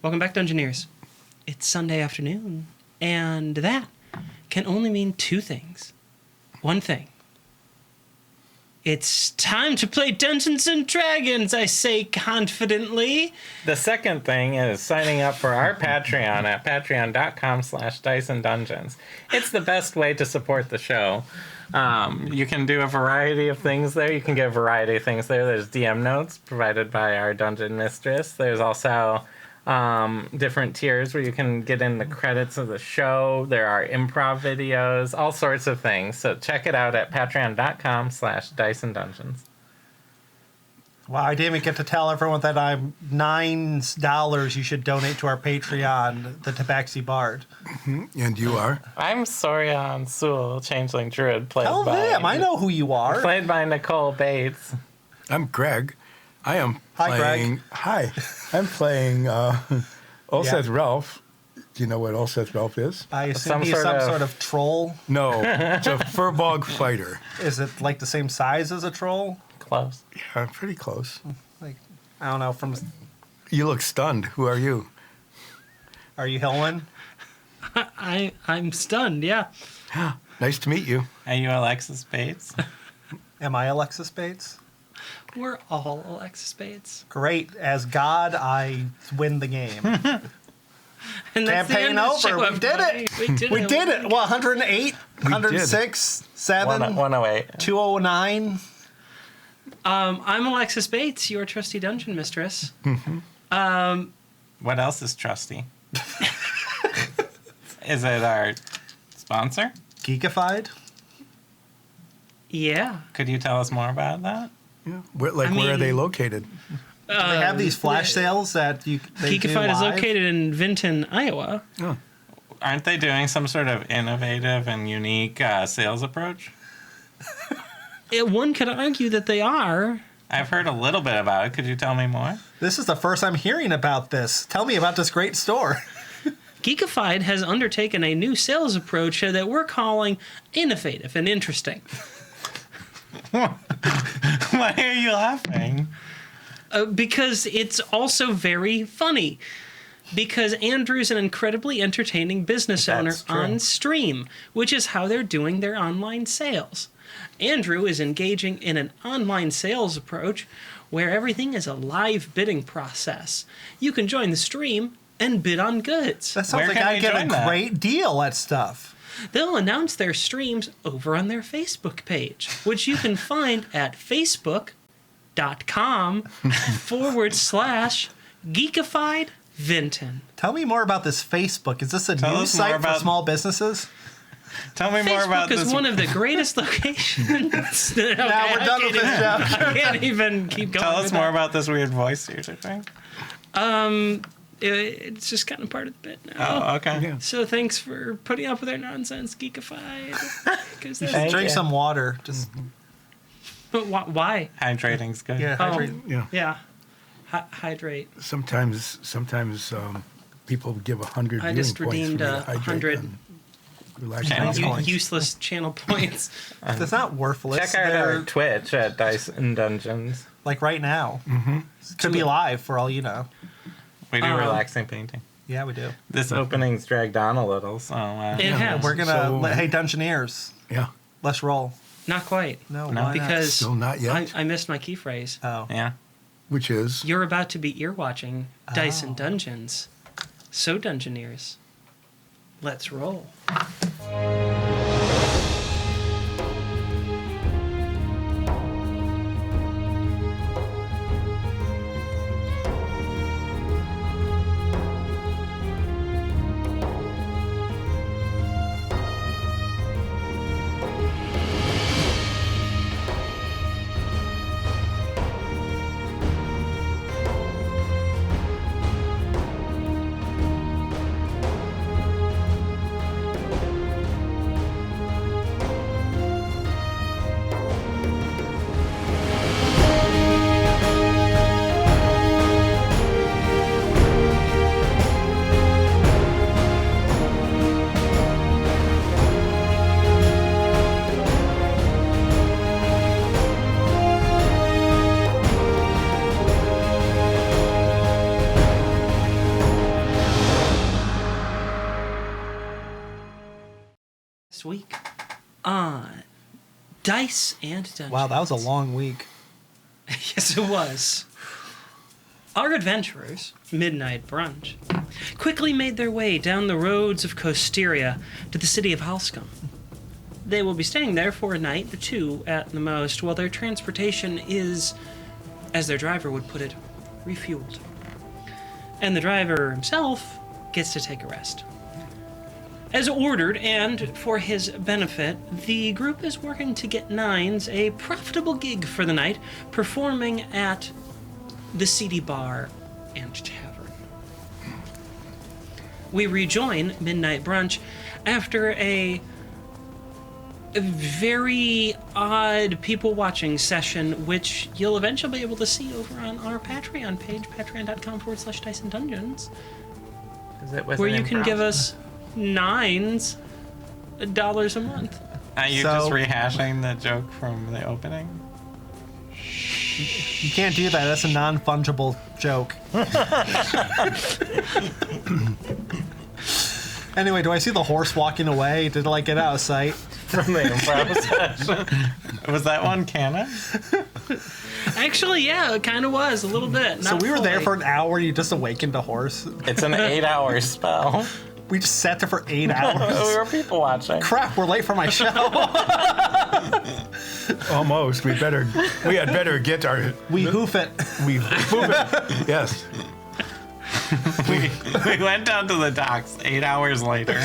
Welcome back, Dungeoneers. It's Sunday afternoon, and that can only mean two things. One thing. It's time to play Dungeons & Dragons, I say confidently. The second thing is signing up for our Patreon at patreon.com/DiceandDungeons. It's the best way to support the show. You can do a variety of things there. You can get a variety of things there. There's DM notes provided by our dungeon mistress. There's also different tiers where you can get in the credits of the show. There are improv videos, all sorts of things. So check it out at patreon.com/DiceandDungeons. Wow, I didn't even get to tell everyone that I'm $9 you should donate to our Patreon, the Tabaxi Bard. And you are? I'm Sorian Sewell, Changeling Druid, played Tell by... them, I know who you are. Played by Nicole Bates. I'm Greg. I am Hi, playing... Greg. Hi. I'm playing Ulseth Ralph. Do you know what Ulseth Ralph is? I assume he's some sort of troll. No. It's a furbog fighter. Is it like the same size as a troll? Close. Yeah, pretty close. Like, I don't know, You look stunned. Who are you? are you Hillman? I'm stunned, yeah. Nice to meet you. Are you Alexis Bates? Am I Alexis Bates? We're all Alexis Bates. Great. As God, I win the game. And that's the Campaign end of the over. show, We did everybody. it. We did We it. did it. What, 108? 106? 7? 108. 209? I'm Alexis Bates, your trusty dungeon mistress. What else is trusty? Is it our sponsor? Geekified? Yeah. Could you tell us more about that? Yeah. Where are mean- they located? They have these flash sales that they do Geekified is live. located in Vinton, Iowa. Oh. Aren't they doing some sort of innovative and unique sales approach? One could argue that they are. I've heard a little bit about it. Could you tell me more? This is the first I'm hearing about this. Tell me about this great store. Geekified has undertaken a new sales approach that we're calling innovative and interesting. Why are you laughing? Because it's also very funny. Because Andrew's an incredibly entertaining business owner That's true. on stream, which is how they're doing their online sales. Andrew is engaging in an online sales approach where everything is a live bidding process. You can join the stream and bid on goods. That sounds Where like can I I get a join that? great deal at stuff. They'll announce their streams over on their Facebook page, which you can find at facebook.com/Geekified Vinton. Tell me more about this Facebook. Is this a Tell news us more site for about- small businesses? Tell me more about Facebook is this. one of the greatest locations. Okay, Now we're done with this show. I can't even keep going. Tell us with more that. about this weird voice you're doing. It's just kind of part of the bit now. Oh, okay. Yeah. So thanks for putting up with our nonsense, Geekified. 'Cause that's- Thank Drink you. some water. Just But why? Hydrating's good. yeah, Oh. hydrate. Yeah. Yeah. Hydrate. Sometimes people give 100 I viewing just points redeemed for me to 100 hydrate and relax Channel my points. points. Useless channel points. It's not worthless. Check out They're our Twitch at Dice and Dungeons. like right now. Mm-hmm. Could be live for all you know. We do relaxing painting. Yeah, we do. This opening's dragged on a little, so It has. We're gonna. So- Hey, Dungeoneers, Yeah. let's roll. Not quite. No, No. why not? Because Still not yet. I missed my key phrase. Oh, yeah. Which is... You're about to be ear watching Dice and Dungeons. So, Dungeoneers, let's roll. this week on Dice and Dungeons. Wow, that was a long week. Yes, it was. Our adventurers, Midnight Brunch, quickly made their way down the roads of Costeria to the city of Halscom. They will be staying there for a night or two at the most, while their transportation is, as their driver would put it, refueled. And the driver himself gets to take a rest. As ordered, and for his benefit, the group is working to get Nines a profitable gig for the night, performing at the Seedy Bar and Tavern. We rejoin Midnight Brunch after a very odd people-watching session, which you'll eventually be able to see over on our Patreon page, patreon.com/Dice and Dungeons, Is it with where an you can improv? give us $9 a month. Are you So- just rehashing the joke from the opening? You can't do that. That's a non-fungible joke. Anyway, do I see the horse walking away? Did I get out of sight? From the improv session. Was that one canon? Actually, yeah, it kind of was, a little bit. So Not we were there fully. for an hour. You just awakened a horse. It's an 8-hour spell. We just sat there for 8 We hours. were people watching. Crap, we're late for my show. Almost. We had better get our. We hoof it. We yes. We went down to the docks 8 hours later.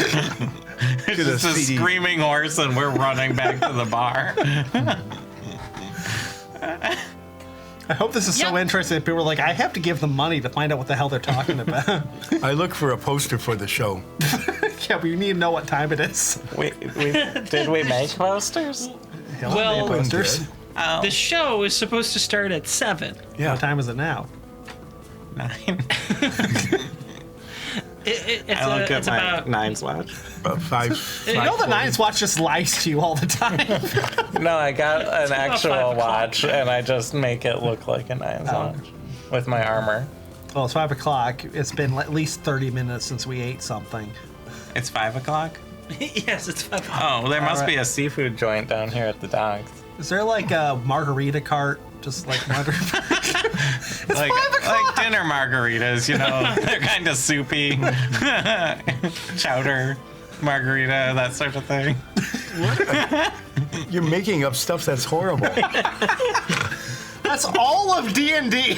It's the just a CD. screaming horse, and we're running back to the bar. I hope this is so Yep. interesting. People are like, I have to give them money to find out what the hell they're talking about. I look for a poster for the show. Yeah, but you need to know what time it is. Did we make posters? Hell, Well- they have posters. Oh, The show is supposed to start at 7. Yeah. What time is it now? 9. It's I look at it's my about 9's watch. About five. You know the Nines Watch just lies to you all the time. No, I got an about 5 actual o'clock. watch, and I just make it look like a 9's watch with my armor. Well, it's 5 o'clock. It's been at least 30 minutes since we ate something. It's 5 o'clock? yes, it's 5. Oh, there must Alright. be a seafood joint down here at the docks. Is there like a margarita cart? Just like wondering. Like dinner margaritas, you know, they're kind of soupy. Chowder margarita, that sort of thing. You're making up stuff that's horrible. That's all of D&D.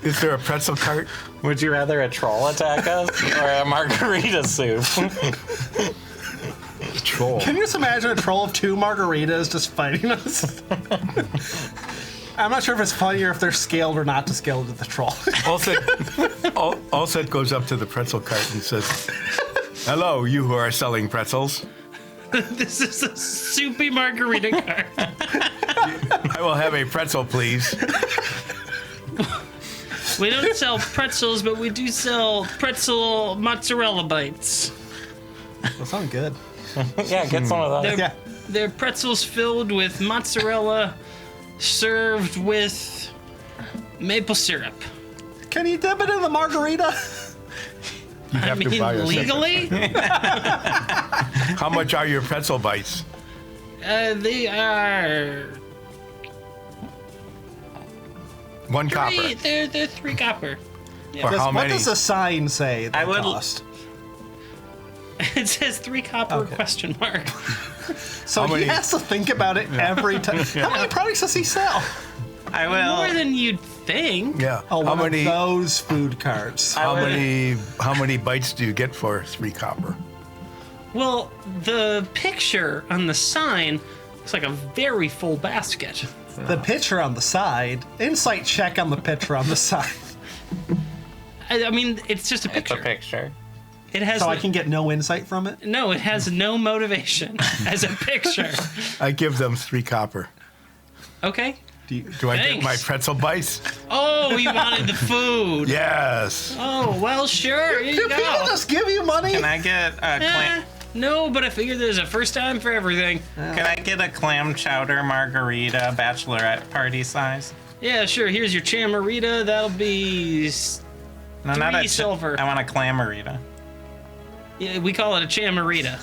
Is there a pretzel cart? Would you rather a troll attack us or a margarita soup? Troll. Can you just imagine a troll of 2 margaritas just fighting us? I'm not sure if it's funnier if they're scaled or not to scale to the troll. Allset goes up to the pretzel cart and says, "Hello, you who are selling pretzels. This is a soupy margarita cart. I will have a pretzel, please." We don't sell pretzels, but we do sell pretzel mozzarella bites. That sounds good. Yeah, get some of those. They're, Yeah. they're pretzels filled with mozzarella, served with maple syrup. Can you dip it in the margarita? You I have to mean, buy a separate- legally, How much are your pretzel bites? they are One copper. they're 3 copper. For how What many? does the sign say that I would- cost? It says 3 copper Okay. question mark. So How he many- has to think about it every time. How many products does he sell? I More will. than you'd think. Yeah. Oh, how one many? of those food carts. How I would- many? How many bites do you get for 3 copper? Well, the picture on the sign looks like a very full basket. The picture on the side. Insight check on the picture on the side. I mean, it's just a It's picture. a picture. It has So I can get no insight from it. no. It has no motivation as a picture. I give them 3 copper. Okay. Do I get my Thanks. pretzel bites? Oh, you wanted the food. Yes. Oh, well, sure. Here Do you people go. just give you money? Can I get a clam? No, but I figured there's a first time for everything. Can I get a clam chowder margarita bachelorette party size? Yeah, sure. Here's your chamarita. That'll be. No, not 3 a silver. I want a clamarita. Yeah, we call it a chamarita.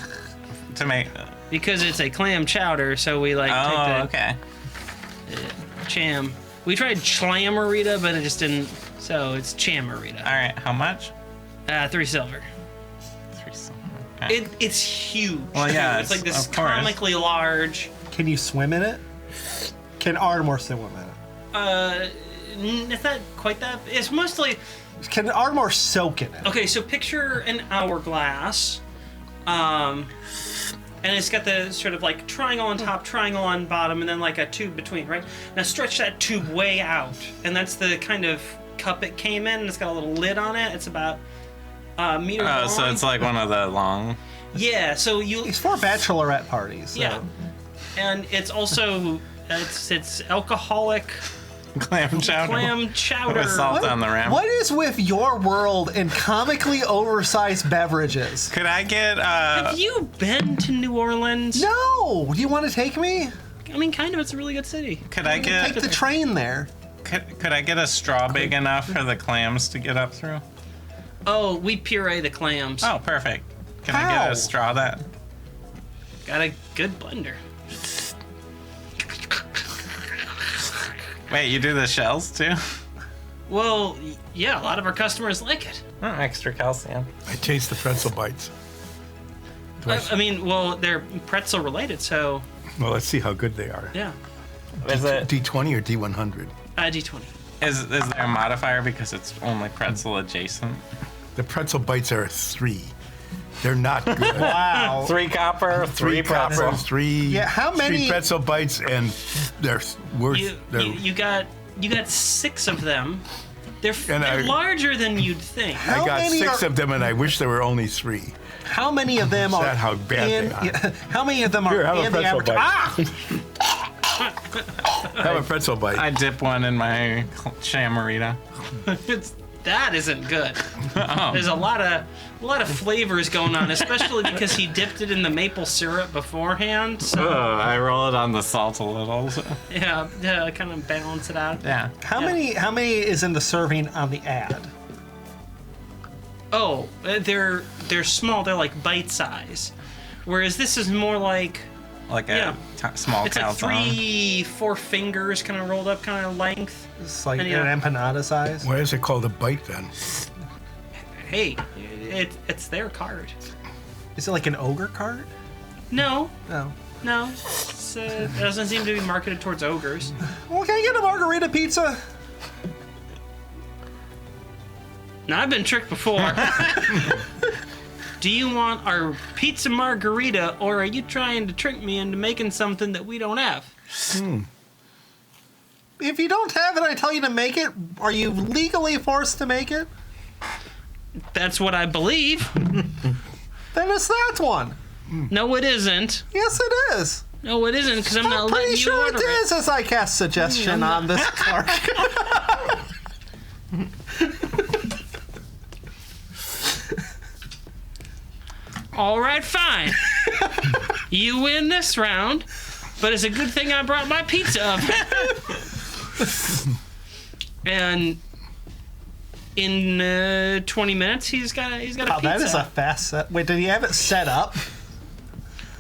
To make. because it's a clam chowder. So we like Oh, take okay. the cham. We tried Chlammarita, but it just didn't. So it's Chamarita. All right. How much? 3 silver. Okay. It's huge. Well, yeah, it's like this of course. comically large. Can you swim in it? Can Ardmore swim in it? It's not quite that. It's mostly Can Ardmore soak in it? okay. So picture an hourglass, and it's got the sort of like triangle on top, triangle on bottom, and then like a tube between. Right now, stretch that tube way out, and that's the kind of cup it came in. And it's got a little lid on it. It's about a meter long. Oh, so it's like one of the long. Yeah. So you It's for bachelorette parties. So. yeah, and it's also it's alcoholic Clam chowder. clam chowder. With salt on the rim. What is with your world and comically oversized beverages? Could I get Have you been to New Orleans? No! Do you want to take me? I mean, kind of. It's a really good city. could I Take get the train there. could I get a straw big enough for the clams to get up through? Oh, we puree the clams. Oh, perfect. Can I How? get a straw that? Got a good blender. Wait, you do the shells too? Well, yeah, a lot of our customers like it. Oh, extra calcium. I taste the pretzel bites. Do I- I mean, well, they're pretzel related, so well, let's see how good they are. yeah. Is it D20 or D100? D20. is there a modifier because it's only pretzel adjacent? The pretzel bites are 3. They're not good. Wow. 3 copper, 3 pretzel. coppers, 3. Yeah, how many- 3 pretzel bites, and they're worth. You got 6 of them. They're And I- larger than you'd think. I How got many 6 are- of them, and I wish there were only 3. How many of them are that how bad in, they are? yeah, how many of them are Here, have a in the pretzel average? bite. Ah! Have a pretzel bite. I dip one in my chamarita. That isn't good. Oh. There's a lot of flavors going on, especially because he dipped it in the maple syrup beforehand. So I roll it on the salt a little. So- yeah, kind of balance it out. yeah. How many is in the serving on the ad? Oh, they're small. They're like bite size, whereas this is more like Like Yeah. a small it's like calzone. 3-4 fingers, kind of rolled up, kind of length. It's like Yeah. an empanada size. Why is it called a bite then? Hey, it's their card. Is it like an ogre cart? No, No. no, it doesn't seem to be marketed towards ogres. Well, can I get a margarita pizza? Now I've been tricked before. Do you want our pizza margarita, or are you trying to trick me into making something that we don't have? If you don't have it, I tell you to make it. Are you legally forced to make it? That's what I believe. Then it's that one. No, it isn't. Yes, it is. No, it isn't, because I'm not I'm letting pretty you sure order it it. is as I cast suggestion on this clerk. All right, fine. You win this round, but it's a good thing I brought my pizza oven. And in 20 minutes, he's got a pizza. That is a fast set. Wait, did he have it set up?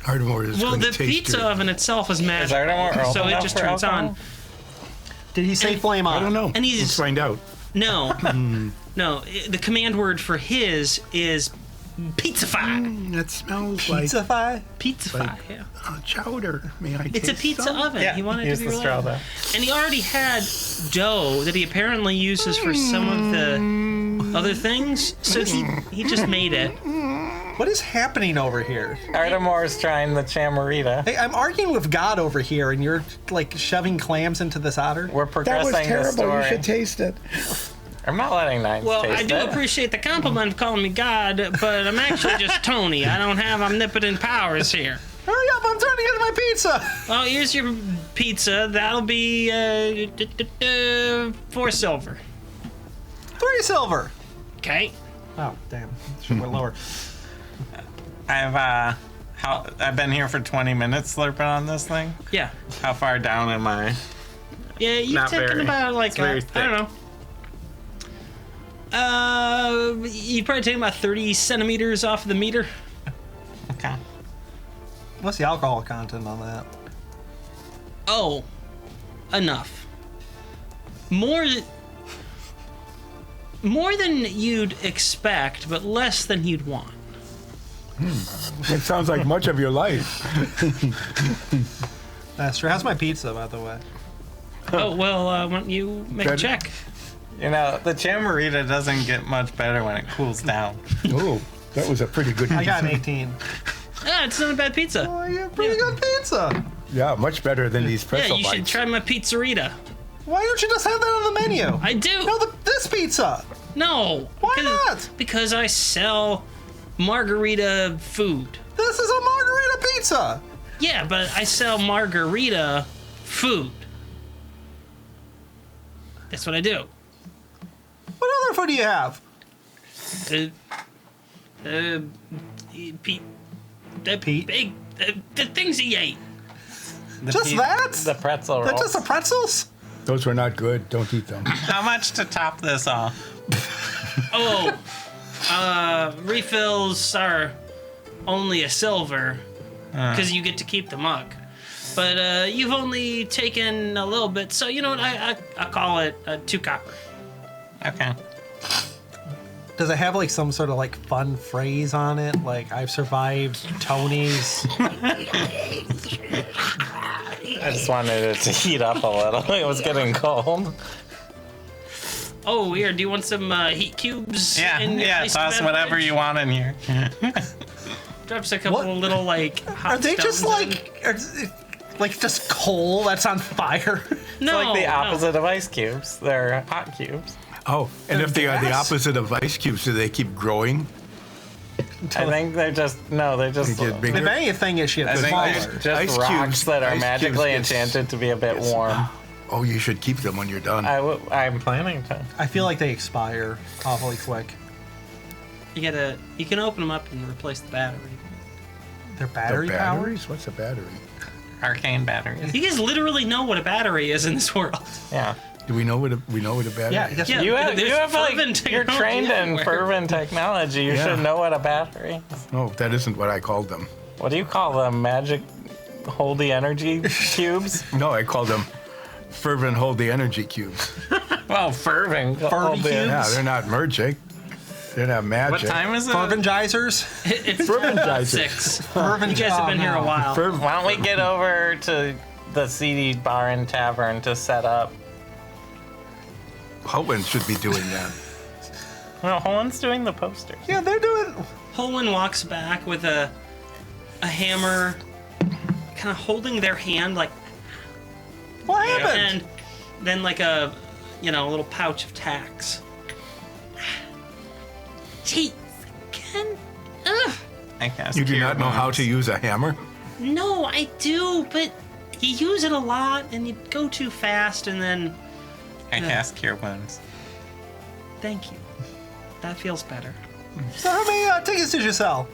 Ardmore is Well, going the to taste pizza your- oven itself is Is magic, Ardmore so it just turns on. Did he say flame on? I don't know. And he's- Let's find out. No, no. The command word for his is pizzafy. That smells Pizzafy? Pizzafy. Like- Yeah. like chowder. May I It's a taste pizza some? oven. Yeah, He wanted use to be the straw reliable. though. And he already had dough that he apparently uses for some of the other things. So he just made it. What is happening over here? Artemore's trying the chamarita. Hey, I'm arguing with God over here, and you're like shoving clams into this otter. We're That progressing was the terrible. story. You should taste it. I'm not letting Nines Well, taste I do it. appreciate the compliment of calling me God, but I'm actually just Tony. I don't have omnipotent powers here. Hurry up! I'm trying to get my pizza. Well, here's your pizza. That'll be 4 silver. 3 silver. Okay. Oh, damn. Should have went lower. I've been here for 20 minutes slurping on this thing. Yeah. How far down am I? Yeah, you've Not taken very. about like It's very I don't know. You've probably taken about 30 centimeters off the meter. Okay. What's the alcohol content on that? Oh, enough. More than you'd expect, but less than you'd want. It sounds like much of your life. That's true. How's my pizza, by the way? Oh, well, why don't you make a Good. check? You know, the Chamarita doesn't get much better when it cools down. Oh, that was a pretty good I got an pizza. 18. Ah, it's not a bad pizza. Oh, you have pretty good pizza. Yeah, much better than these Yeah, pretzel you should bites. try my pizzerita. Why don't you just have that on the menu? I do. No, this pizza. No. Why because- not? Because I sell margarita food. This is a margarita pizza. Yeah, but I sell margarita food. That's what I do. What other food do you have? Pete. Pete? Big, the things he ate. Just that? The pretzel That's rolls. just the pretzels? Those were not good. Don't eat them. How much to top this off? Oh, refills are only a silver because you get to keep the mug. But you've only taken a little bit, so you know what? I call it 2 copper. Okay. Does it have like some sort of like fun phrase on it? Like, I've survived Tony's. I just wanted it to heat up a little. It was getting cold. Oh, here, do you want some heat cubes? Yeah, in your yeah. iced Toss beverage? whatever you want in here. Drops a couple What? little like hot Are they just stones in. like just coal that's on fire? No, Like the no. opposite of ice cubes. They're hot cubes. Oh, and if they are the gas? opposite of ice cubes, do they keep growing? I think they're just They just. get bigger? If anything, it should I think smaller. they're just Ice rocks cubes- that are ice magically cubes gets- enchanted to be a bit warm. Oh, you should keep them when you're done. I'm planning to. I feel like they expire awfully quick. You can open them up and replace the battery. They're The battery powered. batteries? What's a battery? Arcane batteries. You guys literally know what a battery is in this world. Yeah. Do we know what a battery? Yeah, I guess Yeah. You have There's like fervent you're technology trained in everywhere. fervent technology. You Yeah. should know what a battery. No, that isn't what I called them. What do you call them? Magic hold the energy cubes? No, I called them fervent hold the energy cubes. Well, fervent. Fervent hold the- cubes? Yeah, they're not magic. They're not magic. What time is it? Ferventizers. It's Ferventizer. 6. Fervent. You guys have been here a while. Why don't we get over to the CD bar and tavern to set up? Hoban should be doing that. No, Holland's doing the posters. Yeah, they're doing. Holman walks back with a hammer, kind of holding their hand like, What happened? and then like a little pouch of tacks. Jeez, Ken. Ugh. I cast You do Cure not know how Wounds. to use a hammer? No, I do, but you use it a lot and you go too fast, and then I cast Cure Wounds. thank you. That feels better. So how many tickets did you sell?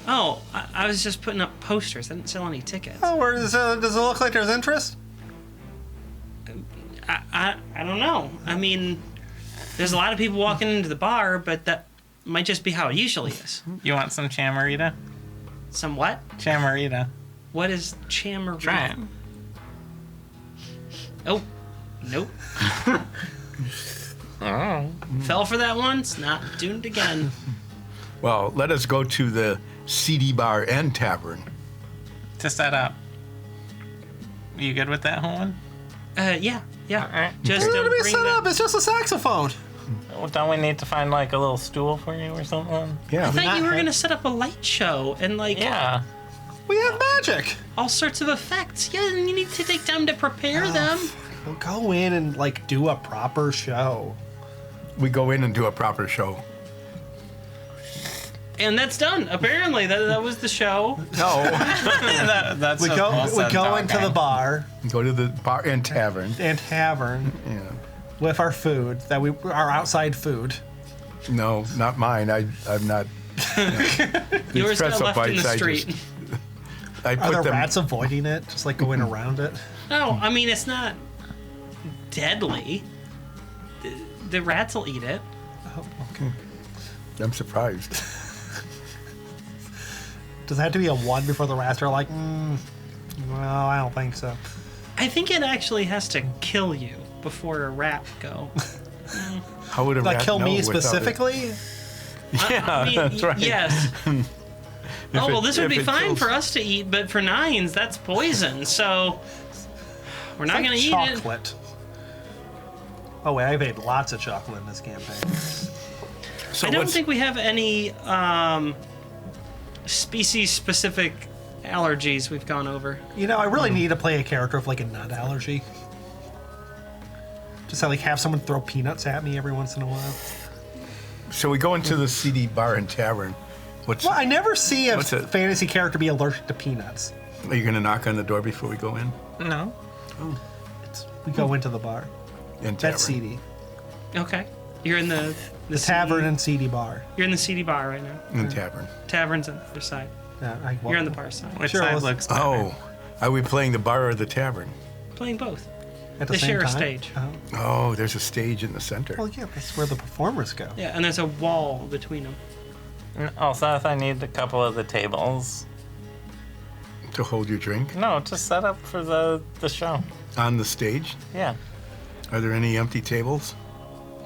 Oh, I was just putting up posters. I didn't sell any tickets. Oh, where does it look like there's interest? I don't know. I mean, there's a lot of people walking into the bar, but that might just be how it usually is. You want some Chamarita? Some what? Chamarita. What is chamarita? Try it. Oh, nope. Oh. Fell for that once. Not doing it again. Well, let us go to the CD bar and tavern. To set up. You good with that, Holland? Yeah. Alright. Just It's gonna be bring set the- up. It's just a saxophone. Well, don't we need to find like a little stool for you or something? Yeah. I thought you were not- gonna set up a light show and like Yeah. We have magic. all sorts of effects. Yeah, and you need to take time to prepare them. We'll go in and like do a proper show. We go in and do a proper show. And that's done. Apparently, that was the show. No, That's we just go awesome into the talking. bar Go to the bar and tavern. and tavern Yeah. with our food our outside food. No, not mine. I'm not. Yours got pretzel left in the bites, I street. just- I Are put the them. rats avoiding it, just like going around it? No, I mean it's not deadly. The rats will eat it. I'm surprised. Does it have to be a 1 before the rest are like, well, I don't think so. I think it actually has to kill you before a rat go. How would a Like rat kill know me without it? specifically? Yeah, I mean, that's right. Yes. Oh, well, this would if be it fine kills- for us to eat, but for Nines, that's poison. So we're not going to eat it. Chocolate. Oh wait, I've ate lots of chocolate in this campaign. So I don't what's- think we have any species-specific allergies we've gone over. You know, I really need to play a character with like a nut allergy. Just like have someone throw peanuts at me every once in a while. So we go into the CD bar and tavern. What's Well, I never see a What's it? fantasy character be allergic to peanuts. Are you going to knock on the door before we go in? No. We go into the bar. In tavern. That's CD. Okay. You're in the Tavern CD, and CD bar. You're in the CD bar right now. In tavern. Tavern's on the other side. You're on the bar side. Which Sure, side let's- looks better? Oh, are we playing the bar or the tavern? Playing both. At the They same share a time? stage. Oh. Oh, there's a stage in the center. Well, yeah, that's where the performers go. Yeah, and there's a wall between them. Also, if I need a couple of the tables. To hold your drink No, to set up for the show. on the stage. Yeah. Are there any empty tables?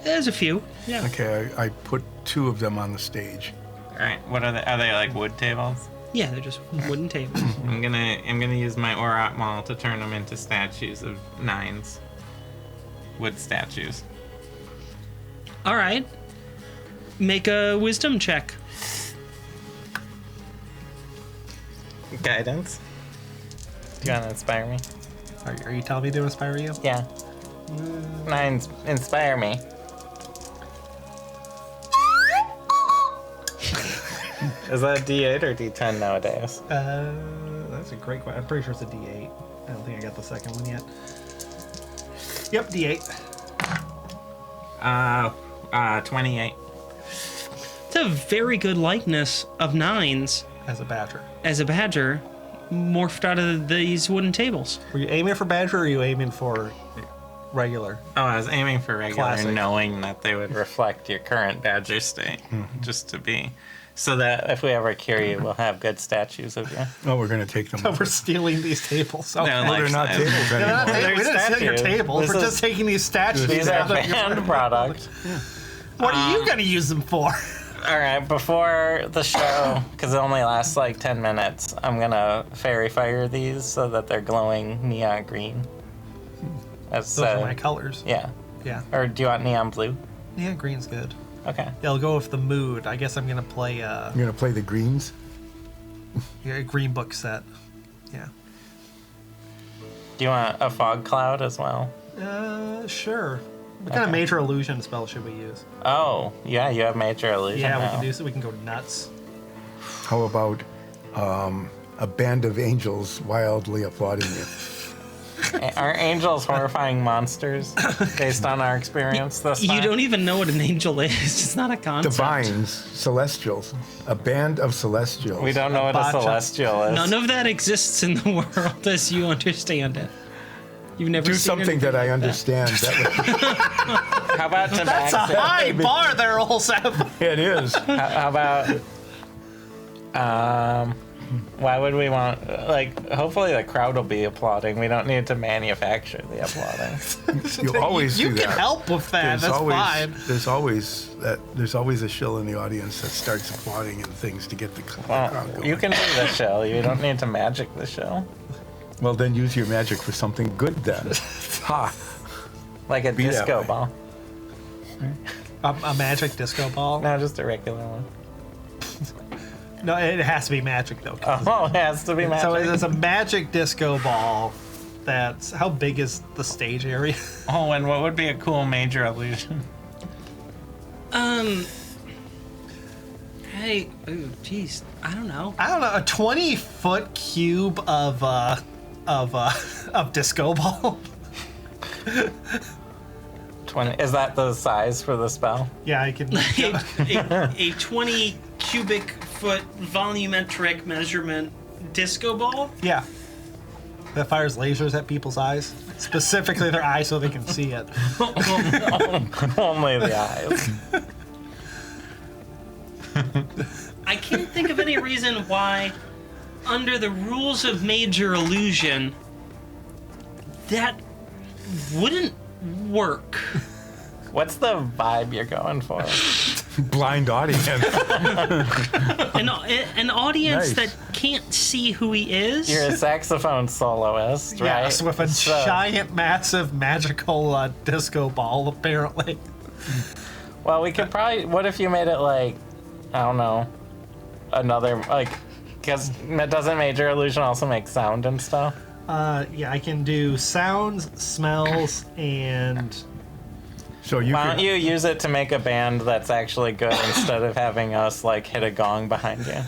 There's a few. Yeah. Okay, I put 2 of them on the stage. All right. What are they? Are they like wood tables? Yeah, they're just wooden tables. I'm gonna use my Aurat Maul to turn them into statues of Nines. Wood statues. All right. Make a wisdom check. Guidance. Do you want to inspire me? Are you telling me to inspire you? Yeah. Nines, inspire me. Is that a D8 or D10 nowadays? That's a great question. I'm pretty sure it's a D8. I don't think I got the second one yet. Yep, D8. 28. It's a very good likeness of Nines As a badger. as a badger morphed out of these wooden tables. Were you aiming for badger or are you aiming for regular? Oh, I was aiming for regular, Classic. knowing that they would reflect your current badger state, just to be, so that if we ever cure you, we'll have good statues of you. Oh, we're going to take them. We're over. stealing these tables. Okay. No, Well, they're not Life-size. tables They're not anymore. tables. We didn't steal your statues. tables. This We're is- just taking these statues. These are out of your- banned product. What are you going to use them for? All right, before the show, because it only lasts like 10 minutes, I'm gonna fairy fire these so that they're glowing neon green. That's Those are my colors. yeah. Yeah. Or do you want neon blue? Yeah, green's good. Okay. Yeah, I'll go with the mood. I guess I'm going to play You're going to play the greens? a green book set. Yeah. Do you want a fog cloud as well? Sure. What kind of major illusion spell should we use? Oh, yeah, you have major illusion. Yeah, we now. can do so. We can go nuts. How about a band of angels wildly applauding you? Are angels horrifying monsters based on our experience thus far? You don't even know what an angel is. It's not a concept. Divines, celestials, a band of celestials. We don't know what a Bacha. celestial is. None of that exists in the world as you understand it. You've never Do seen something that I understand. That How about That's a tabaxi? high bar there, Olsef. it is. How about why would we want, like, hopefully the crowd will be applauding. We don't need to manufacture the applauding. You always You do can that. help with that. That's fine. There's always a shill in the audience that starts applauding and things to get the Well, crowd going. you can do the show. You don't need to magic the show. Well, then use your magic for something good then. Ha! Like a Be that disco way. ball. A magic disco ball? No, just a regular one. No, it has to be magic though. Oh, it has to be magic. So it's a magic disco ball. That's how big is the stage area? Oh, and what would be a cool major illusion? Hey, ooh, jeez, I don't know. I don't know, a 20-foot cube of disco ball. 20. Is that the size for the spell? Yeah, I can. a 20 cubic foot volumetric measurement disco ball. Yeah. That fires lasers at people's eyes, specifically their eyes, so they can see it. Only the eyes. I can't think of any reason why under the rules of Major Illusion, that wouldn't work. What's the vibe you're going for? Blind audience. An audience Nice. that can't see who he is. You're a saxophone soloist, right? Yes, with a So- giant, massive, magical disco ball, apparently. Well, we could probably. What if you made it like, I don't know, another like, because doesn't Major Illusion also make sound and stuff? Yeah, I can do sounds, smells, and So you Why could, don't you use it to make a band that's actually good instead of having us like hit a gong behind you? all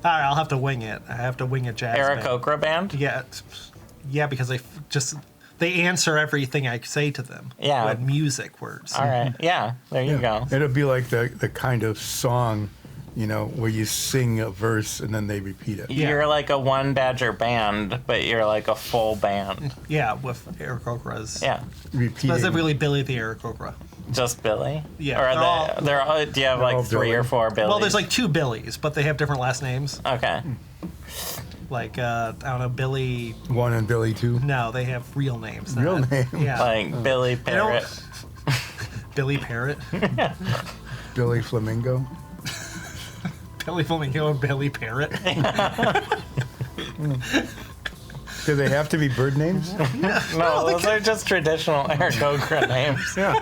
right, I'll have to wing it. I have to wing a jazz band. Aarakocra band? Yeah, because they answer everything I say to them. Yeah. with music words. All right. Yeah, there you go. it'll be like the kind of song, where you sing a verse and then they repeat it. Yeah. You're like a one badger band, but you're like a full band. Yeah, with Aarakocras. Yeah. Repeating. Specifically, Billy the Aarakocra. Just Billy? Yeah, Or they're are all- they're all, do you have they're all like 3 Billy. or 4 Billies? Well, there's like 2 Billies, but they have different last names. Okay. Like, I don't know, Billy. One and Billy two. No, they have real names. Real not- name. Yeah. Like Billy They don't- Parrot. Billy Parrot. Billy Flamingo. Billy Flamingo and Billy Parrot. Do they have to be bird names? No, those are just traditional Aarakocra names. Yeah.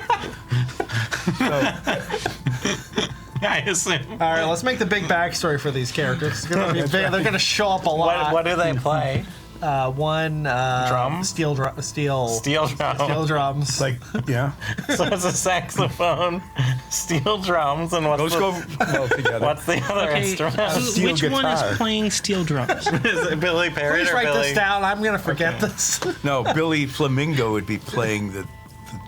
I assume. All right, let's make the big backstory for these characters. They're going to show up a lot. What do they play? One Drums? steel Steel drum. drums. Like, yeah. So it's a saxophone, steel drums, and Those go well together. what's the other Okay, instrument? Steel which one guitar. is playing steel drums? Is it Billy Parrot Please or write Billy? this down. I'm going to forget this. No, Billy Flamingo would be playing the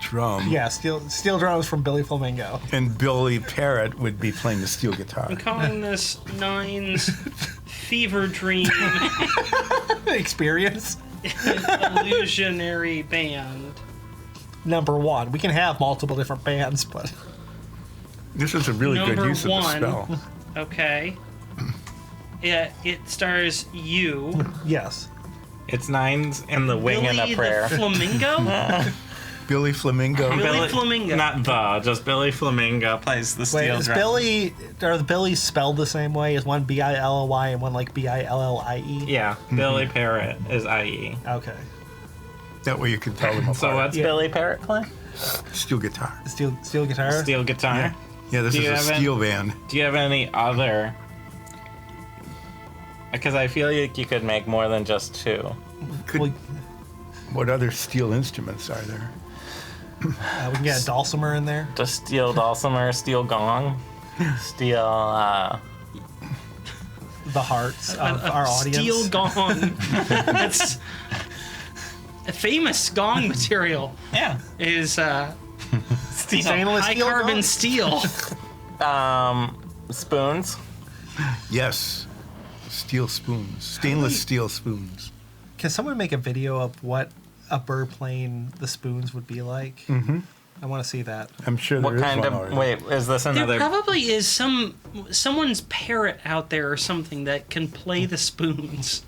drum. Yeah, steel drums from Billy Flamingo. And Billy Parrot would be playing the steel guitar. I'm calling this Nine's Fever Dream Experience. Illusionary Band. Number 1. We can have multiple different bands, but This is a really good Number use of the one. spell. Okay. It stars you, yes. It's Nines and the Wing and Billy a Prayer. the Flamingo. Billy Flamingo. Billy Flamingo. Not just Billy Flamingo plays the Wait, steel is drum. Billy, are the Billies spelled the same way? Is one Billy and one like Billie? Yeah, Billy Parrot is IE. Okay. That way you can tell them apart. So what's Yeah. Billy Parrot play? Steel guitar. Steel guitar? Steel guitar. Yeah. Yeah, this Do is you a have steel band. Do you have any other? Because I feel like you could make more than just 2. Could, Well, what other steel instruments are there? we can get a dulcimer in there. Just steel dulcimer, steel gong, steel. The hearts of our audience. Steel gong. That's a famous gong material. Yeah. Is Steel. Stainless high steel carbon gong? steel. Spoons. Yes. Steel spoons. Stainless steel spoons. Can someone make a video of what a bird playing the spoons would be like? Mm-hmm. I want to see that. I'm sure there What is kind one of? already. Wait, is this There another? probably is someone's parrot out there or something that can play the spoons.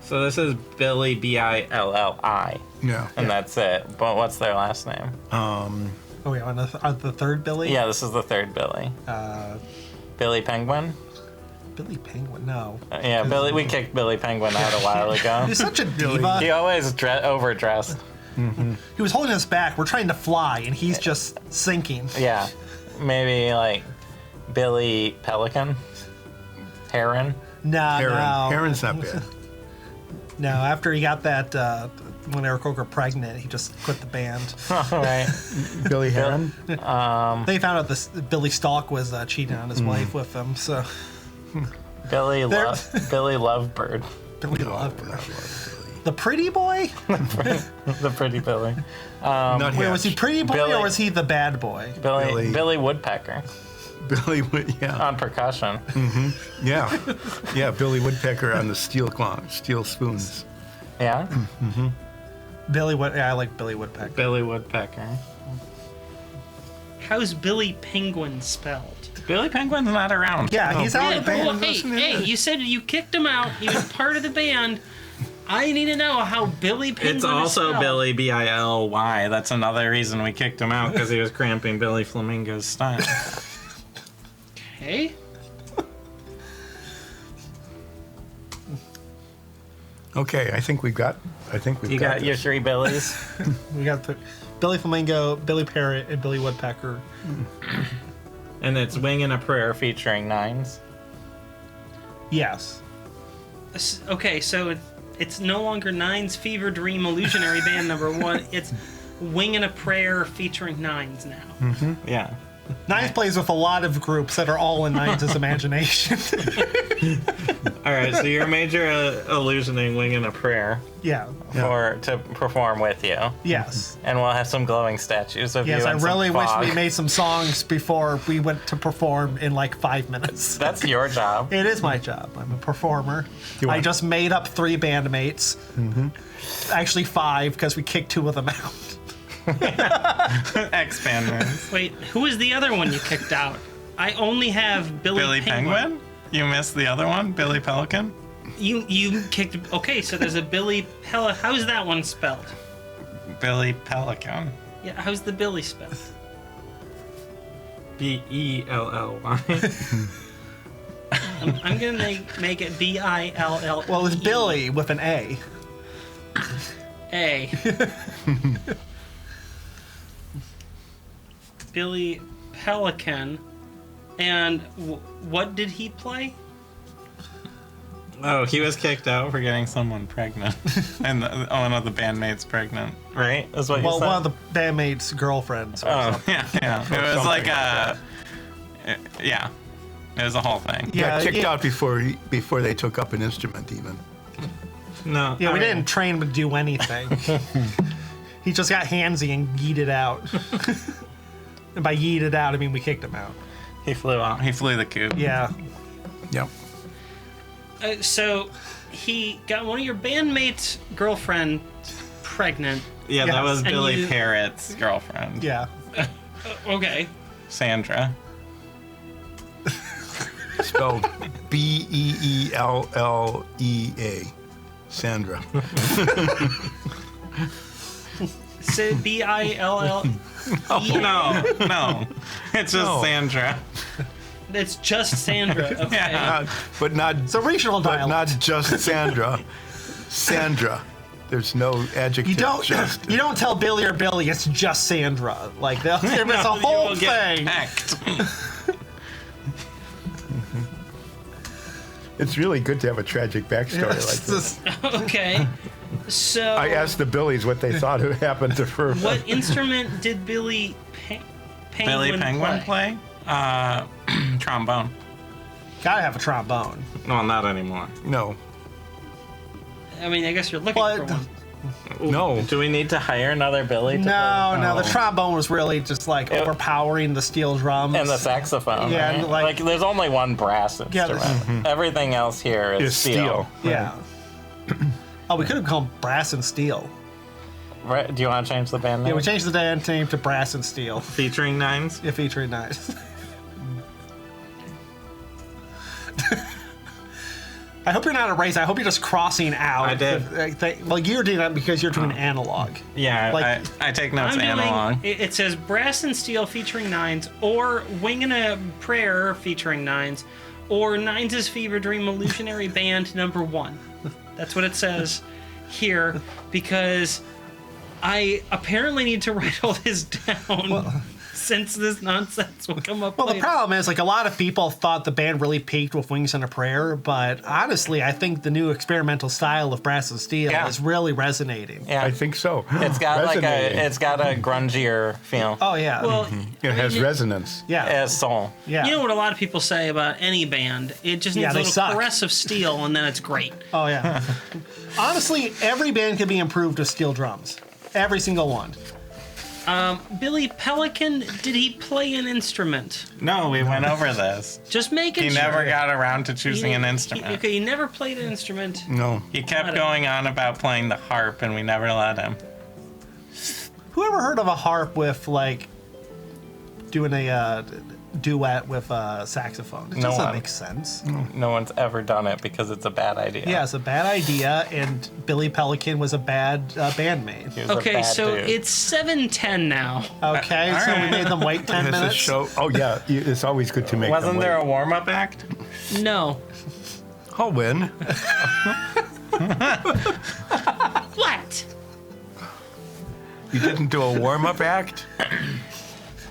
So this is Billy Billi, Yeah. and that's it. But what's their last name? Oh, wait, on the third Billy? Yeah, this is the third Billy. Billy Penguin. Billy Penguin? No. Yeah, Billy. We kicked Billy Penguin out a while ago. He's such a He diva. always overdressed. He was holding us back. We're trying to fly, and he's just sinking. Yeah, maybe like Billy Pelican, Heron. No, Heron. no. Heron's not bad. No, after he got that, when Aarakocra pregnant, he just quit the band. All right. Billy Heron? They found out this Billy Stalk was cheating on his wife with him, so Billy There- Billy Lovebird, Billy loved her. The pretty boy? the pretty Billy. Not Wait, was he pretty boy Billy- or was he the bad boy? Billy Woodpecker Billy yeah. on percussion. Yeah. Yeah, Billy Woodpecker on the steel spoons. Yeah, Billy Wood. Yeah, I like Billy Woodpecker. Billy Woodpecker. how's Billy Penguin spelled? Billy Penguin's not around. Yeah, he's out of the Well, band. hey, you said you kicked him out. He was part of the band. I need to know how Billy Penguin It's is also spelled. Billy Billy. That's another reason we kicked him out, because he was cramping Billy Flamingo's style. Okay. Okay, I think we've got You got your this. 3 Billies? We got the Billy Flamingo, Billy Parrot, and Billy Woodpecker. And it's Wing and a Prayer featuring Nines. Yes. Okay, so it's no longer Nines Fever Dream Illusionary Band number 1. It's Wing and a Prayer featuring Nines now. Yeah. Nines plays with a lot of groups that are all in Nines' imagination. All right, so you're major illusioning Wing and a Prayer Yeah. to perform with you. Yes. And we'll have some glowing statues of Yes, you I and some really wish fog. we made some songs before we went to perform in like 5 minutes. That's your job. It is my job. I'm a performer. You I want- just made up 3 bandmates. Actually 5 because we kicked 2 of them out. Expanders. Wait, who was the other one you kicked out? I only have Billy, Billy Penguin? You missed the other one? Billy Pelican? You kicked. Okay, so there's a Billy How's that one spelled? Billy Pelican. Yeah, how's the Billy spelled? Belly. I'm gonna make it Bill. Well, it's Billy with an A. A. Billy Pelican. And what did he play? Oh, he was kicked out for getting someone pregnant. And one of the bandmates pregnant. Right? That's what you Well, said? one of the bandmates' girlfriends. Or Oh, something. yeah. It was like a... Yeah. It was a whole thing. Yeah, kicked yeah. out before they took up an instrument even. No. Yeah, I we mean, didn't train him to do anything. He just got handsy and yeeted out. And by yeeted out, I mean we kicked him out. He flew out. He flew the coop. Yeah. Yep. So he got one of your bandmates' girlfriend pregnant. Yeah, Yes. that was And Billy you- Parrot's girlfriend. Yeah. Okay. Sandra. Spelled Beellea. Sandra. So Bill. No. It's just No. Sandra. It's just Sandra. Okay. Yeah. But not It's a regional but dialect. not just Sandra. Sandra. There's no adjective. You don't. Just. You don't tell Billy or Billy. It's just Sandra. Like it's a You whole will get thing. pecked. It's really good to have a tragic backstory like It's this. just- Okay. So I asked the Billies what they thought had happened to her. what instrument did Billy Billy Penguin play? Trombone. gotta have a trombone. Well, not anymore. No. I mean, I guess you're looking But- for one. No. Do we need to hire another Billy to No, play? no. The Oh. trombone was really just like It- overpowering the steel drums. And the saxophone. Yeah, right? and like- there's only one brass Yeah, instrument. Everything else here is It's steel. Yeah. Oh, we could have called Brass and Steel. Right? Do you want to change the band name? Yeah, we changed the band name to Brass and Steel. Featuring Nines? Yeah, featuring Nines. I hope you're not erasing. I hope you're just crossing out. I did. Well, you're doing that because you're doing analog. Yeah, Like- I take notes I'm analog. doing. It says Brass and Steel featuring Nines, or Wing and a Prayer featuring Nines, or Nines' Fever Dream Illusionary Band number 1. That's what it says here, because I apparently need to write all this down since this nonsense will come up Well, the later. problem is, like, a lot of people thought the band really peaked with Wings and a Prayer, but honestly, I think the new experimental style of Brass and Steel Yeah. is really resonating. Yeah. I think so. It's got Resonating. it's got a grungier feel. Oh yeah. Well, It has resonance. yeah. As soul. Yeah. you know what a lot of people say about any band? It just Yeah, needs they a little suck. caress of steel, and then it's great. Oh yeah. Honestly, every band can be improved with steel drums. Every single one. Billy Pelican, did he play an instrument? No, we went over this. Just making He sure. never got around to choosing an He- instrument. okay, he never played an instrument. No. He kept Got it. going on about playing the harp, and we never let him. Who ever heard of a harp with like doing a duet with a saxophone. It No doesn't one. make sense. No one's ever done it because it's a bad idea. Yeah, it's a bad idea, and Billy Pelican was a bad bandmate. He was a Okay, bad so dude. it's 7:10 now. Okay, so we made them wait 10 This is minutes. show. Oh yeah, it's always good to make. Wasn't them there a wait. warm-up act? No. I'll win. What? You didn't do a warm-up act.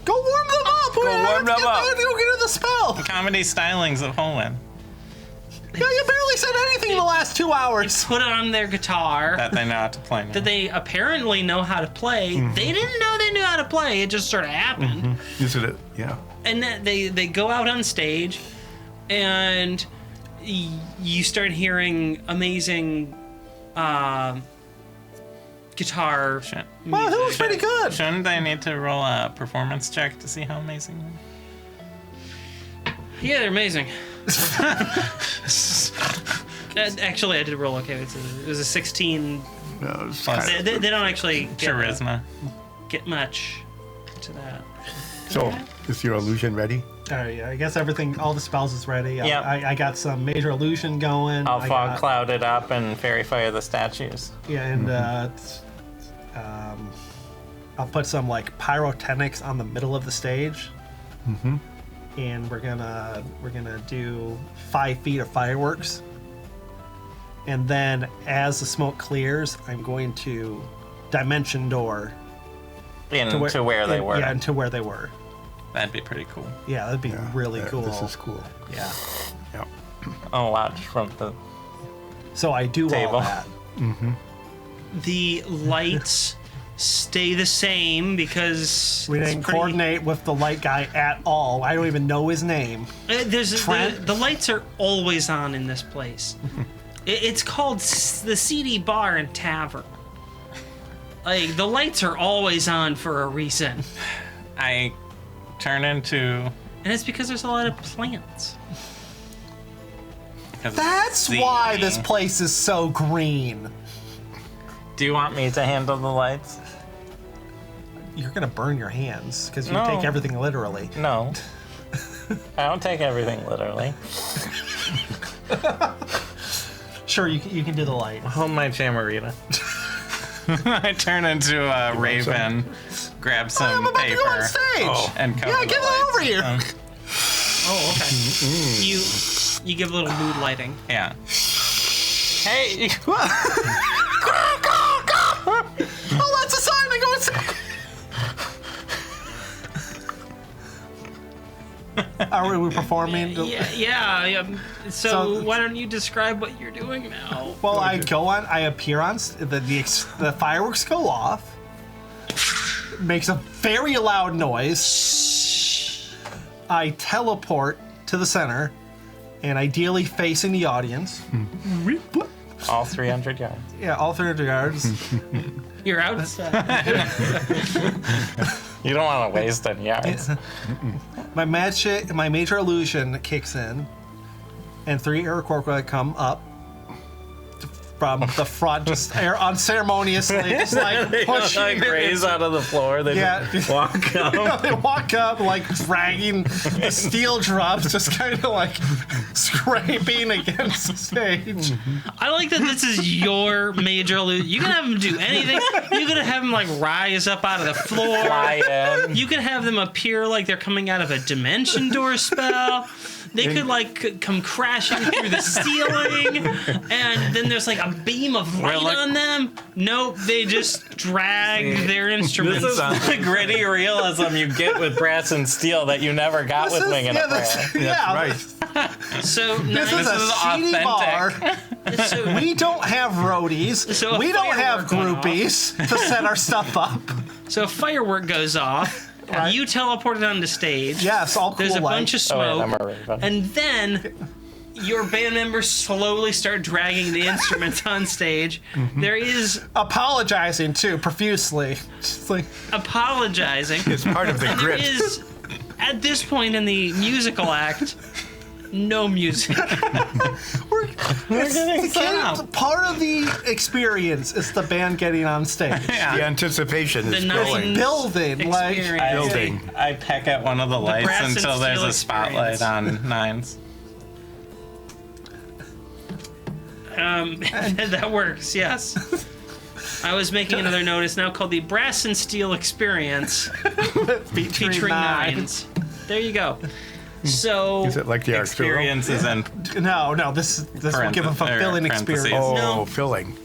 Go warm them up. Go warm them up. Go get to the spell. Comedy stylings of Holman Yeah, you barely said anything in the last 2 hours. Put it on their guitar that they know how to play now. that they apparently know how to play. They didn't know they knew how to play. It just sort of happened. Isn't it? Yeah. And then they go out on stage, and you start hearing amazing guitar Shit. Well, that was music. pretty good. Shouldn't they need to roll a performance check to see how amazing? Yeah, they're amazing. Actually, I did roll okay. It was a 16. No, it's Plus- kinda- They don't actually Charisma. get much to that. so, is your illusion ready? All right, yeah, I guess everything, all the spells is ready. Yep. I got some major illusion going. I'll I fog got- cloud it up and fairy fire the statues. Yeah, and I'll put some like pyrotechnics on the middle of the stage. Mm-hmm. And we're gonna do 5 feet of fireworks. And then as the smoke clears, I'm going to dimension door To where they were. Yeah, into where they were. That'd be pretty cool. Yeah, that'd be really cool. This is cool. Yeah. Yeah. I'll watch from the So I do Table. all that. The lights stay the same because We it's didn't pretty- coordinate with the light guy at all. I don't even know his name. There's Trent? the lights are always on in this place. It's called the CD Bar and Tavern. Like the lights are always on for a reason, I turn into and it's because there's a lot of plants. 'cause That's the- why this place is so green. Do you want me to handle the lights? You're gonna burn your hands because you No. take everything literally. No. I don't take everything literally. Sure, you can do the light. Hold my chamarita. I turn into a raven, grab I'm some about to go on paper, stage. and cover Yeah, the get that over here. lights. Oh, okay. You give a little mood lighting. Yeah. Hey, Oh, that's a sign. I go inside. Are we performing? Yeah. So, So- why don't you describe what you're doing now? Well, I go on. I appear on. The fireworks go off. Makes a very loud noise. I teleport to the center, and ideally facing the audience. all 300 yards. Yeah, all 300 yards. You're outside. You don't want to waste any yards. My major illusion kicks in, and 3 Iroquois come up from the front, just unceremoniously, just like They don't, pushing like it raise out of the floor. They Yeah. just walk up. They walk up, like dragging the steel drops, just kind of like scraping against the stage. I like that this is your major illusion. You can have them do anything. You could have them like rise up out of the floor. Fly in. You could have them appear like they're coming out of a dimension door spell. They could like come crashing through the ceiling, and then there's like a beam of light like- on them. Nope, they just drag their instruments. This is the gritty realism you get with brass and steel that you never got with Wing and a Prayer. That's right. So This now, is a is CD bar. so, We don't have roadies. So a We don't have firework went off. groupies to set our stuff up. so a firework goes off. Right. You teleported onto stage. Yes, all cool There's a bunch of Oh, wait, smoke. I'm a raven. And then your band members slowly start dragging the instruments on stage. There is apologizing too profusely. Just like, apologizing. It's part of the There grit. is, at this point in the musical act, no music. We're getting The set kid, up. part of the experience is the band getting on stage. The anticipation is The growing. nines Building, like- experience. Building. I peck at one of the lights brass and until there's steel a spotlight experience. on Nines. That works, yes. I was making another note. It's now called the Brass and Steel Experience, featuring nines. There you go. So Is it like the Arturo? Experiences and No, this will give a fulfilling Parentheses. experience. Oh, No. filling.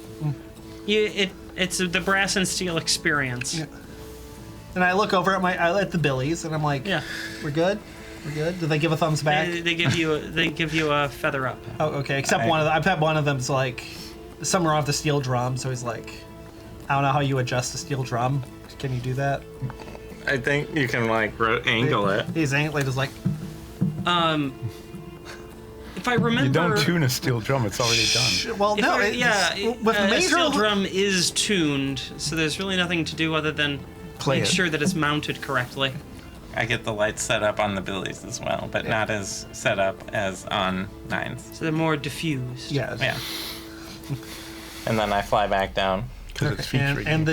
it's the Brass and Steel Experience. Yeah. And I look over at the Billies, and I'm like, Yeah. we're good? We're good? Do they give a thumbs back? They give you a feather up. Oh, okay. Except one of them. I've had one of them's like, somewhere off the steel drum, so he's like, I don't know how you adjust the steel drum. Can you do that? I think you can like angle it. He's just like, If I remember, You don't tune a steel drum; it's already done. well, If no, with a major steel drum is tuned, so there's really nothing to do other than Play make it. sure that it's mounted correctly. I get the lights set up on the Billies as well, but not as set up as on Nines. So they're more diffused. Yeah. Yeah. And then I fly back down. Because it's featuring. And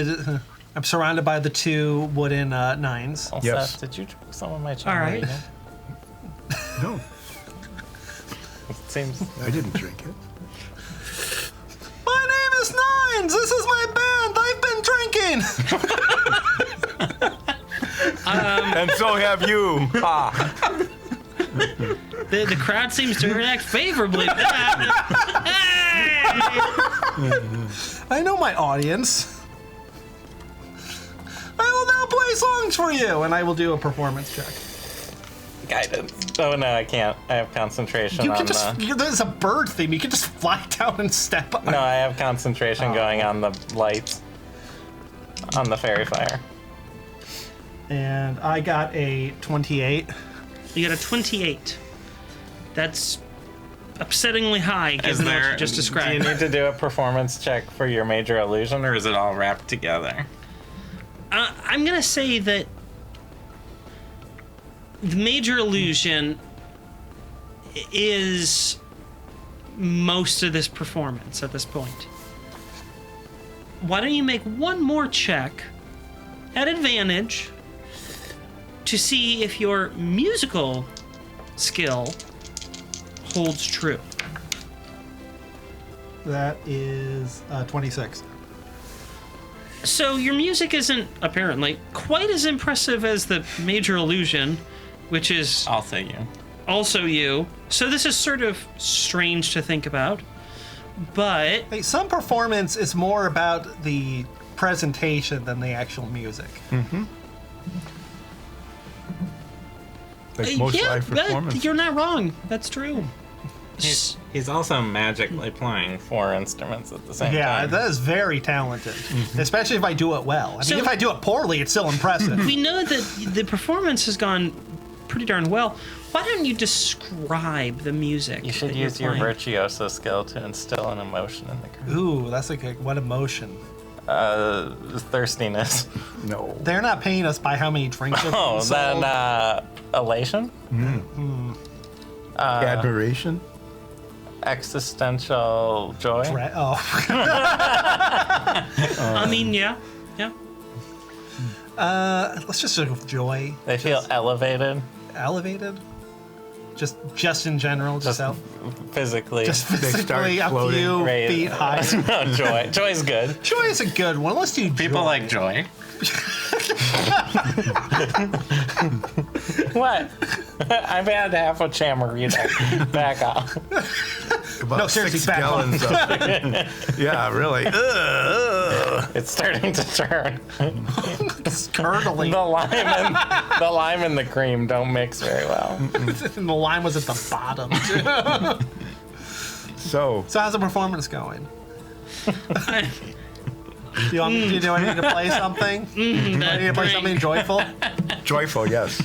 I'm surrounded by the two wooden nines. Oh, Yes. Seth, did you drink some of my All chamber? right. again? No, It seems. I didn't drink it. My name is Nines. This is my band. I've been drinking. And so have you. Ah, The crowd seems to react favorably to that. Hey! I know my audience. I will now play songs for you, and I will do a performance check. Guidance. Oh no, I can't. I have concentration You on can just, the. there's a bird theme. You can just fly down and step on. No, I have concentration going on the lights. On the fairy fire. And I got a 28. You got a 28. That's upsettingly high, Is given what there? you just Do you described. need to do a performance check for your major illusion, or is it all wrapped together? I'm gonna say that the major illusion is most of this performance at this point. Why don't you make one more check at advantage to see if your musical skill holds true? That is 26. So your music isn't apparently quite as impressive as the major illusion, which is Also you. also you. So this is sort of strange to think about. But Hey, some performance is more about the presentation than the actual music. like most live performances. you're not wrong. That's true. He's also magically playing 4 instruments at the same Yeah, time. that is very talented, especially if I do it well. I mean, So- if I do it poorly, it's still impressive. We know that the performance has gone pretty darn well. Why don't you describe the music? You should that you're use your playing? virtuoso skill to instill an emotion in the crowd. Ooh, that's like what emotion. Thirstiness. No. They're not paying us by how many drinks. Oh, so then elation, Admiration. existential joy. I mean, yeah. Let's just go with joy. They feel elevated, Elevated. Just in general, just out. physically. Just start physically up to floating. you, raised. feet high. No, joy. Joy's good. Joy is a good one. Let's do People joy. like joy. What? I've had half a chamarita. Back off. About No, seriously, 6 back on. gallons of. Yeah, really. It's starting to turn. It's curdling. The lime and the cream don't mix very well. And the line was at the bottom. So, So how's the performance going? Do you want me to play something? Do you want me to play something joyful? joyful, yes.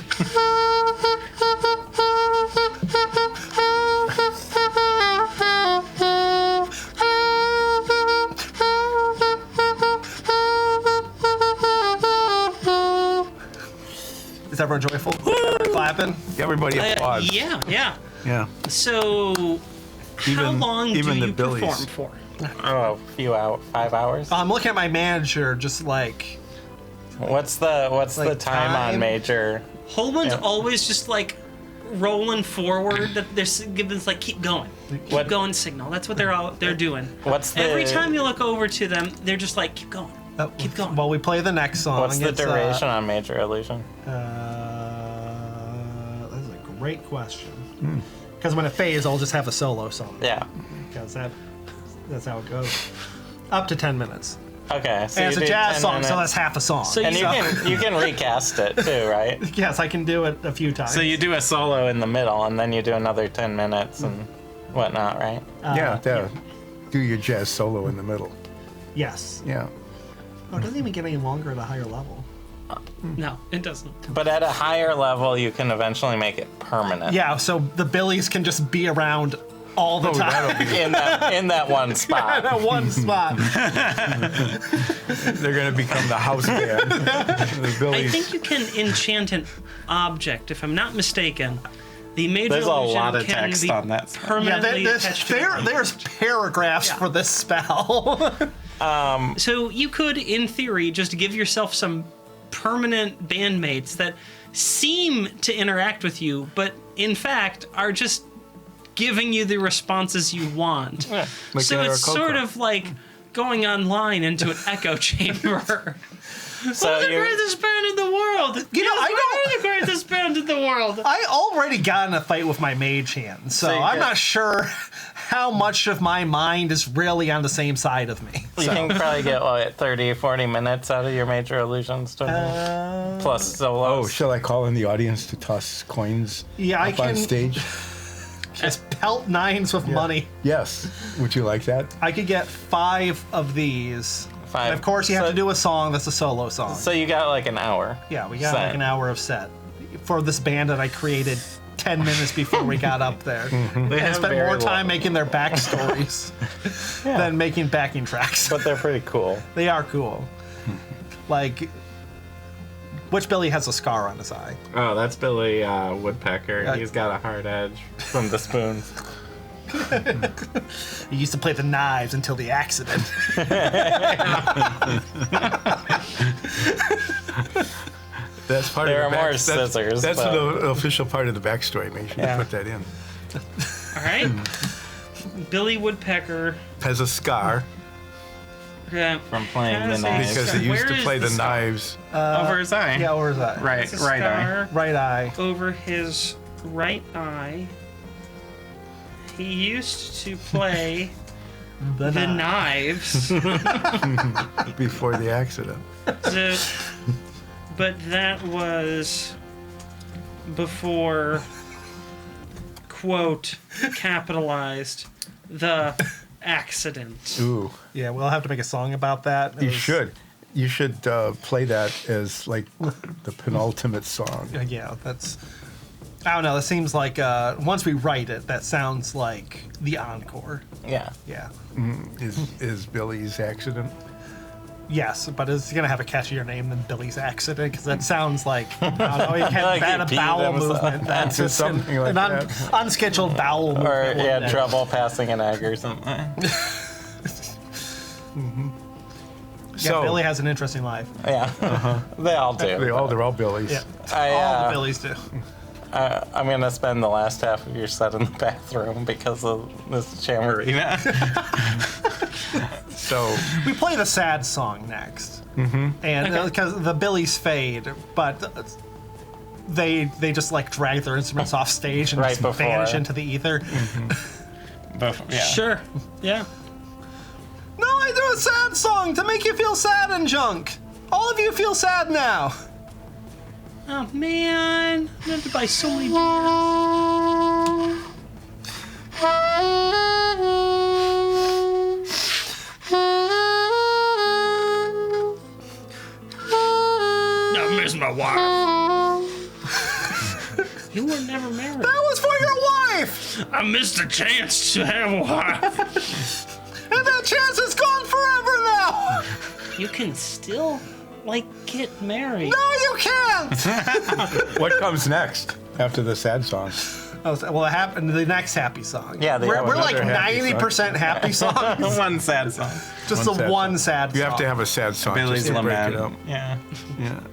Is everyone joyful? Everyone clapping? Everybody applauds. Yeah. Yeah. So, how Even- long even do the you Billies. perform for? Oh, a few hours, 5 hours. I'm looking at my manager, just like What's the Like time time? on Major? Holman's Yeah. always just like rolling forward. That they're giving like keep going, keep What- going signal. That's what they're doing. What's the Every time you look over to them, they're just like keep going, keep going. Well, we play the next song. What's the It's, duration on Major Illusion? That's a great question. Because when it fades, I'll just have a solo song. Yeah. Because that's how it goes. Up to 10 minutes. Okay. So And it's you a do jazz 10 song, so minutes. that's half a song. So And you can recast it too, right? Yes, I can do it a few times. So you do a solo in the middle, and then you do another 10 minutes and whatnot, right? Do your jazz solo in the middle. Yes. Yeah. Oh, it doesn't even get any longer at a higher level. No, it doesn't. But at a higher level, you can eventually make it permanent. Yeah, so the Billies can just be around all the time. That'll be. In that one spot. At one spot. They're going to become the house band. The I Billies. think you can enchant an object, if I'm not mistaken. The major There's a illusion lot of can text be on that spell. permanently attached to it. there's paragraphs for this spell. So you could, in theory, just give yourself some permanent bandmates that seem to interact with you, but in fact are just giving you the responses you want. Yeah. Like So Aaron it's Coco. sort of like going online into an echo chamber. So We're the you're, greatest band in the world. You know, I We're the greatest band in the world. I already got in a fight with my mage hand, so So you I'm get- not sure how much of my mind is really on the same side of me. you can probably get, what, 30, 40 minutes out of your Major Illusions total? Plus solos. Oh, shall I call in the audience to toss coins Yeah, I up on can- stage? Just pelt nines with money. Yes. Would you like that? I could get 5 of these. 5. And of course, you have So- to do a song that's a solo song. So you got like an hour. Yeah, we got set. like an hour of set for this band that I created 10 minutes before we got up there. They And have spent very more time low- making their backstories than making backing tracks. But they're pretty cool. They are cool. Like, which Billy has a scar on his eye? Oh, that's Billy Woodpecker. Yeah. He's got a hard edge from the spoons. He used to play the knives until the accident. That's part There of the are more that's- scissors, That's but- the official part of the backstory. Make sure Yeah. you put that in. All right. Billy Woodpecker. Has a scar From playing the Has a knives. because scar. he used Where to is play the the scar? knives. Over his eye. Yeah, where is that? Right, It's a right eye. scar Right eye. over his right eye. He used to play The the knife. knives, Before the accident. but that was before, quote, capitalized, the accident. Ooh, Yeah, we'll have to make a song about that. It you was- should. You should play that as like the penultimate song. Yeah, that's. I don't know. That seems like once we write it, that sounds like the encore. Yeah. Yeah. Is Billy's accident? Yes, but it's gonna have a catchier name than Billy's accident because that sounds like I don't know. He had Like bad he a peed bowel himself. movement. That's just Something like an that. unscheduled bowel movement. Or he one had day. trouble passing an egg or something. Yeah, So- Billy has an interesting life. Yeah. They all do. They're all Billy's. Yeah, I, all the Billies do. I'm going to spend the last half of your set in the bathroom because of this Chamarina. So We play the sad song next, and because the Billies fade, but they just like drag their instruments off stage and Right just before. vanish into the ether. Yeah. Sure. Yeah. No, I do a sad song to make you feel sad and junk. All of you feel sad now. Oh man, I have to buy so many beers. I miss my wife. You were never married. That was for your wife, I missed the chance to have a wife. and that chance is gone forever now. You can still, like, get married. No, you can't. what comes next after the sad song? Oh, well, the next happy song. Yeah, we're like another happy 90% happy songs. One sad song. Just One the sad one song. sad song. You have to have a sad song. Billy's just to break Lament. it up. Yeah.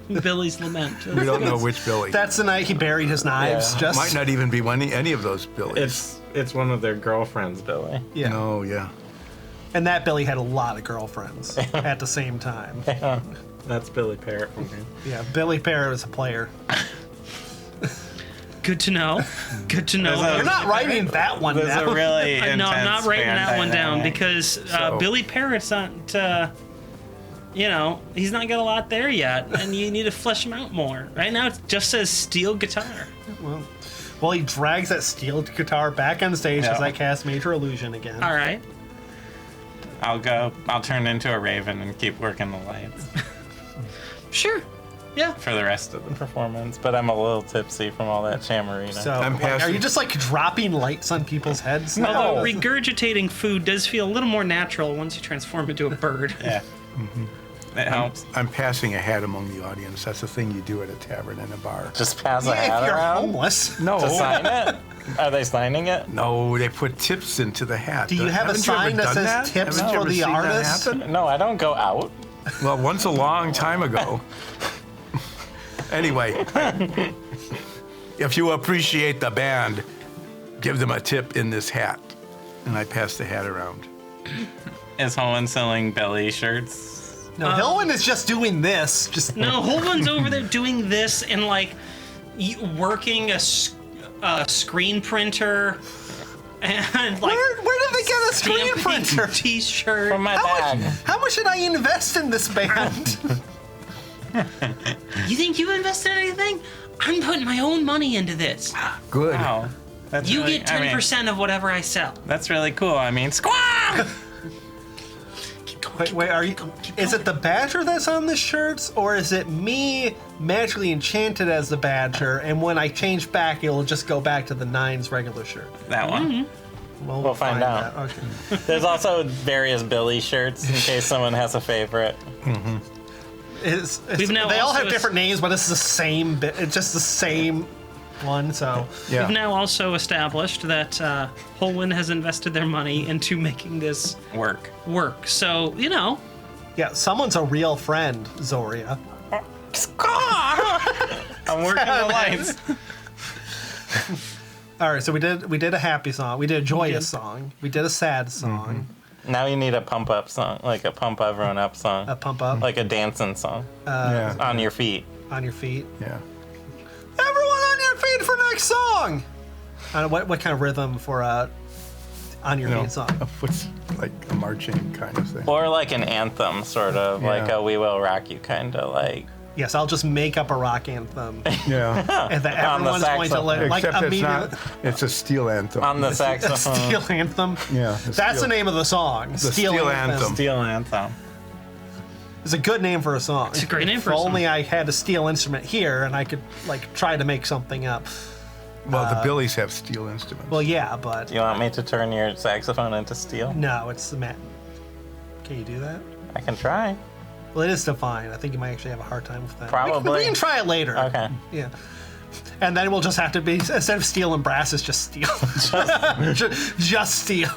Yeah. Billy's Lament. We don't know which Billy. That's the night he buried his knives. Yeah. Just Might not even be any of those Billys. It's one of their girlfriends, Billy. yeah. No, yeah. And that Billy had a lot of girlfriends at the same time. Yeah. That's Billy Parrott from here. Yeah, Billy Parrott was a player. Good to know. Good to know. There's a- You're not writing that one There's down. a really intense No, I'm not writing fan that one down dynamic. because So- Billy Parrott's not, he's not got a lot there yet, and you need to flesh him out more. Right now, it just says steel guitar. Well, he drags that steel guitar back on stage as Yeah. I cast Major Illusion again. All right. I'll turn into a raven and keep working the lights Sure. Yeah. for the rest of the performance, but I'm a little tipsy from all that chamarina. So, I'm like, are passing- you just like dropping lights on people's heads? Although regurgitating food does feel a little more natural once you transform into a bird. yeah. It helps. I'm passing a hat among the audience. That's the thing you do at a tavern and a bar. Just pass a Yeah, hat if you're around homeless. No. to sign it. Are they signing it? No, they put tips into the hat. Do you have a Haven't you ever sign that done says tips Haven't you for ever the seen that artist? happen? No, I don't go out. Well, once a long time ago. Anyway, if you appreciate the band, give them a tip in this hat. And I pass the hat around. Is Holland selling belly shirts? No, Hillman is just doing this. Just No, Holman's over there doing this and like working a screen printer and like where did they get a screen stamping printer? T-shirt. From my How bag. how much did I invest in this band? You think you invested in anything? I'm putting my own money into this. Good. Wow. That's You really, get 10% of whatever I sell. That's really cool. I mean, squawk! Keep going. Wait, are you? Keep Is going. it the badger that's on the shirts, or is it me magically enchanted as the badger, and when I change back, it'll just go back to the Nine's regular shirt? That one. Mm-hmm. Well, We'll find out. that. Okay. There's also various Billy shirts in case someone has a favorite. We've now they all also have different names, but it's the same. It's just the same one. So Yeah. We've now also established that Holwyn has invested their money into making this Work. work. So, yeah, someone's a real friend, Zoria. I'm working the lights. All right, so we did a happy song, we did a joyous song, we did a sad song, Now you need a pump up song, like a pump everyone up song, a pump up like a dancing song Yeah. on your feet. on your feet. Yeah. Everyone on your feet for next song. What kind of rhythm for a on your You know, feet song? what's like a marching kind of thing. Or like an anthem, sort of, like Yeah. a We Will Rock You kind of like. Yes, I'll just make up a rock anthem, Yeah. and that On the everyone's going to saxophone. like Except it's immediately. not. It's a steel anthem. On the A saxophone. steel anthem. Yeah. That's the name of the song. The steel anthem. Steel anthem. It's a good name for a song. It's a great name for If a song. only I had a steel instrument here and I could like try to make something up. Well, the Billies have steel instruments. Well, yeah, but Do you want me to turn your saxophone into steel? no, it's the mat. Can you do that? I can try. Well, it is defined. I think you might actually have a hard time with that. Probably. We can try it later. Okay. Yeah. And then we'll just have to be, instead of steel and brass, it's just steel. just steel.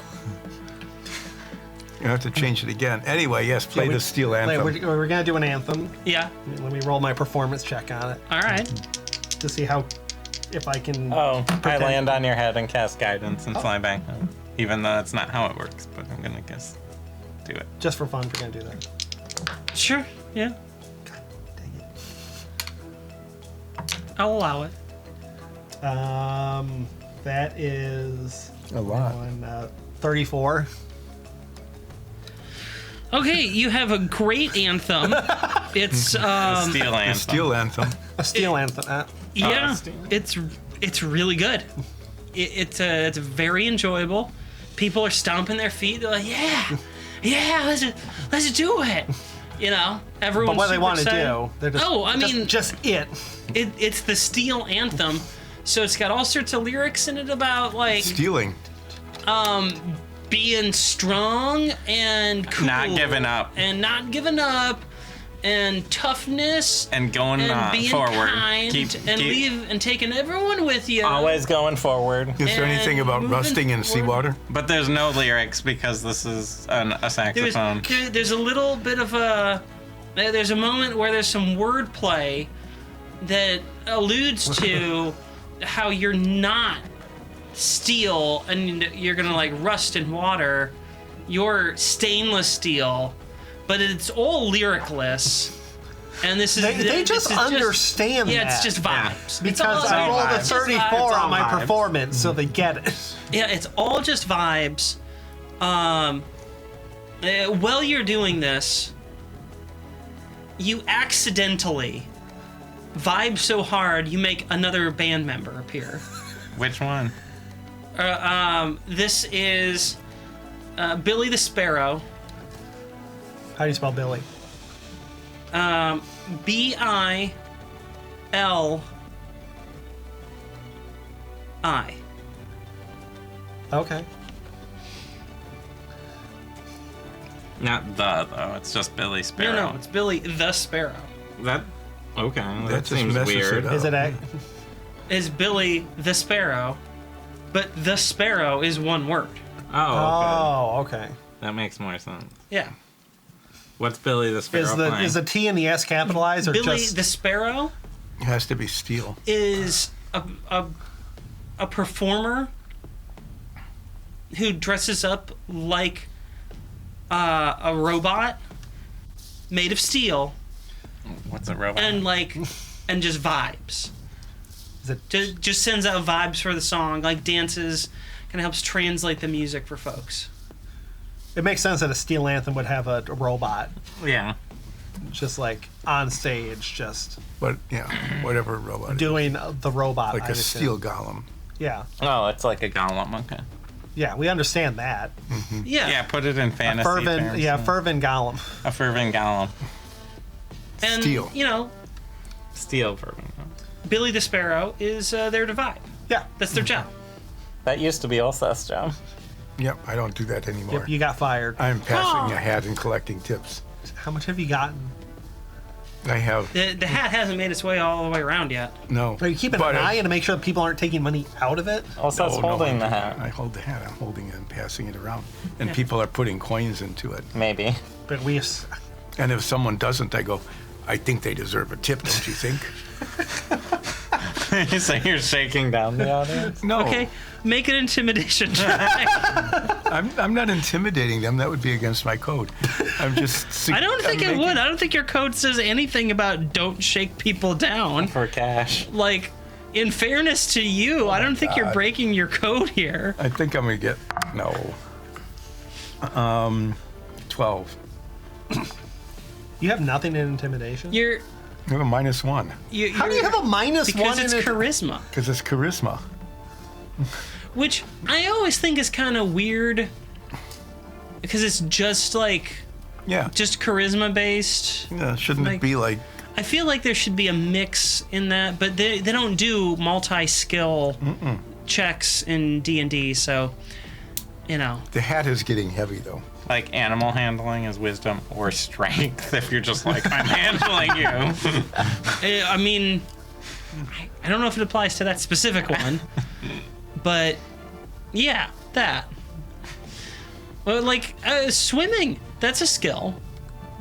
You have to change it again. Anyway, yes, play the steel anthem. We're going to do an anthem. Yeah. Let me roll my performance check on it All right. to see if I can. Oh, I pretend- land on your head and cast guidance and fly back home. Even though that's not how it works, but I'm gonna guess do it. Just for fun, we're going to do that. Sure. Yeah. Dang I'll allow it. it. That is A lot. 34. Okay, you have a great anthem. It's Steel The anthem. steel anthem. A steel anthem. yeah, steel. it's really good. It's very enjoyable. People are stomping their feet. They're like, yeah, let's do it. Everyone's But what they super want to excited. do, they're just, Oh, I mean- just it. It's the Steel Anthem, so it's got all sorts of lyrics in it about like Stealing. being strong and cool Not giving up. and not giving up and toughness And going and being forward. kind and taking everyone with you. Always going forward. Is there anything And about moving rusting in forward. seawater? But there's no lyrics because this is a saxophone. There's a little bit of there's a moment where there's some wordplay that alludes to how you're not steel and you're gonna like rust in water. You're stainless steel, but it's all lyricless. And this is They this just is understand yeah, that. it's just vibes. It's Because all I rolled a vibes. It's just 34 vibes. on my vibes. performance, so they get it. Yeah, it's all just vibes. While you're doing this, you accidentally vibe so hard you make another band member appear. Which one? This is Billy the Sparrow. How do you spell Billy? Billi. Okay. Not the though. It's just Billy Sparrow. No, it's Billy the Sparrow. That okay. That That just seems messes weird. it up. Is it a... Is Billy the Sparrow, but the Sparrow is one word. Oh, okay. Oh, okay. That makes more sense. Yeah. What's Billy the Sparrow playing? Is the T and the S capitalized or Billy just... the Sparrow It has to be steel. is a performer who dresses up like a robot made of steel What's a robot? and just vibes. Is it... Just sends out vibes for the song, like dances, kind of helps translate the music for folks. It makes sense that a steel anthem would have a robot yeah. just like on stage, just But yeah, whatever robot. doing the robot. like I a assume. steel golem. Yeah, Oh, it's like a golem. Okay. yeah, we understand that. Yeah. Yeah, put it in fantasy Fervent, terms. yeah, fervent golem. A fervent golem. And, Steel. you know, Steel fervent. Billy the Sparrow is there to vibe. Yeah, That's their job. That used to be Ulsa's job. Yep, I don't do that anymore. yep, you got fired. I'm passing Oh. a hat and collecting tips. How much have you gotten? I have The hat hasn't made its way all the way around yet. no. Are you keeping but an eye on to make sure that people aren't taking money out of it? Ulsa's No, holding no, the hat. I hold the hat. I'm holding it and passing it around, and people are putting coins into it. Maybe. But we, And if someone doesn't, I go, I think they deserve a tip, don't you think? So you're shaking down the audience? No. Okay, make an intimidation check. I'm not intimidating them. That would be against my code. I'm just. I don't think I'm it making- would. I don't think your code says anything about don't shake people down. For cash. Like, in fairness to you, I don't think you're God. breaking your code here. I think I'm gonna get no. 12. you have nothing in intimidation. You're. I have a -1 How do you have a minus Because one it's in it? charisma, because it's charisma. which I always think is kind of weird. Because it's just like Yeah. just charisma based. Yeah. Shouldn't like- it be like? I feel like there should be a mix in that, but they don't do multi-skill checks in D&D, so you know. The hat is getting heavy though. Like animal handling is wisdom or strength if you're just like, I'm handling you. I mean, I don't know if it applies to that specific one, but yeah, that. Well, like swimming, that's a skill.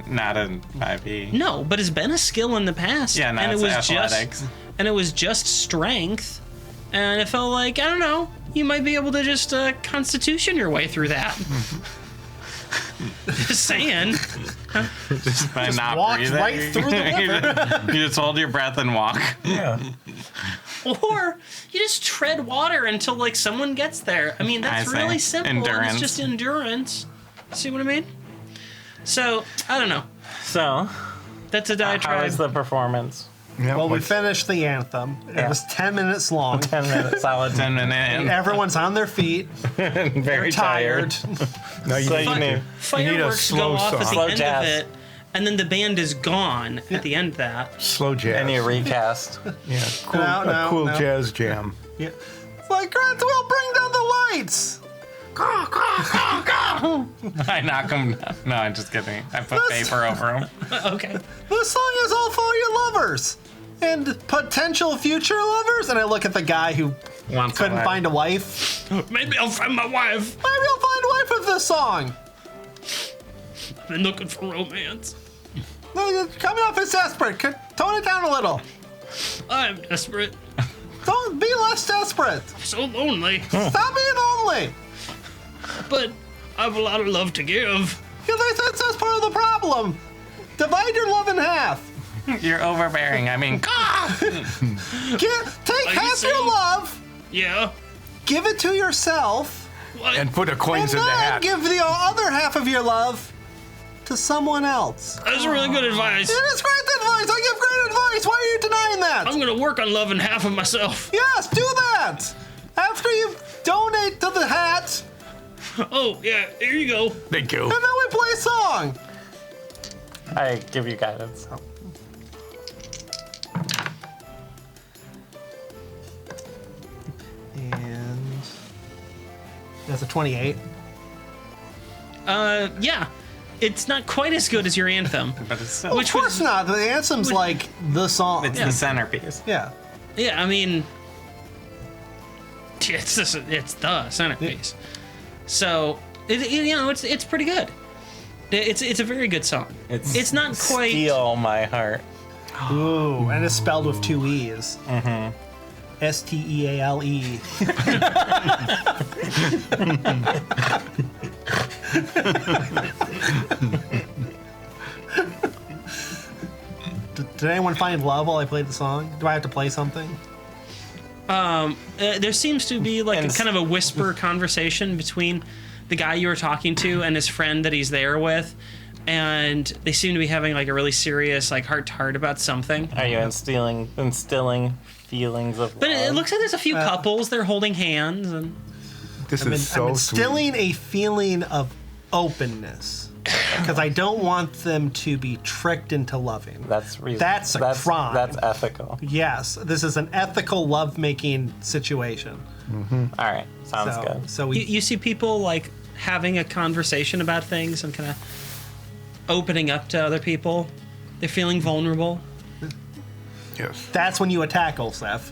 Not in 5e. No, but it's been a skill in the past. Yeah, no, and it's it was athletics. and it was just strength, and it felt like, I don't know, you might be able to just constitution your way through that. Just saying. Just by not walked breathing. right through the You just hold your breath and walk. Yeah. Or you just tread water until like someone gets there. I mean, that's I see. really simple. and Endurance. It's just endurance. See what I mean? So, I don't know. So, That's a how diatribe. is the performance? Yeah, Well, we what's- finished the anthem. It Yeah. was 10 minutes long. 10 minutes, solid 10 minutes. Everyone's on their feet. Very They're tired. Now you So need you to- need- you need a Fireworks slow go off at the song. Slow end jazz. of it, and then the band is gone at the end of that. Slow jazz. And you recast. Yeah, cool, No, a no, cool no. jazz jam. Yeah. It's like, Grant, we'll bring down the lights. I knock him down. No, I'm just kidding. I put paper over him. Okay. This song is all for your lovers and potential future lovers. And I look at the guy who couldn't find a wife. Maybe I'll find my wife. Maybe I'll find a wife with this song. I've been looking for romance. Coming off as desperate. Tone it down a little. I'm desperate. Don't be less desperate. So lonely. Stop being lonely. But I have a lot of love to give. That's part of the problem. Divide your love in half. You're overbearing. I mean, Take Are you half your saying- love, Yeah. give it to yourself, What? And put the coins and in the then hat. give the other half of your love to someone else. That's really good advice. It is great advice. I give great advice. Why are you denying that? I'm gonna work on loving half of myself. Yes, do that. After you donate to the hat, Oh, yeah, here you go. Thank you. and then we play a song. I give you guidance. And that's a 28. Yeah. It's not quite as good as your anthem. But it's Of Which course was- not. The anthem's like the song. it's Yeah. the centerpiece. Yeah. Yeah, I mean, it's the centerpiece. So, it's pretty good. It's a very good song. It's not quite. Steal my heart. Ooh, and it's spelled with 2 E's. Mm-hmm. Steale. Did anyone find love while I played the song? Do I have to play something? There seems to be like And a kind of a whisper conversation between the guy you were talking to and his friend that he's there with, and they seem to be having like a really serious like heart to heart about something. Are you instilling feelings of But love? it looks like there's a few couples. They're holding hands, and This I'm is so instilling sweet. a feeling of openness because I don't want them to be tricked into loving. That's reason. That's a crime. That's ethical. Yes, this is an ethical lovemaking situation. All right, sounds So, good. so you, we you see people like having a conversation about things and kind of opening up to other people. They're feeling vulnerable. Yes. that's when you attack Olsef.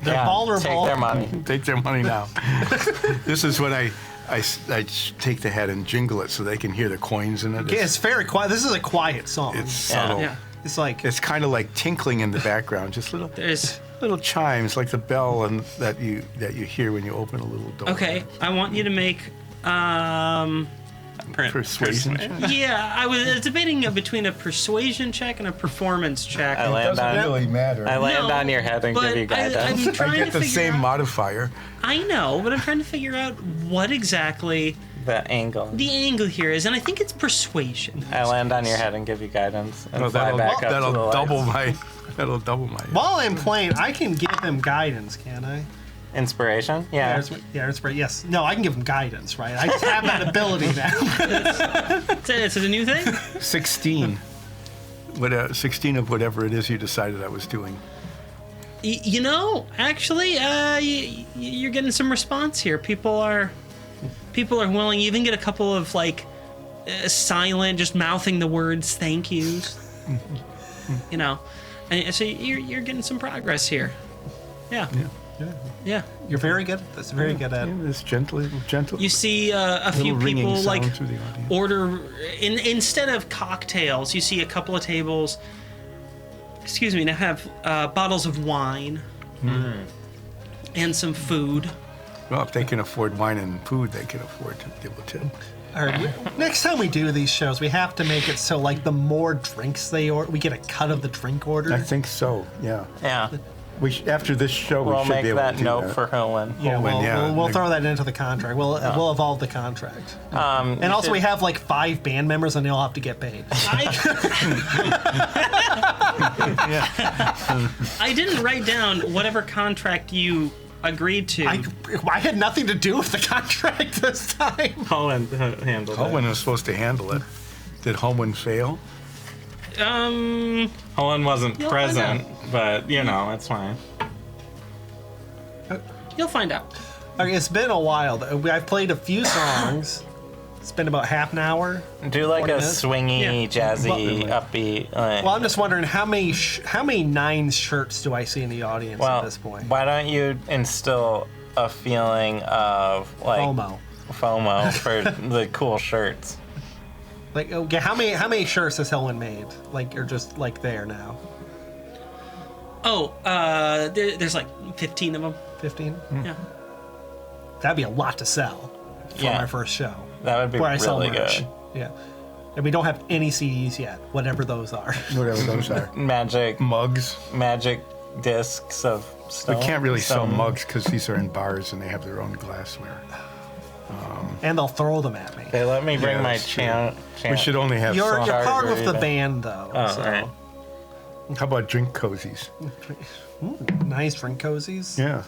They're Yeah, vulnerable. Take their money. Take their money now. This is when I take the hat and jingle it so they can hear the coins in it. It's very quiet. This is a quiet song. It's subtle. Yeah. It's like It's kind of like tinkling in the background, just There's little chimes, like the bell and that you hear when you open a little door. okay. I want you to make. Persuasion. Yeah, I was debating between a persuasion check and a performance check. I land Doesn't on. really matter. I land No, on your head and but give you guidance. I'm trying I get to the figure same out, modifier. I know, but I'm trying to figure out what exactly The angle. the angle here is, and I think it's persuasion. I land on your head and give you guidance and Oh, fly back up to the that'll lights. that'll double my. while I'm playing, I can give him guidance, can I? Inspiration? Yeah. Yes. No, I can give him guidance, right? I just have that ability now. It's a new thing. 16. 16 of whatever it is you decided I was doing. You know, actually, you're getting some response here. People are willing. You even get a couple of like silent, just mouthing the words "thank yous." You know, and so you're getting some progress here. Yeah. Yeah. You're very good at this. Very good at it. It's gentle. You see a few Little ringing people sound like through the audience. order instead of cocktails. You see a couple of tables. Excuse me. Now have bottles of wine and some food. Well, if they can afford wine and food, they can afford to give a tip. All right. Next time we do these shows, we have to make it so like the more drinks they order, we get a cut of the drink order. I think so. Yeah. Yeah. After this show, we We'll should be make able that to do note that. for Helen. Yeah, Owen, yeah. we'll throw that into the contract. We'll evolve the contract. And also, we have like 5 band members, and they all have to get paid. I didn't write down whatever contract you agreed to. I had nothing to do with the contract this time. Helen handled Homeland was supposed to handle it. Did Homeland fail? Helen wasn't You'll present, find but you know, it's fine. You'll find out. Okay, it's been a while. I've played a few songs. spend about half an hour. Do like 40 a minutes? swingy, jazzy, upbeat. Like, Well, I'm just wondering how many Nines shirts do I see in the audience well, at this point? why don't you instill a feeling of like FOMO for the cool shirts? Like, okay, how many shirts has Helen made? Like, are just like there now? Oh, there's like 15 of them. 15? Yeah. That'd be a lot to sell for Yeah. our first show. That would be Where I sell really merch. good. Yeah. And we don't have any CDs yet, whatever those are. Whatever those are. Magic Mugs. discs of We stone. can't really sell stone. mugs because these are in bars and they have their own glassware. And they'll throw them at me. They let me bring Yeah, my that's true. chant. We should only have You're songs. part of the even. band, though. Oh, so. right. How about drink cozies? Ooh, nice drink cozies. Yeah.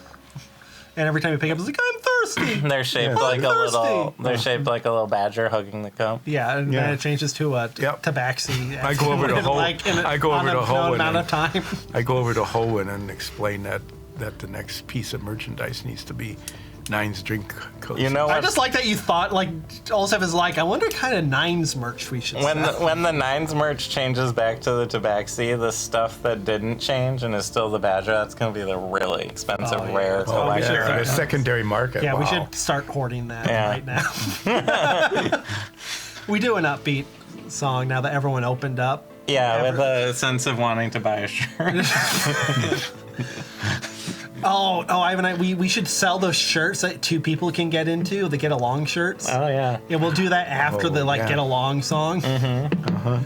And every time you pick up, it's like, I'm thirsty. They're shaped Yeah. like a I'm little. thirsty. They're shaped like a little badger hugging the cup. Yeah, and Yeah. then it changes to a Yep. tabaxi. I go over to Ho- I go over to Ho no and amount of time. I go over to Hohen and explain that the next piece of merchandise needs to be Nine's drink cozy. You know I what? just like that you thought, like, all stuff is like, I wonder what kind of Nines merch we should when sell. when the Nines merch changes back to the Tabaxi, the stuff that didn't change and is still the Badger, that's going to be the really expensive, Oh, yeah. rare Oh, we collection. should- yeah, the secondary market. Yeah, wow. we should start hoarding that Yeah. right now. We do an upbeat song now that everyone opened up. Yeah, with Ever- a sense of wanting to buy a shirt. Oh, Ivan and I, we should sell those shirts that two people can get into, the get along shirts. Oh yeah. Yeah, we'll do that after Oh, the like yeah. get along song.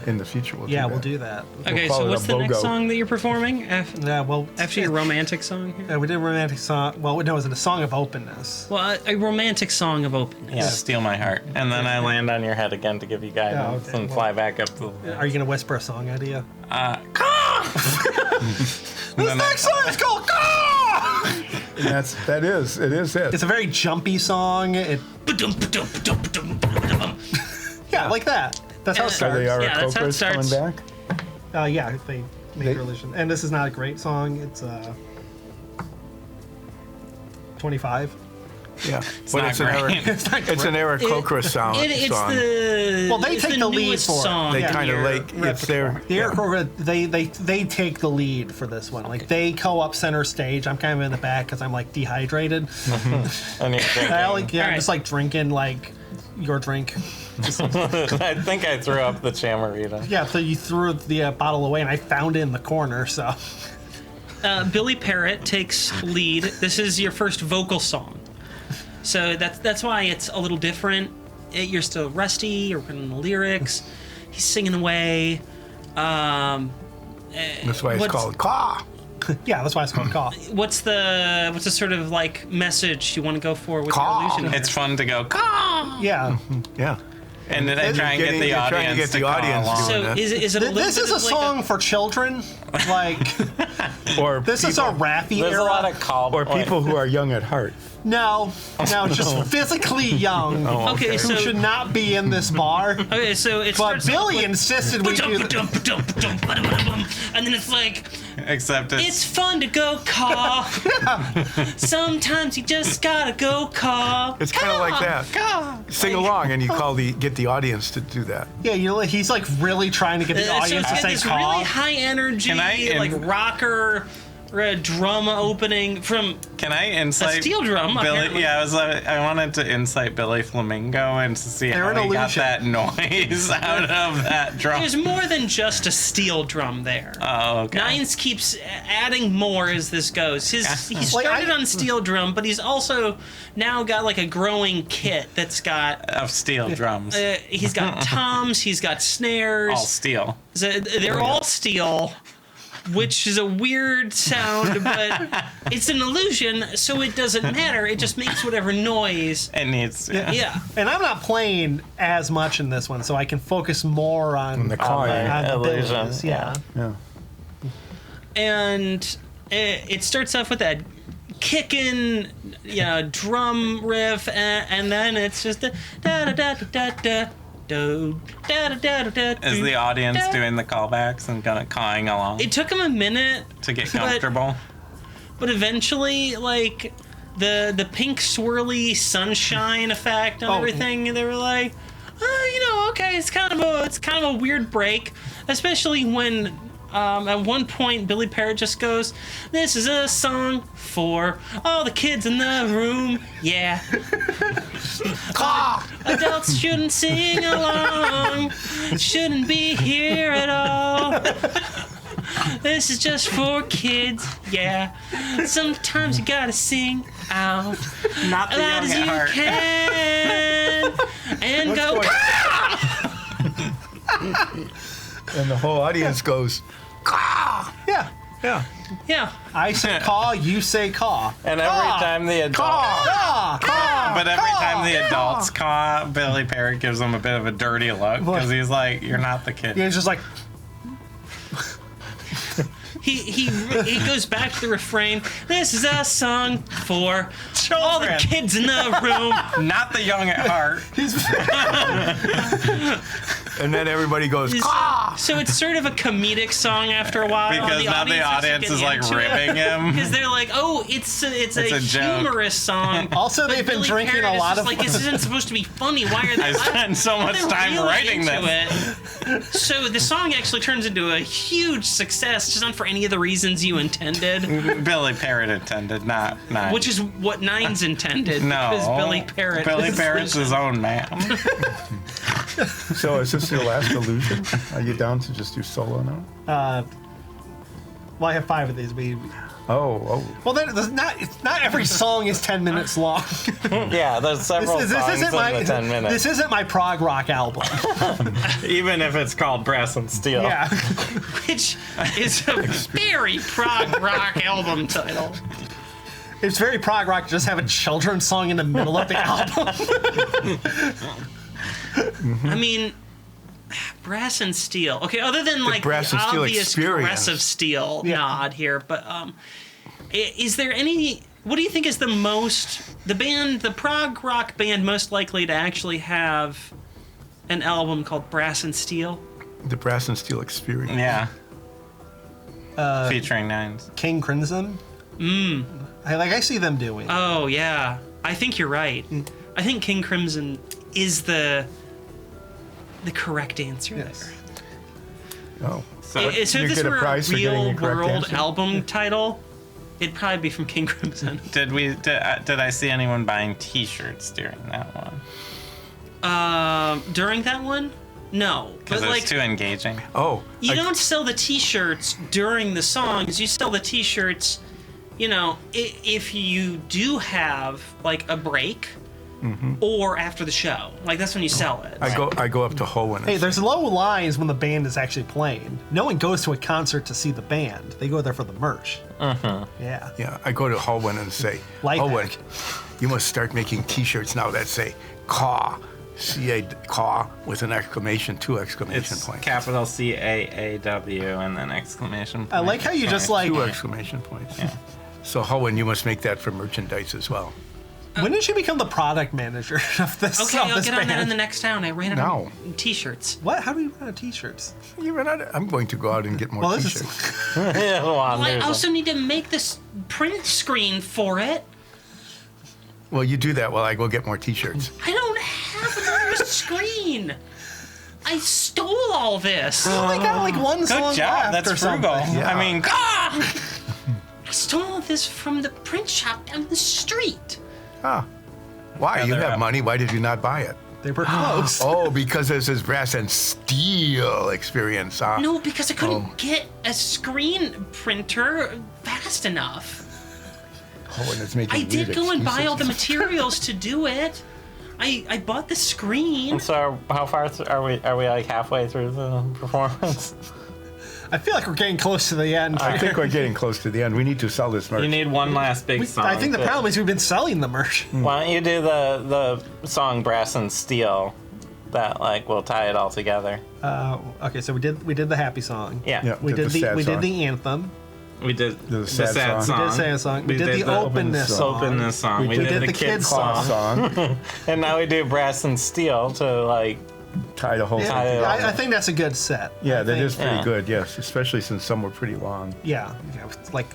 In the future, we'll Yeah, do we'll that. do that. Okay, call so it what's a the next BOGO. song that you're performing Yeah, well, after your romantic song? Here? we did a romantic song. Well, no, it was a song of openness. Well, a romantic song of openness. Yeah, steal my heart. And then I land on your head again to give you guidance okay, and well- fly back up to the... Are you gonna whisper a song idea? This This next song is called "Caw!" And it is it. It's a very jumpy song. Yeah, like that. That's how it Are starts. they Yeah, that's how it Arakocras coming starts. back? Yeah, they make religion. And this is not a great song. It's 25. Yeah. not it's an great. Eric. It's not It's an great. Eric Kokra song. It's song. the Well, they it's take the lead newest for it. song. They in kind of your like it's their. The Eric Kroger, they take the lead for this one. Like they go up center stage. I'm kind of in the back because I'm like dehydrated. And you're drinking. I'm All right. just like drinking like your drink. I think I threw up the chamarita. Yeah, so you threw the bottle away and I found it in the corner. So Billy Parrott takes lead. This is your first vocal song, so that's why it's a little different. You're still rusty. You're working on the lyrics. He's singing away. That's why it's What's- called Caw. yeah, that's why it's called Caw. What's the sort of like message you want to go for with Caw. your illusion? It's fun to go, "Caw!" Yeah. Yeah. And then I You're try and get the you're trying to audience get to the call audience along. doing So that. is it a little This bit is a of like song for children. Like Or this is a Raffy There's era. a lot of call. or people who are young at heart. No, just physically young. Okay, Who so should not be in this bar. okay, so it But starts Billy off insisted we do that. and then it's like Except it's fun to go caw. Sometimes you just gotta go caw. It's kind of like that. Sing along, and you get the audience to do that. Yeah, you know, he's like really trying to get the So audience it's to got say this caw. really high energy, Can I like rocker drum opening from Can I insight A steel drum, apparently. Billy? Yeah, I wanted to insight Billy Flamingo and to see They're how an he got illusion. that noise out of that drum. There's more than just a steel drum there. Oh, okay. Nines keeps adding more as this goes. He Like, started on steel drum, but he's also now got like a growing kit that's got. Of steel drums. He's got toms, he's got snares. All steel. So they're all steel, which is a weird sound, but it's an illusion, so it doesn't matter. It just makes whatever noise. It needs. Yeah. And I'm not playing as much in this one, so I can focus more on the cawing. on the Illusion, abilities, yeah. Yeah. And it starts off with that kicking, drum riff, and then it's just a da da da da da da da da da da. Is the audience doing the callbacks and kind of cawing along It took him a minute to get but- comfortable? But eventually, like the pink swirly sunshine effect on Oh. everything, they were like, Okay, it's kind of a weird break, especially when at one point Billy Parrott just goes, "This is a song for all the kids in the room." Yeah. Adults shouldn't sing along, shouldn't be here at all. This is just for kids, yeah. Sometimes you gotta sing out Not the loud young as at you heart. can and go. And the whole audience goes, "Caw!" Yeah. Yeah. Yeah. I say caw, you say caw. And every time the adults, Caw! Caw! but every time the caw. adults caw, Billy Parrott gives them a bit of a dirty look because he's like, "You're not the kid." Yeah, it's just like, He goes back to the refrain. This is a song for all the Children. kids in the room. Not the young at heart. And then everybody goes, "Caw!" So it's sort of a comedic song after a while. Because now the audience is like ribbing him. Because they're like, oh, it's a a joke. humorous song. Also, But they've been Billy drinking Parrott a is lot just of- like, this isn't supposed to be funny. Why are they? I spent so much they're time really writing into this. it. So the song actually turns into a huge success, just not for any of the reasons you intended, Billy Parrott intended, not Nine. which is what Nines intended. no. Because Billy Parrott. Billy is- Parrott's his own man. So is this your last illusion? Are you down to just do solo now? well, I have 5 of these. Oh. Well, then, not every song is 10 minutes long. Yeah, there's several songs in the 10 minutes. This isn't my prog rock album. Even if it's called Brass and Steel. Yeah. Which is a very prog rock album title. It's very prog rock to just have a children's song in the middle of the album. I mean, Brass and Steel. Okay, other than like the Brass and Steel obvious experience. Progressive Steel Yeah. nod here, but is there any? What do you think is the prog rock band most likely to actually have an album called Brass and Steel? The Brass and Steel Experience. Yeah. Featuring Nines. King Crimson. I see them doing. Oh yeah, I think you're right. I think King Crimson is the correct answer Yes. there. Oh. So You if this get a were a prize for getting real the correct world answer? album title, it'd probably be from King Crimson. Did I see anyone buying T-shirts during that one? During that one, no. Because But it was like, too engaging. Oh. you I- don't sell the T-shirts during the songs. You sell the T-shirts, if you do have like a break, or after the show. Like that's when you sell it. I go up to Hohen. Hey, there's low lines when the band is actually playing. No one goes to a concert to see the band. They go there for the merch. Yeah. Yeah, I go to Hohen and say, Life Hohen, hack. you must start making T-shirts now that say "caw," C-A caw with an exclamation, 2 exclamation It's points, capital C-A-A-W and then exclamation point. I like how you just like. 2 exclamation points. So Hohen, you must make that for merchandise as well. When did you become the product manager of this? Okay, of I'll this get on that in band? the next town. I ran it No. on T-shirts. What? How do you run out of t-shirts? I'm going to go out and get more Well, this is- T-shirts. Yeah, well, Well, I there's a- also need to make this print screen for it. Well, you do that while I go get more T-shirts. I don't have another screen. I stole all this. I only got like one song Good job. left That's or frugal. something. Yeah. I mean, I stole all this from the print shop down the street. Ah, why? Yeah, You they're have up. money. Why did you not buy it? They were close. Oh, because this is Brass and Steel Experience. Huh? No, because I couldn't Oh. get a screen printer fast enough. Hohen is making I did weird go and buy all the excuses. materials to do it. I bought the screen. so how far are we? Are we like halfway through the performance? I feel like we're getting close to the end. I think we're getting close to the end. We need to sell this merch. You need one last big song. I think the to- problem is we've been selling the merch. Why don't you do the song "Brass and Steel"? That like will tie it all together. Okay, so we did the happy song. Yeah. Yeah. We Did did the sad we did song. the anthem. We did The sad song. We did sad song. We did the openness song. Openness song. We did the kids Song. song. And now we do Brass and Steel to like. Tie the whole thing. Tie it all. I think that's a good set. Yeah, I that think- is pretty Yeah. good. Yes, especially since some were pretty long. Yeah, it's like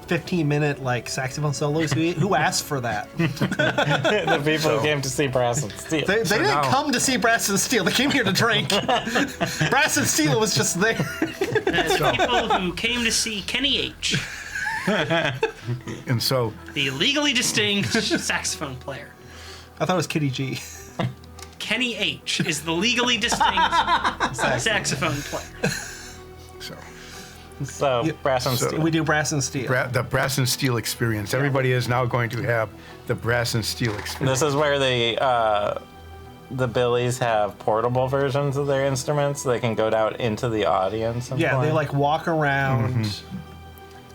15-minute like saxophone solos. Who asked for that? The people who came to see Brass and Steel. They didn't now- come to see Brass and Steel. They came here to drink. Brass and Steel was just there. People who came to see Kenny H, And so the legally distinct saxophone player. I thought it was Kitty G. Kenny H is the legally distinct saxophone player. So, Brass and So- Steel. We do Brass and Steel. the Brass and Steel experience. Everybody is now going to have the Brass and Steel experience. This is where the Billies have portable versions of their instruments. So they can go out into the audience and Yeah, play. they like walk around,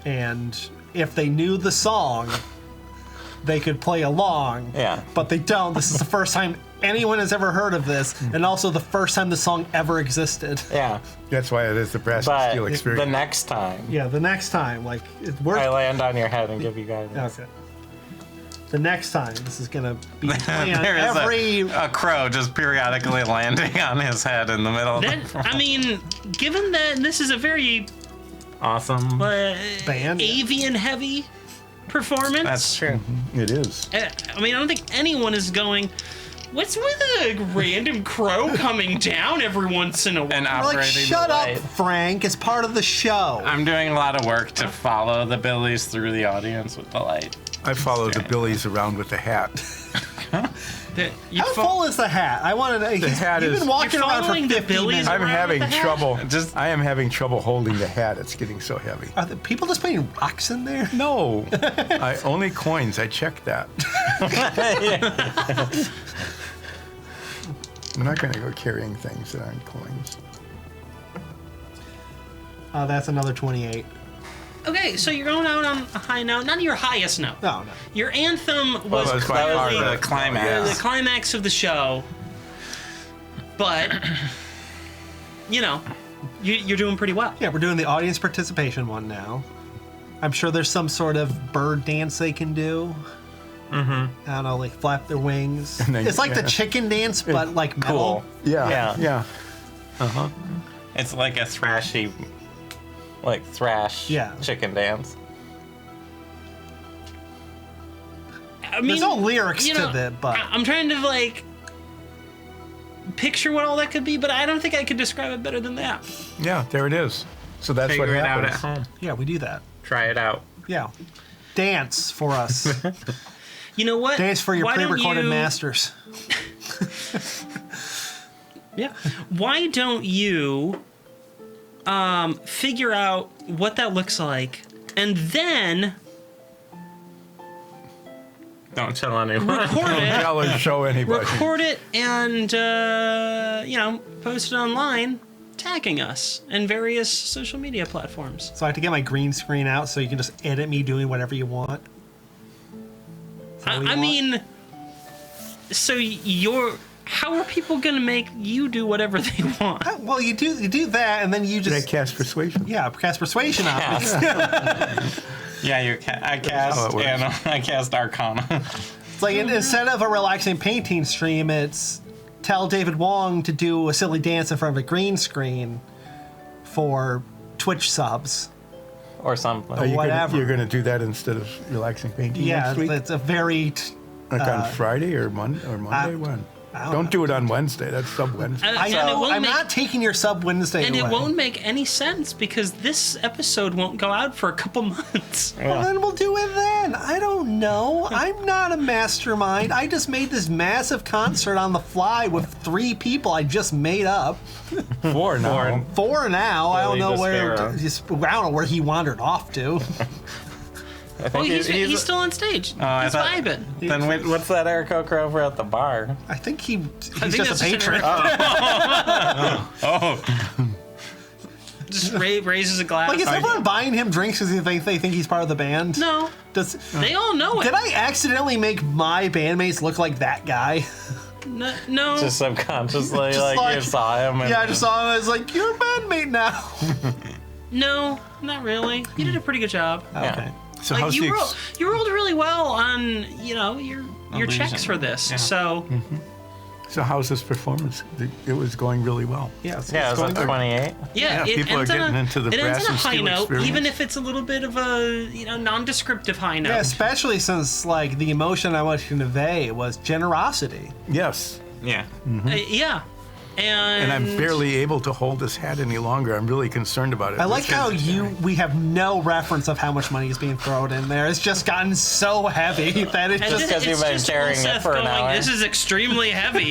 and if they knew the song, they could play along. Yeah. But they don't. This is the first time anyone has ever heard of this, and also the first time the song ever existed. Yeah. That's why it is the Brass and But Steel the experience. next time, Yeah, the next time, like, we're I land on your head and give you guys. okay. The next time, this is gonna be playing on There is every. a crow just periodically landing on his head in the middle of That, the I mean, given that this is a very awesome. Band? avian heavy performance, That's true. It is. I mean, I don't think anyone is going, what's with a random crow coming down every once in a while? And We're operating like, shut the up, light. Frank. It's part of the show. I'm doing a lot of work to follow the Billies through the audience with the light. I follow the Billies around with the hat. That you How fo- full is the hat? I want to. hat You've is- been walking You're around for following the 50 Billies minutes. I'm around having with the hat? trouble. Just- I am having trouble holding the hat. It's getting so heavy. Are the people just putting rocks in there? No, I only coins. I checked that. I'm not going to go carrying things that aren't coins. That's another 28. Okay, so you're going out on a high note, not your highest note. No, no. Your anthem was that was by far clearly the climax. the climax of the show, but you're doing pretty well. Yeah, we're doing the audience participation one now. I'm sure there's some sort of bird dance they can do. Mm-hmm. I don't know, like flap their wings. And then- It's like the yeah. chicken dance, but like metal. Cool. Yeah, Yeah. yeah. It's like a thrash Yeah. chicken dance. I mean, There's no lyrics you to know, that, but I'm trying to like picture what all that could be, but I don't think I could describe it better than that. Yeah, there it is. So that's Figure what it out happens. at home. yeah, we do that. Try it out. Yeah. Dance for us. You know what? Dance for your Why don't pre-recorded you- masters. Yeah. Why don't you figure out what that looks like, and then Don't tell anyone. record it, Tell or show anybody. record it, and post it online, tagging us in various social media platforms. So I have to get my green screen out so you can just edit me doing whatever you want. Is that what you I want? mean, so how are people gonna make you do whatever they want? Well, you do that, and then you Did I just cast persuasion? cast persuasion on me. Yeah, I cast how it works. and I cast Arcana. It's like instead of a relaxing painting stream, it's tell David Wong to do a silly dance in front of a green screen for Twitch subs. or something. Are you Whatever. You're going to do that instead of relaxing painting Yeah, next week? it's a very. Like on Friday or Monday? When? I don't Don't know. do it on Wednesday. That's sub Wednesday. And I it know. won't I'm make- not taking your sub Wednesday And away. it won't make any sense because this episode won't go out for a couple months. Well, then we'll do it then. I don't know. I'm not a mastermind. I just made this massive concert on the fly with 3 people I just made up. 4 now. 4 now. I don't Billy know where. Desperado. I don't know where he wandered off to. I think Oh, he's still on stage. I He's thought- vibing. Then what's that Eric Oker over at the bar? I think he's think just that's a just an patron. Oh, Just raises a glass. Like, is everyone buying him drinks because they think he's part of the band? No, Does, they all know it. did I accidentally make my bandmates look like that guy? No. just subconsciously, Just like you saw him. And Yeah, I just saw him. I was like, "You're a bandmate now." No, not really. You did a pretty good job. Okay. So Like how's you the rolled really well on your Illusion. checks for this. Yeah. So So how's this performance? It was going really well. Yes. Yeah, it was on 28. Yeah, Yeah, it people are ends on getting into the it ends brass on a and high steel note, experience. even if it's a little bit of a non-descriptive high note. Yeah, especially since like the emotion I wanted to convey was generosity. Yes. Yeah. Yeah, And I'm barely able to hold this hat any longer. I'm really concerned about it. I like how we have no reference of how much money is being thrown in there. It's just gotten so heavy that it's And just. Just 'cause you've been just carrying it Seth for an going, hour. This is extremely heavy,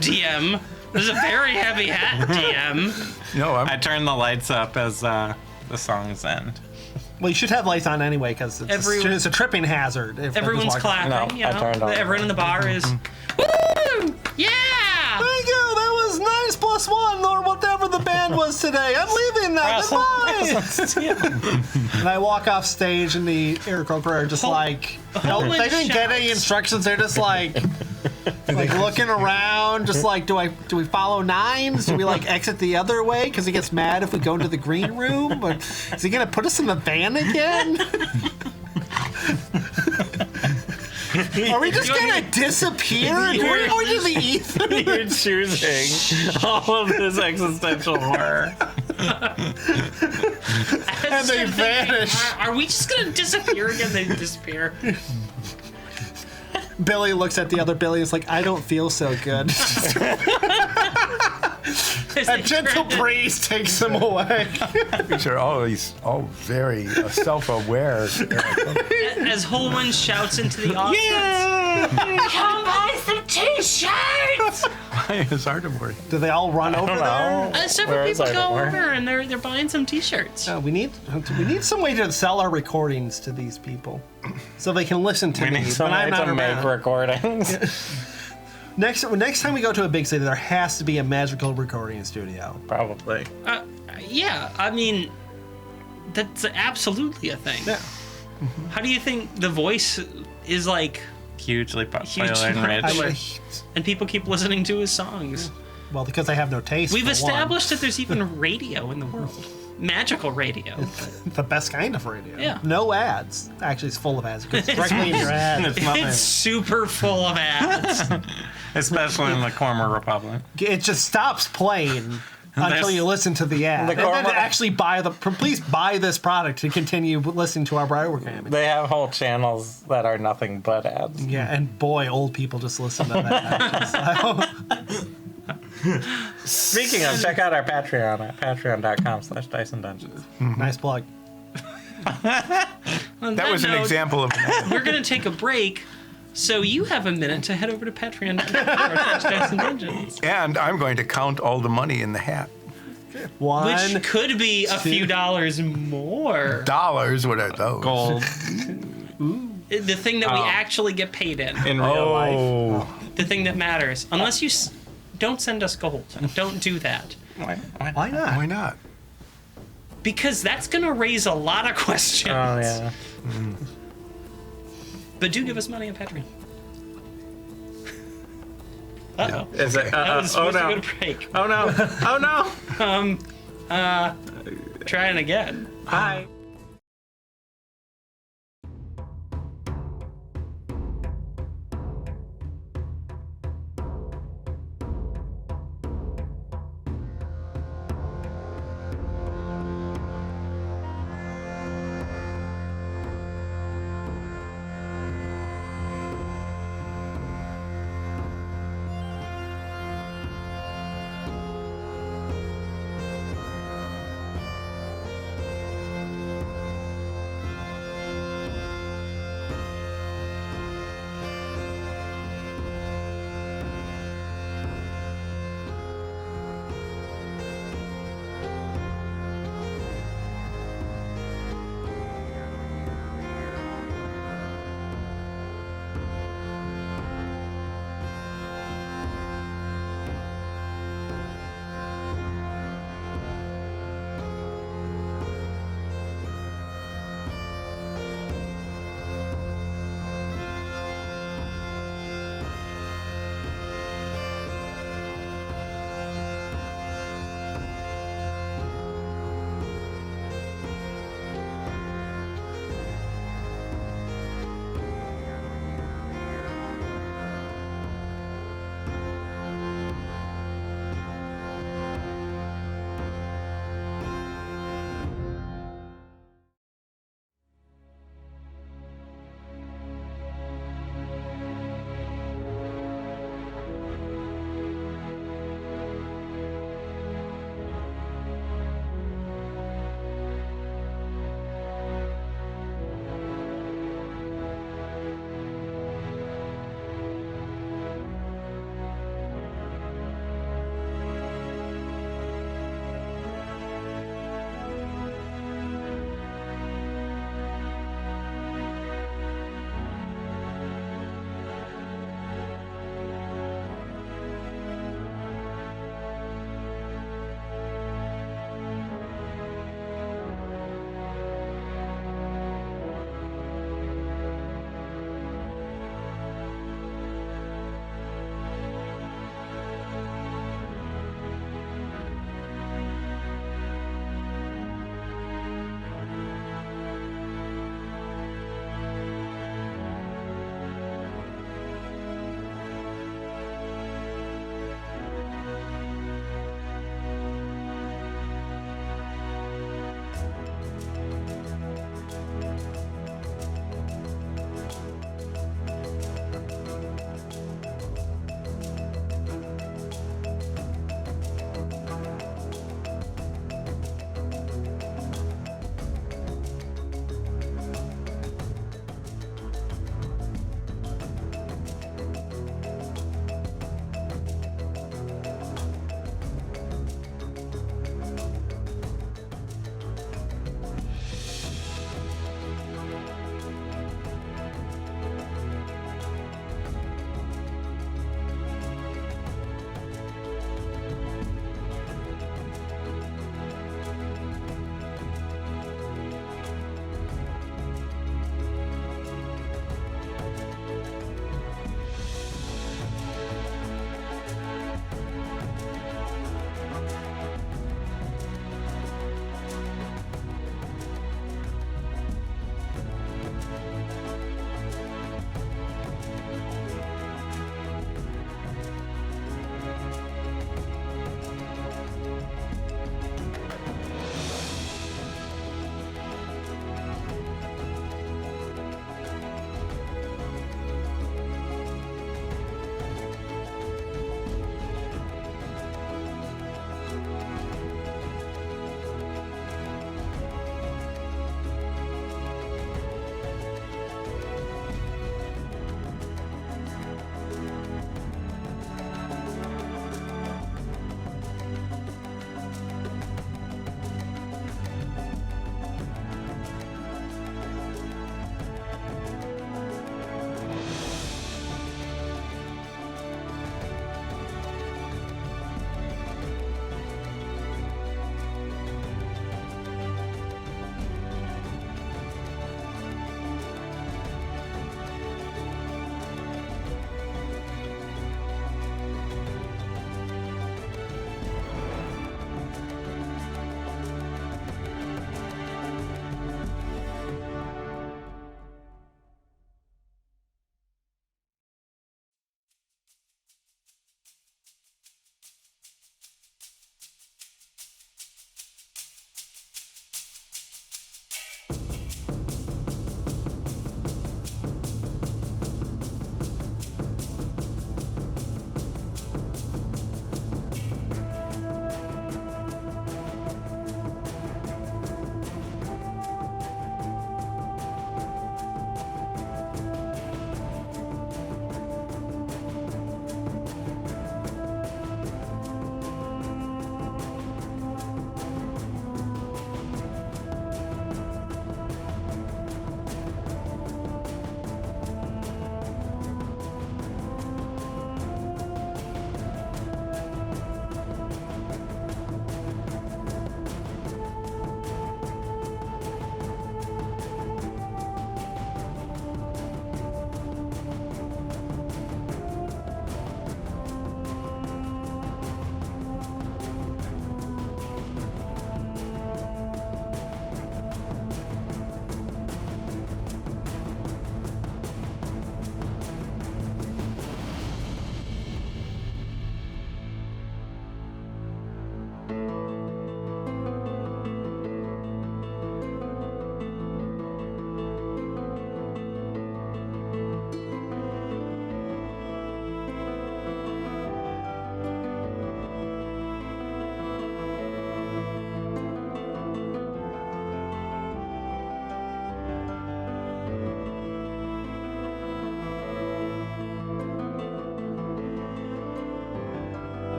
DM. This is a very heavy hat, DM. No, I turned the lights up as the songs end. Well, you should have lights on anyway because it's a tripping hazard. If Everyone's like, clapping. No, you I know, turned on everyone in the bar is. Woo! Yeah! Thank you. That was 9 + 1 or whatever the band was today. I'm leaving now. Goodbye. And I walk off stage, and the Air Croker are just like, no, Holman they didn't get any shouts. instructions. They're just like looking around, just like, do we follow nines? Do we like exit the other way because he gets mad if we go into the green room? But is he gonna put us in the van again? Are we just gonna disappear? We're going to the ether. You're choosing all of this existential horror. And they vanish. Are we just gonna disappear again? They disappear. Billy looks at the other Billy and is like, I don't feel so good. A gentle breeze takes him away. These are all very self-aware. As Holman shouts into the audience, "Come buy some t-shirts!" Why is Artemore? Do they all run over there? Several Where is people go Artemore? over and they're buying some t-shirts. We need some way to sell our recordings to these people, so they can listen to We me need when some I'm way not to make around. recordings. Next time we go to a big city, there has to be a magical recording studio. Probably. Yeah, I mean, that's absolutely a thing. Yeah. How do you think The Voice is like, Hugely popular Huge- and rich. and people keep listening to his songs? Well, because I have no taste. We've for one. established that there's even radio in the world. Magical radio. The best kind of radio. Yeah. No ads. Actually, it's full of ads. It goes directly in your ad. It's nothing. It's super full of ads. Especially in the Cormer Republic. It just stops playing until There's- you listen to the ad. The And then Cormor- actually please buy this product to continue listening to our programming. They have whole channels that are nothing but ads. Yeah, and boy, old people just listen to that. Speaking of, check out our Patreon at patreon.com/Dyson Dungeons. Nice plug. That was an example of an ad. We're going to take a break, so you have a minute to head over to Patreon.com/Dungeons, And I'm going to count all the money in the hat. One. which could be a few dollars more. Dollars, what are those? Gold The thing that we actually get paid in. in real life. Oh, The thing that matters. Unless you don't send us gold. Don't do that. Why Why not? why not? Because that's going to raise a lot of questions. Oh, yeah. But do give us money on Patreon. Uh-oh. Is it? That was Oh, supposed to no. go to break. Oh, no. Oh, no. Trying again. Hi.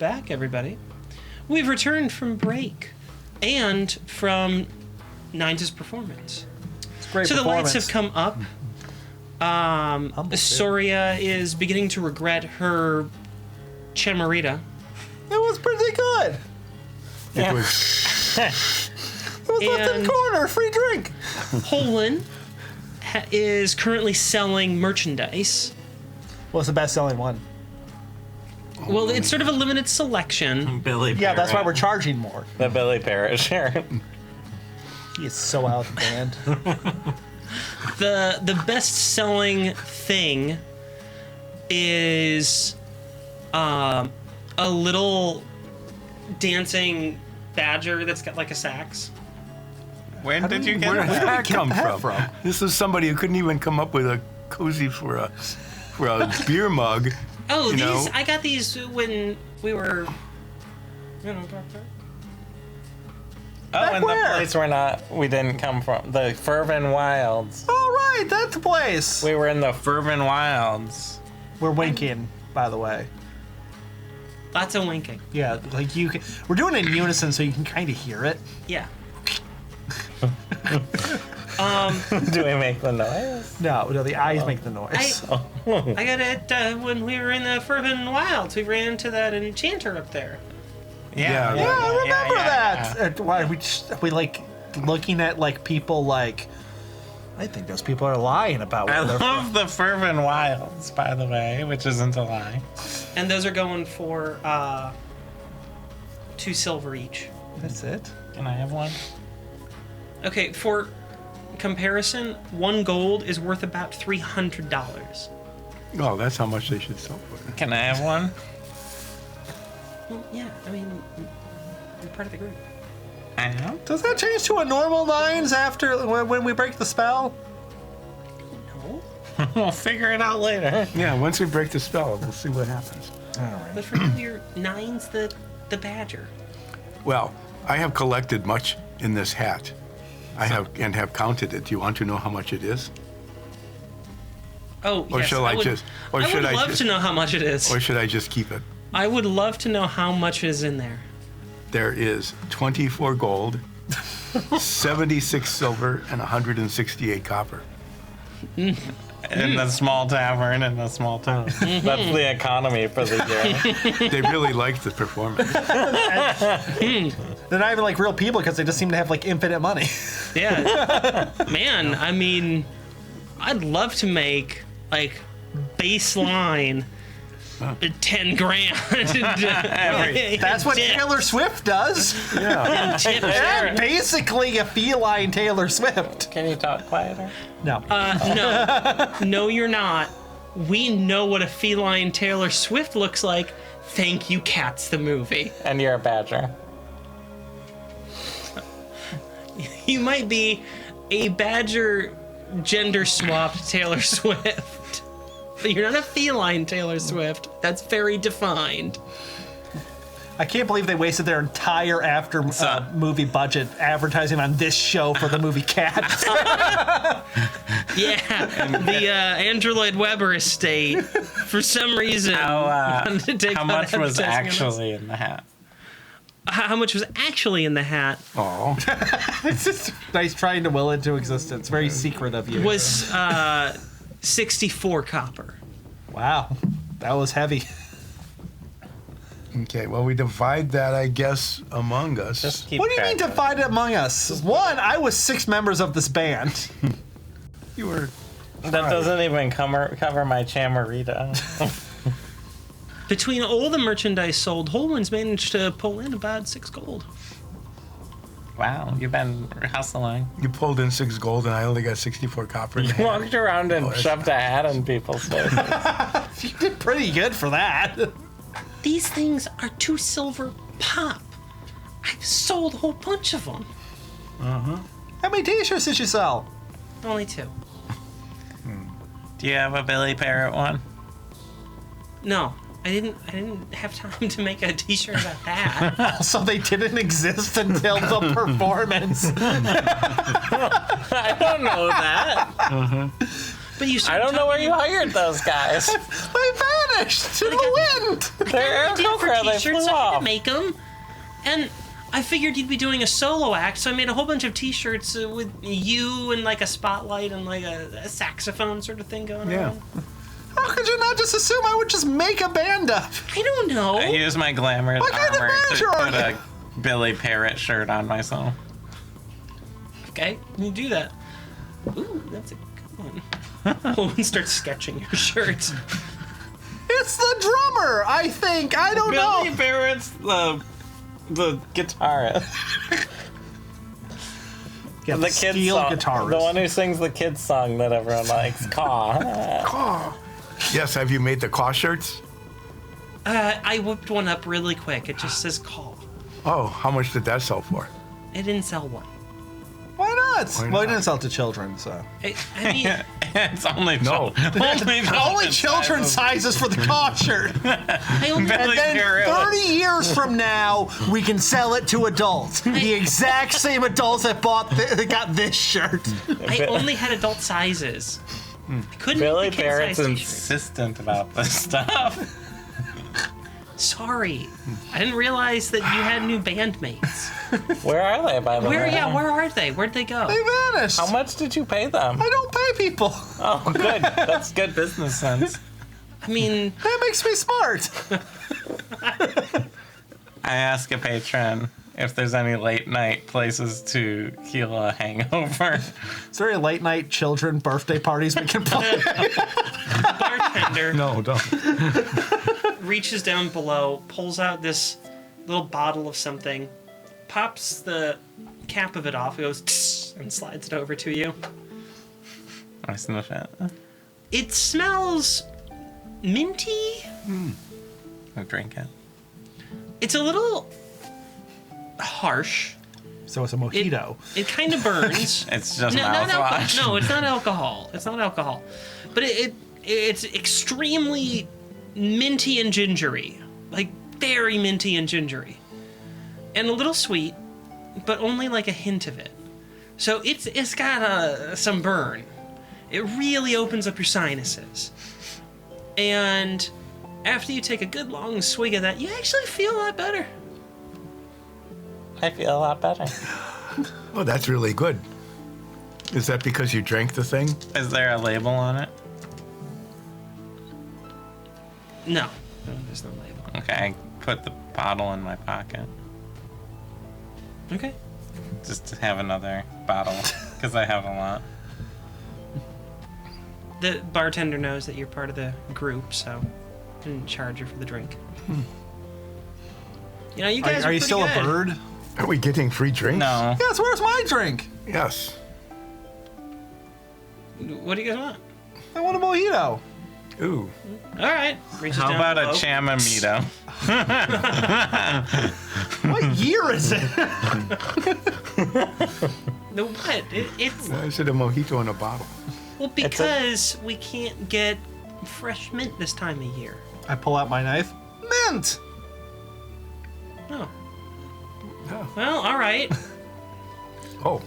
back, everybody. We've returned from break and from Nines' performance. It's a great So the lights performance. have come up. Humble, too. Soria is beginning to regret her chamarita. It was pretty good. It was It was left in And- the corner, free drink. Holwyn is currently selling merchandise. What's the best-selling one? Well, it's sort of a limited selection. Billy Yeah, that's why Parrot. we're charging more. The Billy Parrot shirt. He is so out of the band. The best-selling thing is a little dancing badger that's got like a sax. Where did you get where did that? that come that from? from? This is somebody who couldn't even come up with a cozy for a beer mug. Oh, You these know? I got these when we were. Oh, and the where? place we didn't come from. The Fervin Wilds. All right, that's the place. We were in the Fervin Wilds. We're winking, by the way. Lots of winking. Yeah, like you can. We're doing it in unison, so you can kind of hear it. Yeah. Do we make the noise? No, the eyes make the noise. I got it when we were in the Fervin Wilds. We ran into that enchanter up there. Yeah, Yeah, I remember yeah. that. Why we like looking at like people like. I think those people are lying about I where they're love from. the Fervin Wilds, by the way, which isn't a lie. And those are going for 2 silver each. That's it. Can I have one? Okay, for comparison, 1 gold is worth about $300. Oh, that's how much they should sell for. Can I have one? Well, yeah, I mean, you're part of the group. I know. Does that change to a normal nines after when we break the spell? No. We'll figure it out later. Yeah, once we break the spell, we'll see what happens. But for now, you're 9's the badger. Well, I have collected much in this hat. I have counted it. Do you want to know how much it is? Oh, Or yes. shall I just- or I should would I love just- to know how much it is. Or should I just keep it? I would love to know how much is in there. There is 24 gold, 76 silver, and 168 copper. In the small tavern in a small town. That's the economy for the year. They really liked the performance. They're not even like real people because they just seem to have like infinite money. Yeah. Man, I mean, I'd love to make, like, baseline 10 grand. That's what Taylor Swift does. Yeah. And basically a feline Taylor Swift. Can you talk quieter? No. No, you're not. We know what a feline Taylor Swift looks like. Thank you, Cats the movie. And you're a badger. You might be a badger gender swapped Taylor Swift. But you're not a feline Taylor Swift. That's very defined. I can't believe they wasted their entire movie budget advertising on this show for the movie Cats. Yeah, the Andrew Lloyd Webber estate, for some reason, wanted to take How on much was advertising on us. actually in the hat? How much was actually in the hat Oh, It's just nice trying to will it into existence. Very secret of you. was 64 copper. Wow. That was heavy. okay. Well, we divide that, I guess, among us. Just keep What do you mean track of it. divide it among us? One, I was 6 members of this band. You were. That doesn't even cover my chamarita. Between all the merchandise sold, Holman's managed to pull in about 6 gold. Wow, you've been hustling. You pulled in 6 gold, and I only got 64 copper. in the You hat. walked around and that's- shoved a hat in people's faces. You did pretty good for that. These things are 2 silver pop. I've sold a whole bunch of them. How many t-shirts did you sell? Only 2. Do you have a Billy Parrot one? No, I didn't have time to make a t-shirt about that. So they didn't exist until the performance. I don't know that. But you I started don't know where talking- you hired those guys. They vanished in the wind. They're I did for Aarakocra, they t-shirts. flew I had to off. make them, and I figured you'd be doing a solo act, so I made a whole bunch of t-shirts with you and like a spotlight and like a saxophone sort of thing going Yeah. on. How could you not just assume I would just make a band up? I don't know. I used my glamorous What kind of armor to manager are put a Billy Parrot shirt on myself. Okay, you do that. Ooh, that's a good one. Owen starts sketching your shirt. It's the drummer, I think. I don't Billy know. Parrot's the guitarist. Yeah, The kid steel song. guitarist. The one who sings the kids song that everyone likes. Caw. Caw. Yes, have you made the caw shirts? I whipped one up really quick. It just says call. Oh, how much did that sell for? It didn't sell one. Why not? Why Well, it not? didn't sell to children, so. I mean, It's only No. Only children sizes for the caw shirt. I only, Billy And then Parrot. 30 years from now, we can sell it to adults. The exact same adults that that got this shirt. I only had adult sizes. I couldn't Billy make the kid Parrot's size t-shirt. insistent about this stuff. Sorry, I didn't realize that you had new bandmates. Where are they, by the way? Where are they? Where'd they go? They vanished. How much did you pay them? I don't pay people. Oh, good. That's good business sense. I mean, That makes me smart. I ask a patron if there's any late night places to heal a hangover. Is there any late night children birthday parties we can play? bartender No, don't. reaches down below, pulls out this little bottle of something, pops the cap of it off, goes tss, and slides it over to you. I sniff it. It smells minty. I drink it. It's a little harsh. So it's a mojito. It kind of burns. It's just Not mouthwash. no, it's not alcohol. It's not alcohol. But it's extremely minty and gingery. Like very minty and gingery. And a little sweet, but only like a hint of it. So it's got some burn. It really opens up your sinuses. And after you take a good long swig of that, you actually feel a lot better. I feel a lot better. Oh, that's really good. Is that because you drank the thing? Is there a label on it? No, there's no label. Okay, I put the bottle in my pocket. Okay. Just to have another bottle, because I have a lot. The bartender knows that you're part of the group, so didn't charge you for the drink. You know, you guys Are you pretty still good. a bird? Are we getting free drinks? No. Yes, where's my drink? Yes. What do you guys want? I want a mojito. Ooh. All right. Reaches How down about below. a chamomito? What year is it? No, what? It's Why is it a mojito in a bottle? well because we can't get fresh mint this time of year. I pull out my knife. Mint! Oh. Oh. Well, all right. Oh,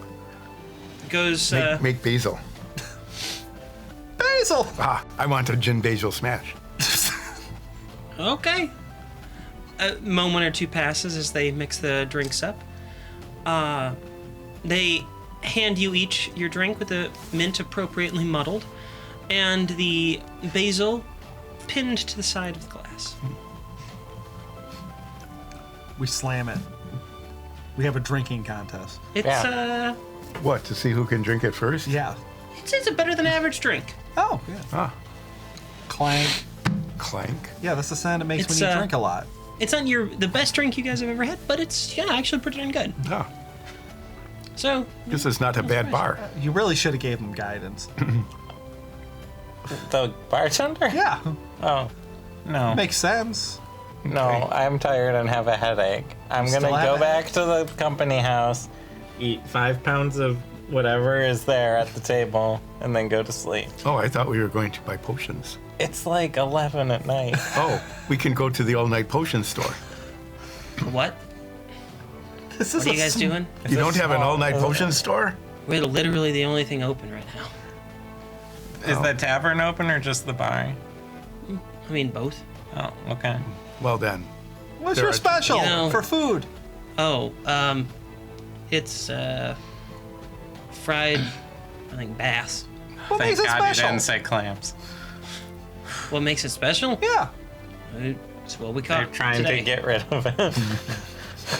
Goes. make basil. Basil! Ah, I want a gin basil smash. Okay. A moment or two passes as they mix the drinks up. They hand you each your drink with the mint appropriately muddled and the basil pinned to the side of the glass. We slam it. We have a drinking contest. It's Yeah. What, to see who can drink it first? Yeah. it's a better than average drink. Oh, yeah. Ah, Clank. clank. Yeah, that's the sound it makes It's, when you drink a lot. It's not the best drink you guys have ever had, but it's actually pretty darn good. Ah, So this is not a bad bar. You really should have gave them guidance. The bartender? Yeah, Oh, no. makes sense. No, I'm tired and have a headache. I'm Still gonna have go a back to the company house, eat 5 pounds of whatever is there at the table, and then go to sleep. Oh, I thought we were going to buy potions. It's like 11 at night. Oh, we can go to the all-night potion store. what? This What is are you guys doing? You don't have an small- all-night potion store? We're literally the only thing open right now. Is the tavern open or just the bar? I mean, both. Oh, okay. Well then. What's There your are- special You know- for food? Oh, it's fried, I think, bass. What Thank makes it God special? you didn't say clams. What makes it special? Yeah, It's what we They're caught trying today. to get rid of it.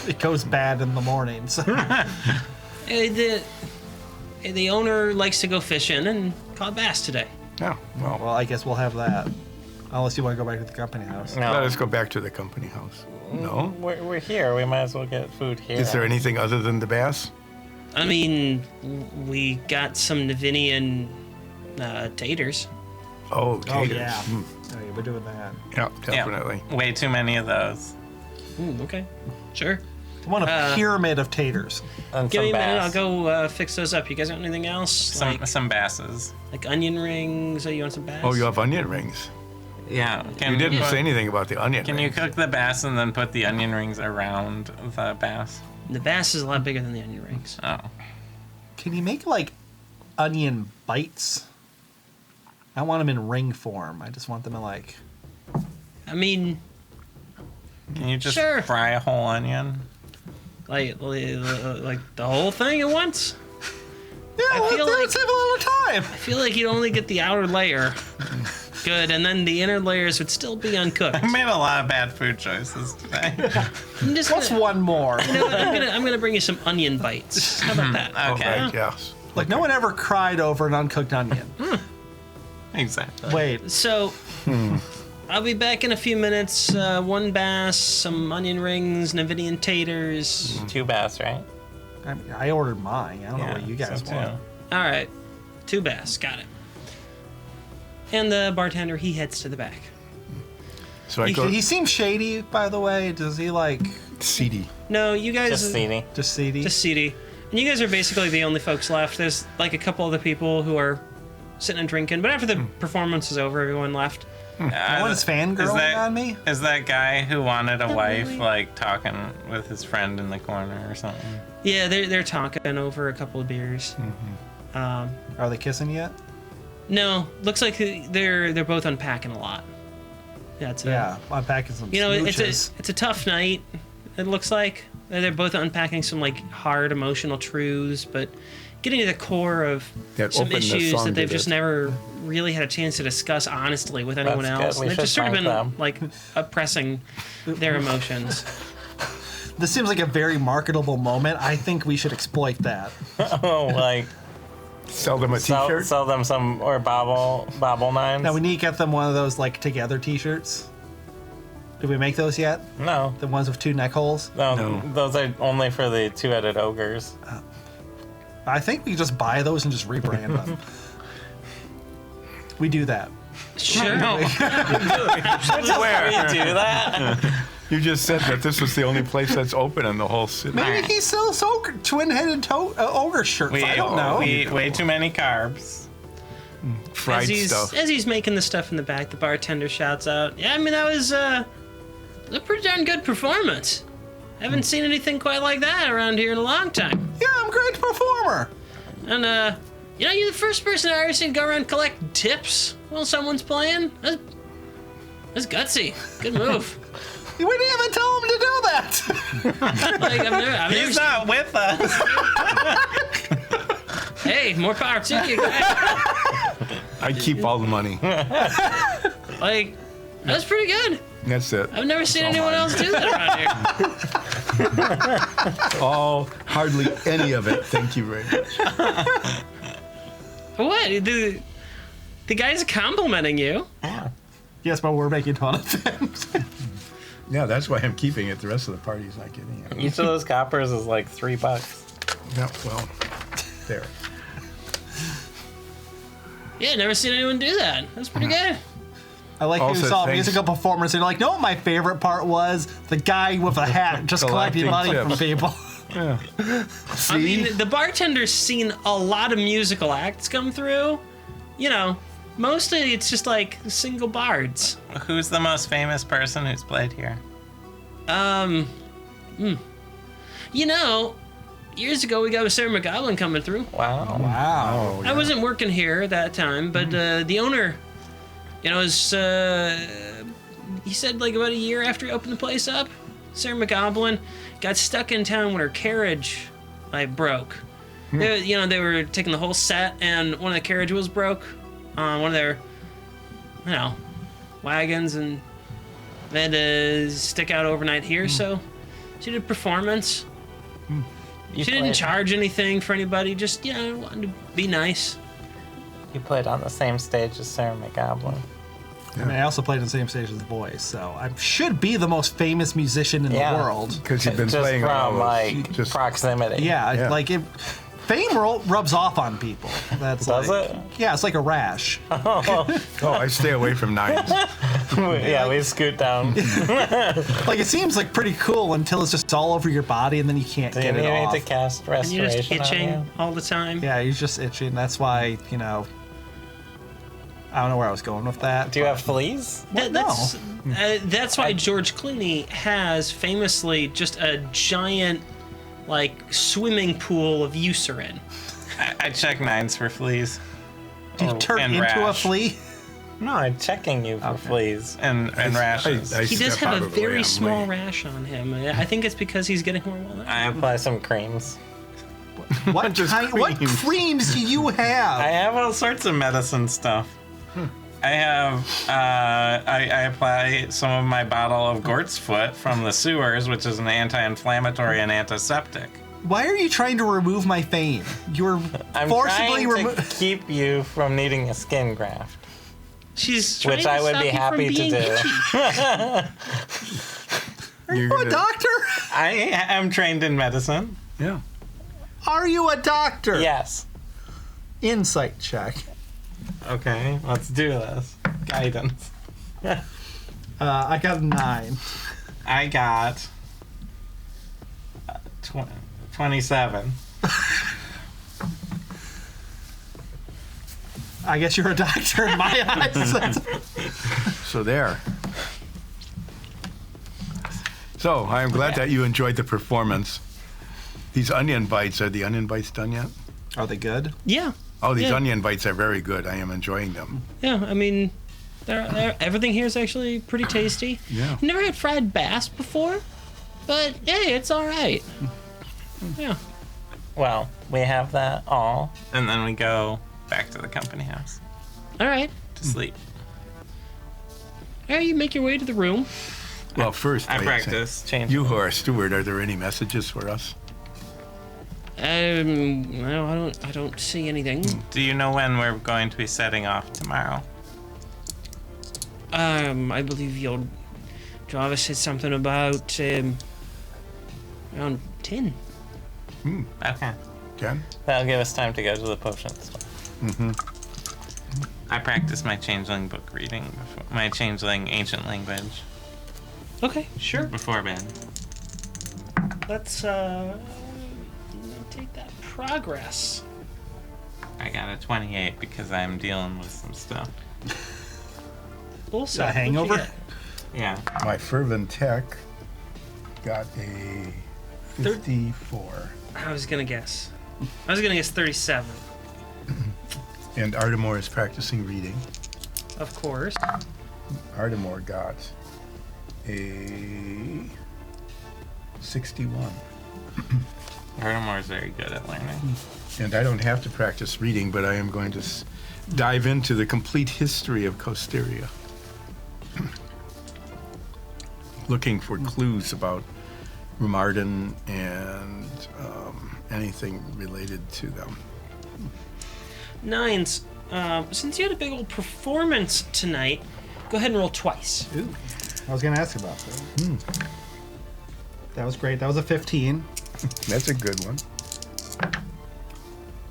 it goes bad in the mornings. The owner likes to go fishing and caught bass today. Yeah. Well, Well, I guess we'll have that. Unless you want to go back to the company house. No. let us go back to the company house. No. We're here. We might as well get food here. Is there anything other than the bass? I mean, we got some Navinian taters. Oh, Oh, taters. yeah. Mm, Oh, yeah. We're doing that. yeah, Yeah, definitely. way too many of those. Ooh, okay, sure. I want a pyramid of taters. And Give some me a minute. I'll bass. go fix those up. You guys got anything else? Some basses. like onion rings? Oh, you want some bass? Oh, you have onion rings. Yeah. You didn't say anything about the onion Can you rings. cook the bass and then put the onion rings around the bass? The bass is a lot bigger than the onion rings. Oh. Can you make like onion bites? I don't want them in ring form. I just want them in like. I mean, Can you just Sure. fry a whole onion? like the whole thing at once. Yeah, I feel that would like- save a lot of time. I feel like you'd only get the outer layer good, and then the inner layers would still be uncooked. I made a lot of bad food choices today. I'm just What's gonna, one more? you know what, I'm gonna bring you some onion bites. How about that? Oh, Okay. right, yes. Like, no one ever cried over an uncooked onion. Exactly. Wait, So, I'll be back in a few minutes. One bass, some onion rings, Navinian taters. 2 bass, right? I ordered mine. I don't know what you guys so want. too. All right, 2 bass, got it. And the bartender, he heads to the back. So I go He seems shady, by the way. Does he like seedy. No, you guys Just seedy. just seedy? just seedy, and you guys are basically the only folks left. There's like a couple other people who are sitting and drinking, but after the performance is over, everyone left. No one is fangirling on me? Is that guy who wanted a Not wife really. like talking with his friend in the corner or something? Yeah, they're talking over a couple of beers. Are they kissing yet? No, looks like they're both unpacking a lot. That's Yeah, I'm packing some You know, smooches. it's a tough night. It looks like they're both unpacking some like hard emotional truths, but getting to the core of That some openness issues song that they've did just it. never really had a chance to discuss honestly with anyone That's good. else. We They've should just sort of thank been them. like oppressing their emotions. This seems like a very marketable moment. I think we should exploit that. Oh, like Sell them a sell, t-shirt. sell them some or bobble knives. Now we need to get them one of those like together T-shirts. Did we make those yet? No, The ones with 2 neck holes? no, those are only for the 2-headed ogres. I think we just buy those and just rebrand them. We do that. Sure. We do that. You just said that this was the only place that's open in the whole city. Maybe he sells twin-headed ogre shirts. We I don't know. We eat way too many carbs. Fried stuff. As he's making the stuff in the back, the bartender shouts out, "Yeah, I mean that was a pretty darn good performance. Haven't seen anything quite like that around here in a long time." Yeah, I'm a great performer. And you know, you're the first person I ever seen go around collect tips while someone's playing. That's gutsy. Good move. We didn't even tell him to do that. Like I've never He's seen- not with us. Hey, more power to you guys. I keep all the money. Like that's pretty good. That's it. I've never seen anyone else do that around here. All, hardly any of it. Thank you very much. What? The guy's complimenting you. Yes, but we're making fun of him. Yeah, that's why I'm keeping it. The rest of the party's not getting it. Each of those coppers is like $3. Yeah, well, there. Yeah, never seen anyone do that. That's pretty good. I like you Also, saw a thanks- musical performance and you're like, no, my favorite part was the guy with a hat just collecting money Collecting from people. I mean, the bartender's seen a lot of musical acts come through. You know, mostly it's just like single bards. Who's the most famous person who's played here? You know, years ago, we got a Sarah McGoblin coming through. Wow. Wow. I wasn't working here at that time, but the owner, is, he said like about a year after he opened the place up, Sarah McGoblin got stuck in town when her carriage, like, broke. They were taking the whole set, and one of the carriage wheels broke on one of their, wagons, and they had to stick out overnight here, so she did a performance. She didn't charge anything for anybody, just, wanted to be nice. You played on the same stage as Sarah McGoblin. I mean, I also played on the same stage as The Voice, so I should be the most famous musician in the world. Because you've been Just playing all from, those- like, just proximity. Yeah, like fame rubs off on people. That's Does like, it? Yeah, it's like a rash. Oh, I stay away from nines. We scoot down. Like it seems like pretty cool until it's just all over your body and then you can't Do you get it need off. to cast And you're just restoration on itching you? all the time. Yeah, you're just itching. That's why, I don't know where I was going with that. Do you have fleas? That's why George Clooney has famously just a giant, like, swimming pool of Eucerin. I check nines for fleas. Do you turn and into rash. a flea? No, I'm checking you for fleas and rashes. I He does step out have a of the way, very I'm small late. rash on him. I think it's because he's getting more well. I apply some creams. What creams do you have? I have all sorts of medicine stuff. I have, I apply some of my bottle of Gort's Foot from the sewers, which is an anti-inflammatory and antiseptic. Why are you trying to remove my fame? You're I'm forcibly trying to keep you from needing a skin graft, She's trying which to I would stop be you from happy to being do. itchy. Are you a doctor? I am trained in medicine. Yeah. Are you a doctor? Yes. Insight check. Okay, let's do this. Guidance. I got a 9. I got 27. I guess you're a doctor in my eyes. So there. So I am glad that you enjoyed the performance. These onion bites, are the onion bites done yet? Are they good? Yeah. Oh, these Yeah. onion bites are very good. I am enjoying them. Yeah, I mean, everything here is actually pretty tasty. Yeah. Never had fried bass before, but hey, it's all right. Yeah. Well, we have that all, and then we go back to the company house All right. to sleep. All right, you make your way to the room. Well, first, I say, practice changing. you who are steward, are there any messages for us? No, I don't see anything. Do you know when we're going to be setting off tomorrow? I believe your driver said something about around 10. Okay. Ken? That'll give us time to go to the potion store. I practice my changeling book reading, my changeling ancient language Okay, sure. before bed. Let's take that progress. I got a 28 because I'm dealing with some stuff. Also, A hangover? what'd Yeah. My fervent tech got a 54. you get? I was gonna guess 37. And Ardamore is practicing reading. Of course. Ardamore got a 61. Artemore's very good at learning. And I don't have to practice reading, but I am going to dive into the complete history of Costeria. Looking for clues about Rumarden and anything related to them. Nines. Since you had a big old performance tonight, go ahead and roll twice. Ooh, I was going to ask about that. That was great. That was a 15. That's a good one.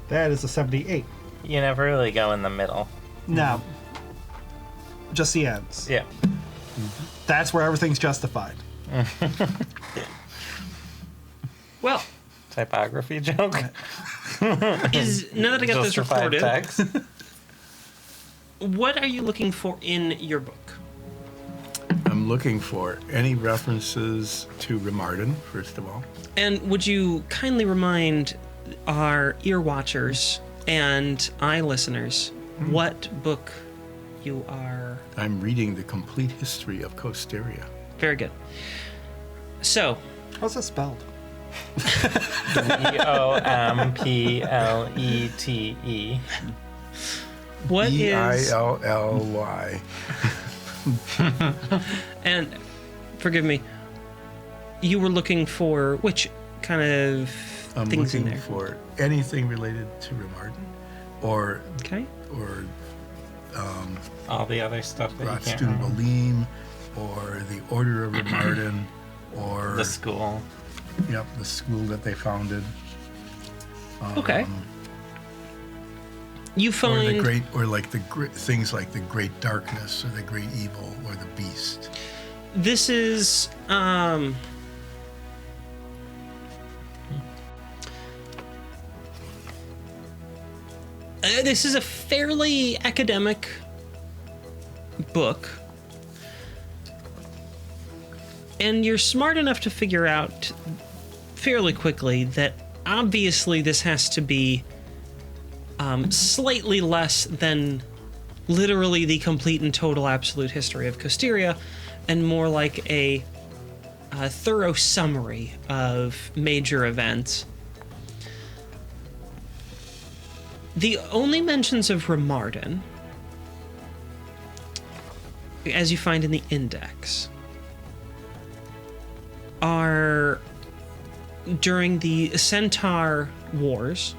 That is a 78. You never really go in the middle. No. Just the ends. Yeah. That's where everything's justified. Well, Typography joke. now that I got this Justified recorded, text. what are you looking for in your book? I'm looking for? Any references to Remarden, first of all? And would you kindly remind our ear watchers and eye listeners what book you are? I'm reading The Complete History of Costeria. Very good. So, How's that spelled? Omplete. what is? Billy. And forgive me. You were looking for which kind of I'm things in looking there? for anything related to Remarden, or Okay. All the other stuff that you can't Rotstun remember. Balim, or the Order of Remarden, or The school. the school that they founded, Okay. You or find the great, or like things like the Great Darkness, or the Great Evil, or the Beast. this is this is a fairly academic book, and you're smart enough to figure out fairly quickly that obviously this has to be slightly less than literally the complete and total absolute history of Costeria, and more like a thorough summary of major events. The only mentions of Remarden, as you find in the index, are during the Centaur Wars,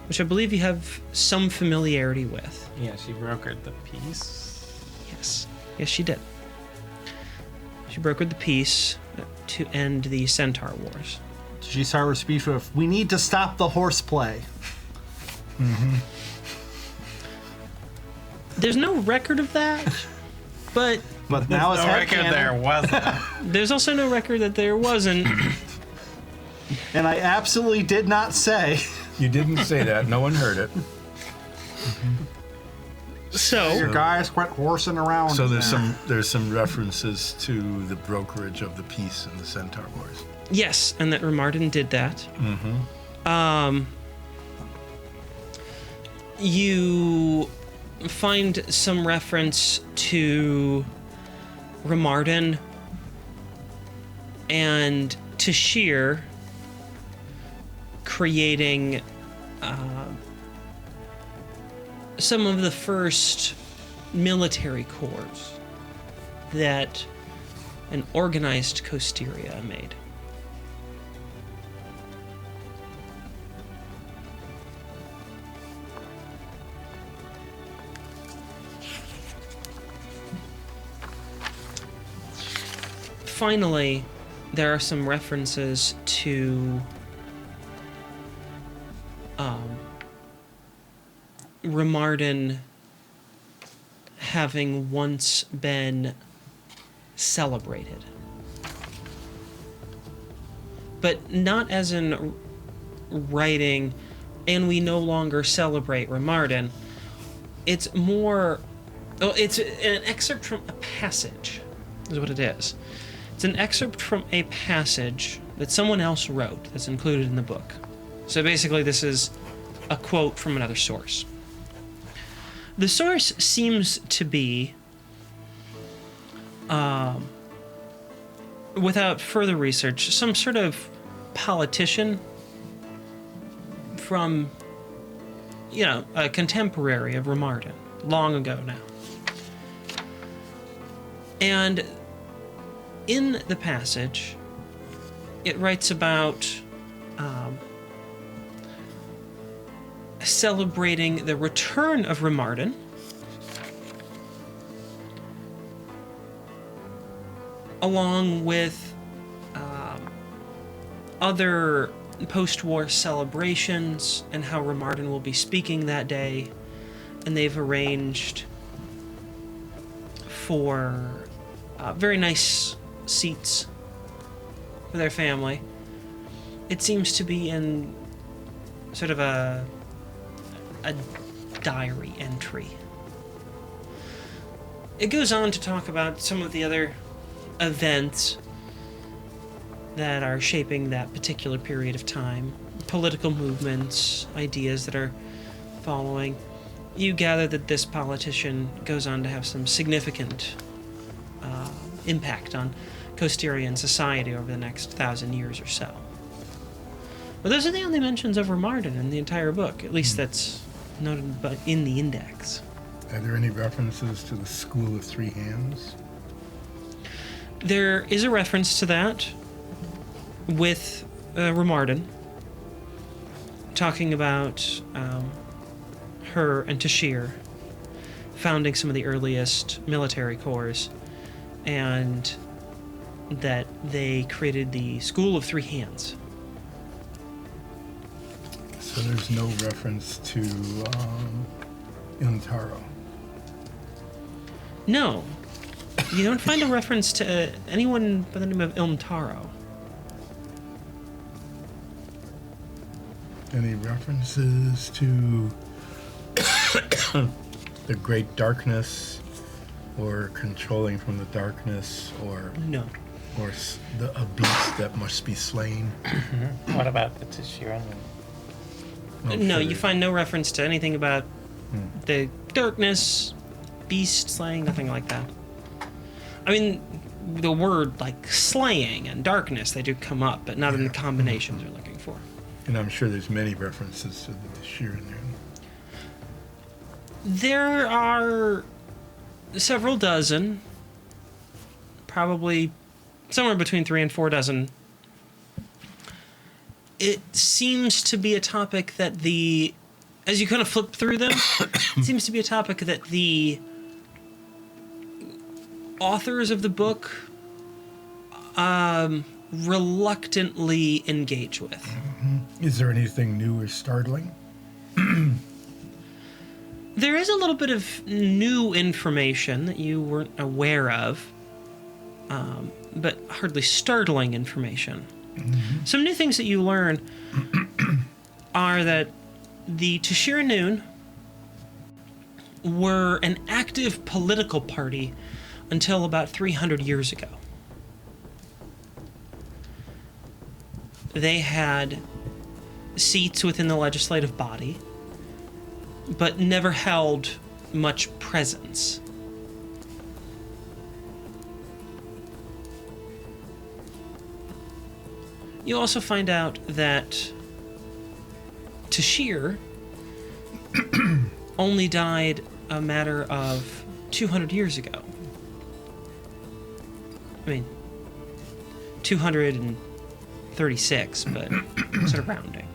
which I believe you have some familiarity with. Yeah, she brokered the peace. Yes. Yes, she did. She brokered the peace to end the Centaur Wars. She started her speech with, "We need to stop the horseplay." There's no record of that, but But now it's No record headcanon, there wasn't. there's also no record that there wasn't. and I absolutely did not say. You didn't say that. No one heard it. So, Your guys quit horsing around. So there's there. some references to the brokerage of the peace in the Centaur Wars. yes, and that Remarden did that. You find some reference to Remarden and Tashir creating some of the first military corps that an organized Costeria made. Finally, there are some references to Remarden having once been celebrated. But not as in writing, and we no longer celebrate Remarden. It's more, oh, it's an excerpt from a passage, is what it is. It's an excerpt from a passage that someone else wrote that's included in the book. So basically, this is a quote from another source. The source seems to be, without further research, some sort of politician from, a contemporary of Remarden, long ago now. And in the passage, it writes about celebrating the return of Remarden, along with other post-war celebrations, and how Remarden will be speaking that day, and they've arranged for very nice seats for their family. It seems to be in sort of a diary entry. it goes on to talk about some of the other events that are shaping that particular period of time, political movements, ideas that are following. You gather that this politician goes on to have some significant impact on Costerian society over the next 1,000 years or so. But those are the only mentions of Remarden in the entire book, at least that's noted in the index. Are there any references to the School of Three Hands? There is a reference to that with Remarden, talking about her and Tashir founding some of the earliest military corps, and that they created the School of Three Hands. So there's no reference to Ilntaro. No, you don't find a reference to anyone by the name of Ilntaro. Any references to the Great Darkness, or controlling from the darkness, or No. a beast that must be slain? What about the Tishiran? No, you find no reference to anything about the darkness, beast slaying, nothing like that. I mean, the word like slaying and darkness, they do come up, but not in the combinations you're looking for. And I'm sure there's many references to the Tishiran there. There are several dozen, probably somewhere between 3 and 4 dozen. It seems to be a topic that as you kind of flip through them, it seems to be a topic that the authors of the book reluctantly engage with. Is there anything new or startling? There is a little bit of new information that you weren't aware of, but hardly startling information. Some new things that you learn are that the Tishiranun were an active political party until about 300 years ago. They had seats within the legislative body, but never held much presence. You also find out that Tashir only died a matter of 200 years ago. I mean, 236, but sort of rounding.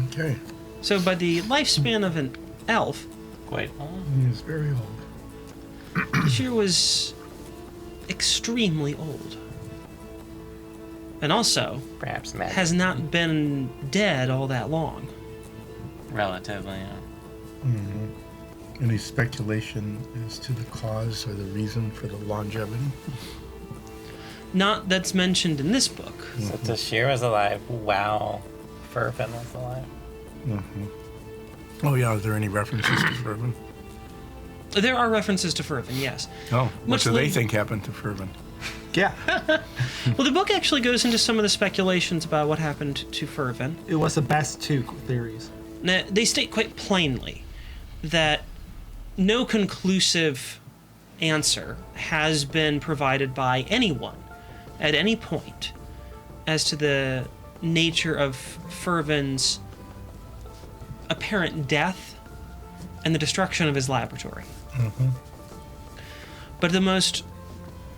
Okay. So by the lifespan of an elf, Quite. He is very old. Tashir was extremely old. And also Perhaps magic. has not been dead all that long. Relatively, yeah. Any speculation as to the cause or the reason for the longevity? Not that's mentioned in this book. So Tashir was alive while Fervin was alive. Oh, yeah. Is there any references to Fervin? There are references to Fervin, yes. Oh, what Much do they like- think happened to Fervin? Yeah, Well, the book actually goes into some of the speculations about what happened to Fervin. it was the best two theories. Now, they state quite plainly that no conclusive answer has been provided by anyone at any point as to the nature of Fervin's apparent death and the destruction of his laboratory. But the most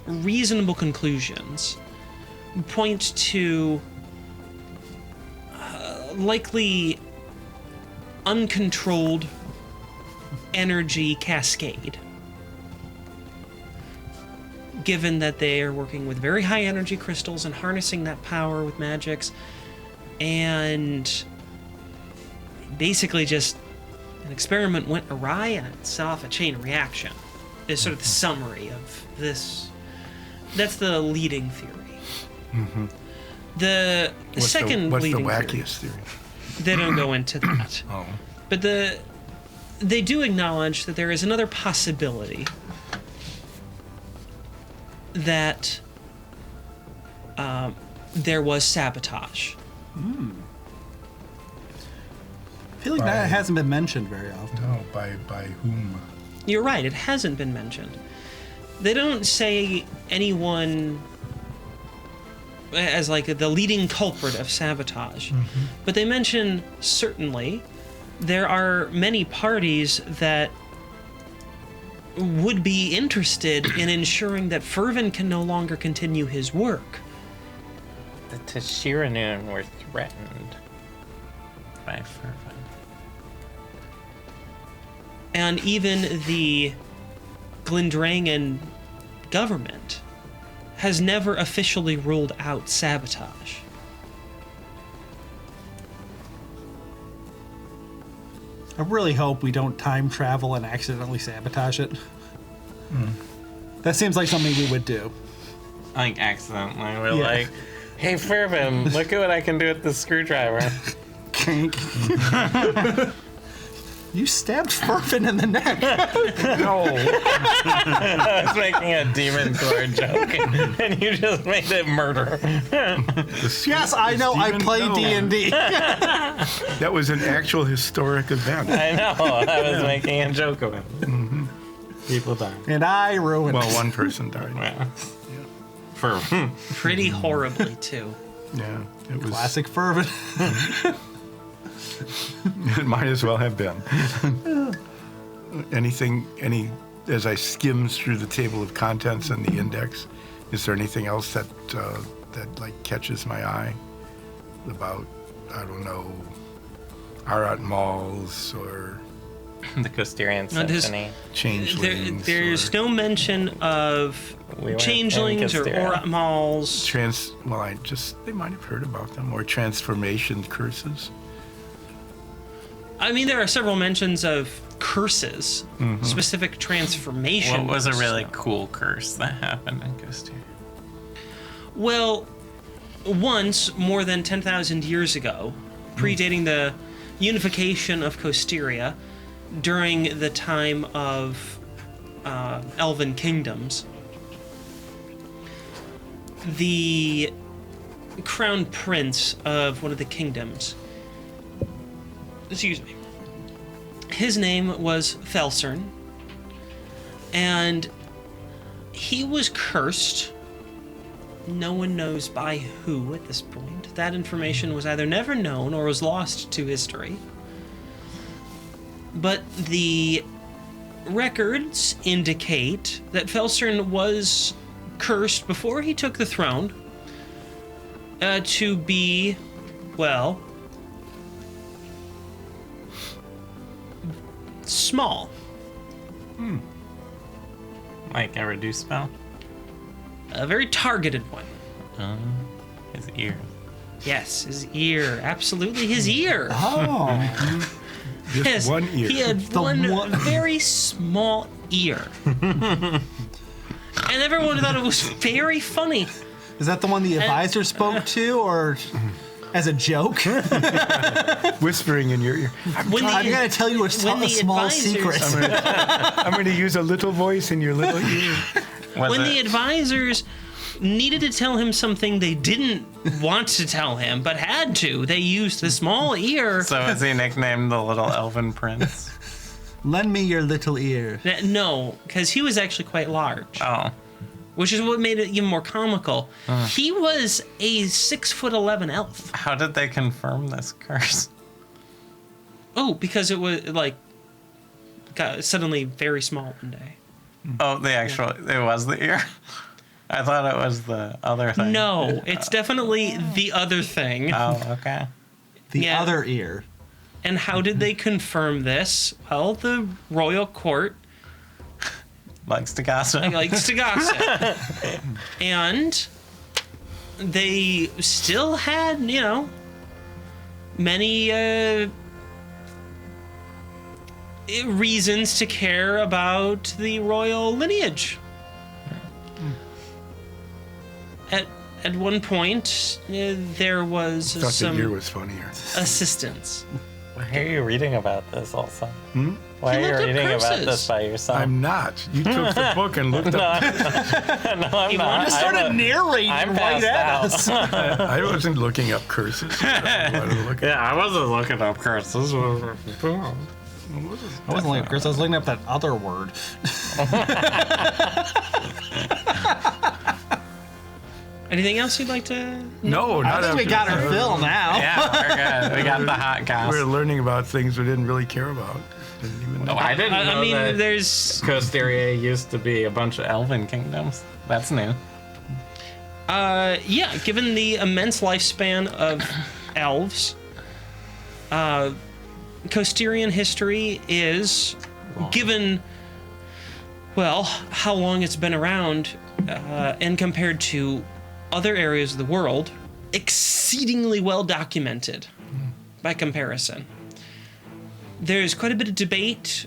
reasonable conclusions point to likely uncontrolled energy cascade, given that they are working with very high energy crystals and harnessing that power with magics, and basically just an experiment went awry and it set off a chain reaction is sort of the summary of this. That's the leading theory. The second what's the leading theory, wackiest theory? they don't go into that. Oh. But they do acknowledge that there is another possibility that there was sabotage. I feel like that hasn't been mentioned very often. No, by whom? You're right, it hasn't been mentioned. They don't say anyone as like the leading culprit of sabotage, but they mention certainly there are many parties that would be interested in ensuring that Fervin can no longer continue his work. The Tashiranoon were threatened by Fervin. And even the Glendrangan government has never officially ruled out sabotage. I really hope we don't time travel and accidentally sabotage it. That seems like something we would do. Like, accidentally. We're Yeah. like, hey, Fervin, look at what I can do with this screwdriver. You stabbed Fervin in the neck. No. I was making a demon sword joke, and you just made it murder. Yes, I know. I Steven, play no. D&D. That was an actual historic event. I know. I was making a joke of it. People die. And I ruined Well, it. one person died. Yeah. Fervin. Pretty horribly, too. Yeah, it was. Classic Fervin. It might as well have been. As I skimmed through the table of contents and the index, is there anything else that like catches my eye about, I don't know, Arat Malls or The Costerian No, this- Symphony. changelings? There's or no mention of We weren't changelings in or Casteria. aura malls. they might have heard about them, or transformation curses. I mean, there are several mentions of curses, specific transformation. What was a really so- cool curse that happened in Casteria? Well, once, more than 10,000 years ago, predating the unification of Costeria, during the time of Elven kingdoms, the crown prince of one of the kingdoms, excuse me, his name was Felsern, and he was cursed. No one knows by who at this point. That information was either never known or was lost to history. But the records indicate that Felsern was cursed before he took the throne to be, well, small. Like a reduced spell? A very targeted one. His ear. Yes, his ear. Absolutely his ear. Oh. Just Yes, one ear. he had one very small ear. And everyone thought it was very funny. Is that the one the advisor spoke to, or as a joke? Whispering in your ear. When I'm the, going to tell you a when the small advisors- secret. I'm going to use a little voice in your little ear. Was when it? the advisors needed to tell him something they didn't want to tell him, but had to, they used the small ear. So was he nicknamed the Little Elven Prince? Lend me your little ear. No, because he was actually quite large, Oh. which is what made it even more comical. He was a 6'11" elf. How did they confirm this curse? Oh, because it was like got suddenly very small one day. Oh, it was the ear? I thought it was the other thing. No, it's definitely the other thing. Oh, okay. The Yeah. other ear. And how did they confirm this? Well, the royal court Likes to gossip. likes to gossip. And they still had, many reasons to care about the royal lineage. at one point, there was Thought the year some was funnier. assistance. Why are you reading about this also? Hmm? Why He are you looked up reading about curses. this by yourself? I'm not. You took the book and looked up. No, I'm He not. wanted to Started I'm narrating I'm right passed at out. us. I wasn't looking up curses. I wanted to look Yeah, I wasn't looking up curses. I wasn't looking at Chris. I was looking up that other word. Anything else you'd like to? No, I not think we after got that. our fill now. Yeah, we're good. We got the hot gas. We're learning about things we didn't really care about. Didn't even know. Oh, I didn't know I mean, that there's Costeria used to be a bunch of elven kingdoms. That's new. yeah, given the immense lifespan of elves, Costerian history is, given, well, how long it's been around, and compared to other areas of the world, exceedingly well documented by comparison. There's quite a bit of debate,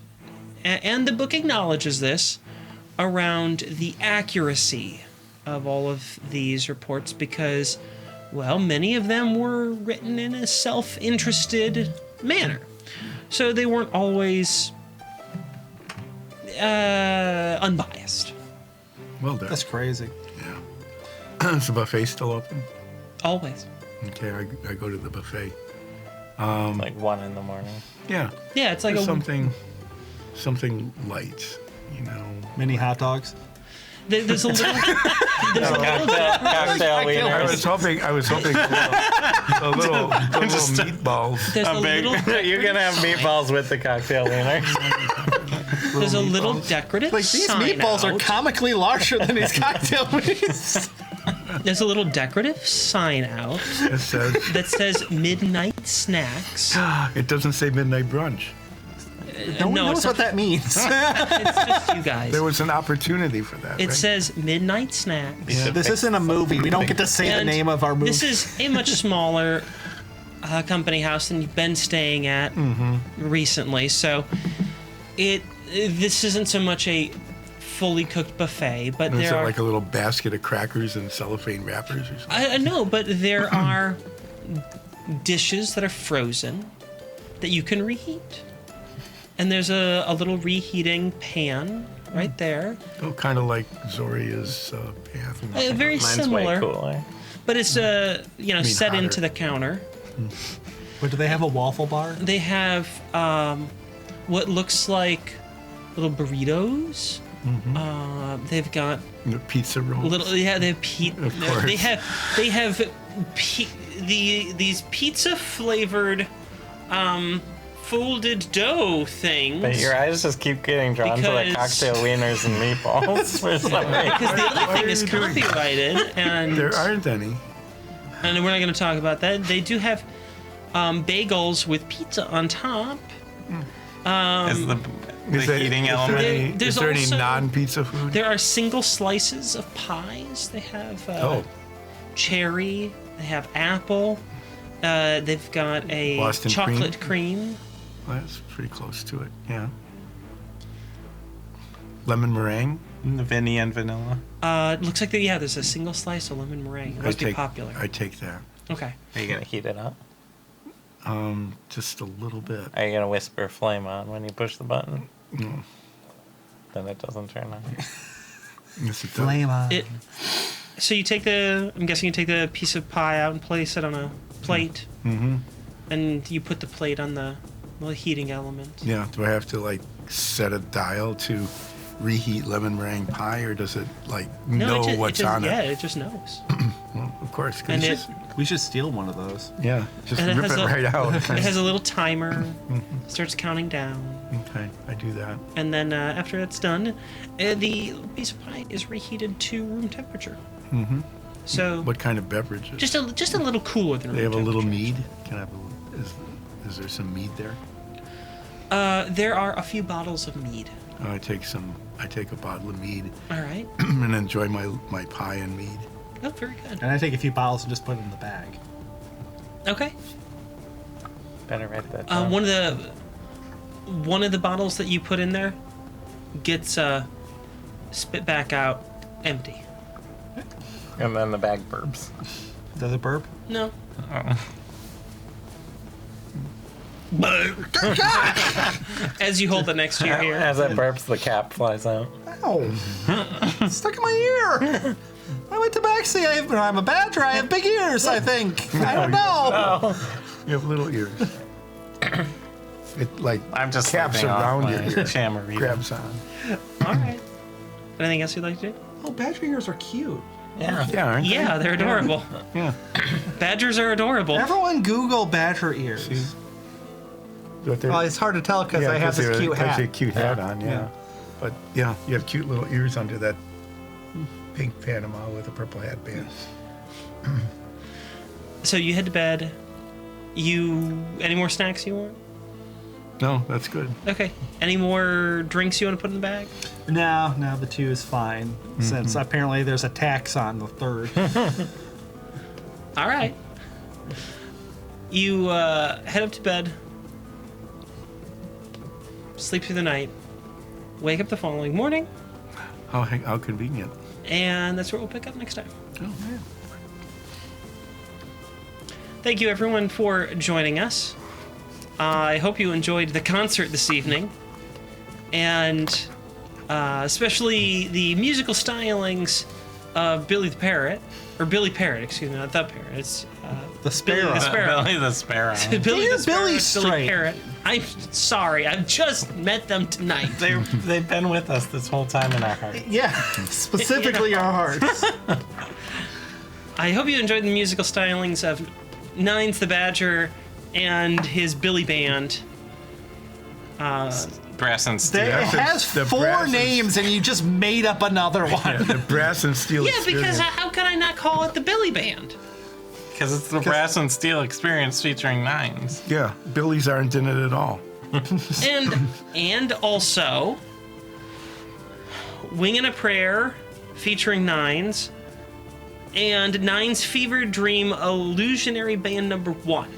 and the book acknowledges this, around the accuracy of all of these reports because, well, many of them were written in a self-interested manner. So they weren't always unbiased. Well done. That's crazy. Yeah. Is the buffet still open? Always. Okay, I go to the buffet. Like 1 in the morning. Yeah. Yeah, it's like There's a something light, you know. Mini hot dogs. there's a little Cocktail I wieners. was hoping for a little meatballs. there's a little You can have meatballs with the cocktail wiener. there's a little decorative Like these sign meatballs are out. comically larger than these cocktail minis. There's a little decorative sign out It says that says midnight snacks. it doesn't say midnight brunch. No one No, knows it's what not. that means. It's just you guys. There was an opportunity for that. It right? says midnight snacks. Yeah. This isn't a movie. We don't get to say the And name of our movie. This is a much smaller company house than you've been staying at recently, so this isn't so much a fully cooked buffet, but Is there it are like a little basket of crackers and cellophane wrappers or something? I know, but there are dishes that are frozen that you can reheat, and there's a little reheating pan right there. Oh, kind of like Zoria's path. Very Mine's similar, way cooler. but it's set hotter. into the counter. But do they have a waffle bar? They have what looks like little burritos. They've got Pizza rolls. little they have Of course. they have these pizza flavored folded dough things. But your eyes just keep getting drawn to the Because- cocktail wieners and meatballs for some reason. because the other Why thing are is you doing that? copyrighted, and There aren't any. we're not going to talk about that. They do have bagels with pizza on top. Is the heating element. There's Is there any also- non-pizza food? There are single slices of pies. They have cherry. They have apple. They've got a Boston chocolate cream. Well, that's pretty close to it. Yeah. Lemon meringue. Vinny and vanilla. It looks like there's a single slice of lemon meringue. It must be popular. I take that. Okay. Are you gonna heat it up? Just a little bit. Are you gonna whisper flame on when you push the button? No. Then it doesn't turn on. Yes, it does. Flame on. So I'm guessing you take the piece of pie out and place it on a plate. Mm-hmm. And you put the plate on the heating element. Yeah. Do I have to set a dial to reheat lemon meringue pie, or does it know what's on Yeah, it? it just knows. Well, of course. 'cause And it's- We should steal one of those. yeah. Just And it rip has it right out. It has a little timer. Starts counting down. Okay, I do that. And then after it's done, the piece of pie is reheated to room temperature. Mm-hmm. So What kind of beverages? just a little cooler than room They have a little temperature. mead. Can I have is there some mead there? There are a few bottles of mead. I take a bottle of mead All right. and enjoy my pie and mead. Oh, very good. And I take a few bottles and just put it in the bag. Okay. Better write that down. One of the bottles that you put in there gets spit back out empty. And then the bag burps. Does it burp? No. As you hold it next to your ear. As it burps, the cap flies out. Ow! It's stuck in my ear. I went to Baxi. I'm a badger. I have big ears, I think. I don't know. You have little ears. It like I'm just caps slipping off around my your ear. chamarita. Grabs on. All right. Anything else you'd like to do? Oh, badger ears are cute. Yeah. Yeah, aren't Yeah, they're adorable. they? Yeah. Badgers are adorable. Everyone Google badger ears. But they're- Well, it's hard to tell because I have 'cause this they're- cute 'cause hat. they have a cute hat Yeah. on, yeah. Yeah. But yeah, you have cute little ears under that pink Panama with a purple headband. So you head to bed. Any more snacks you want? No, that's good. Okay. Any more drinks you want to put in the bag? No, the 2 is fine. Since apparently there's a tax on the 3rd. All right. You head up to bed, sleep through the night, wake up the following morning, How convenient. and that's where we'll pick up next time. Oh, man. Thank you, everyone, for joining us. I hope you enjoyed the concert this evening, and especially the musical stylings of Billy the Parrot, or Billy Parrot, excuse me, not the Parrot. It's The Billy sparrow. the Sparrow. Billy the Sparrow. Billy Get the Sparrow, Billy Billy straight. Parrot. I'm sorry, I've just met them tonight. They've been with us this whole time in our heart. Yeah, specifically our hearts. I hope you enjoyed the musical stylings of Nines the Badger and his Billy Band. Brass and steel. It has The 4 brass is- names, and you just made up another one. Yeah, the brass and steel Yeah, because experience. how could I not call it the Billy Band? Because it's the brass and steel experience featuring nines. Yeah, Billies aren't in it at all. And also Wingin' a Prayer featuring Nines and Nines Fever Dream Illusionary Band number 1.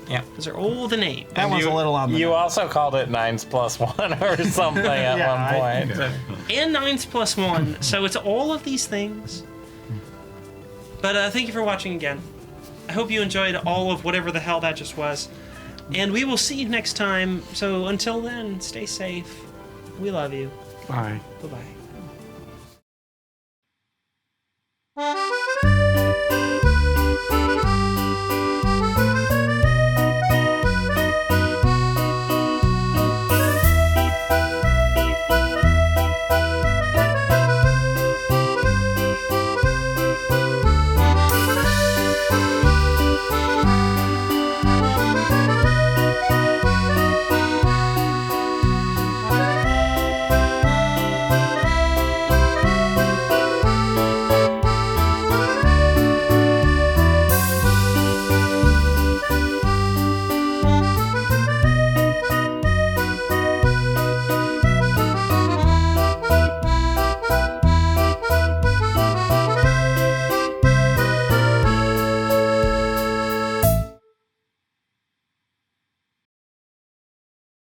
Yeah. Those are all the names. That one's a little on the You nose. also called it 9+1 or something at Yeah, one point. And 9+1. So it's all of these things. But thank you for watching again. I hope you enjoyed all of whatever the hell that just was. And we will see you next time. So until then, stay safe. We love you. Bye. Bye-bye.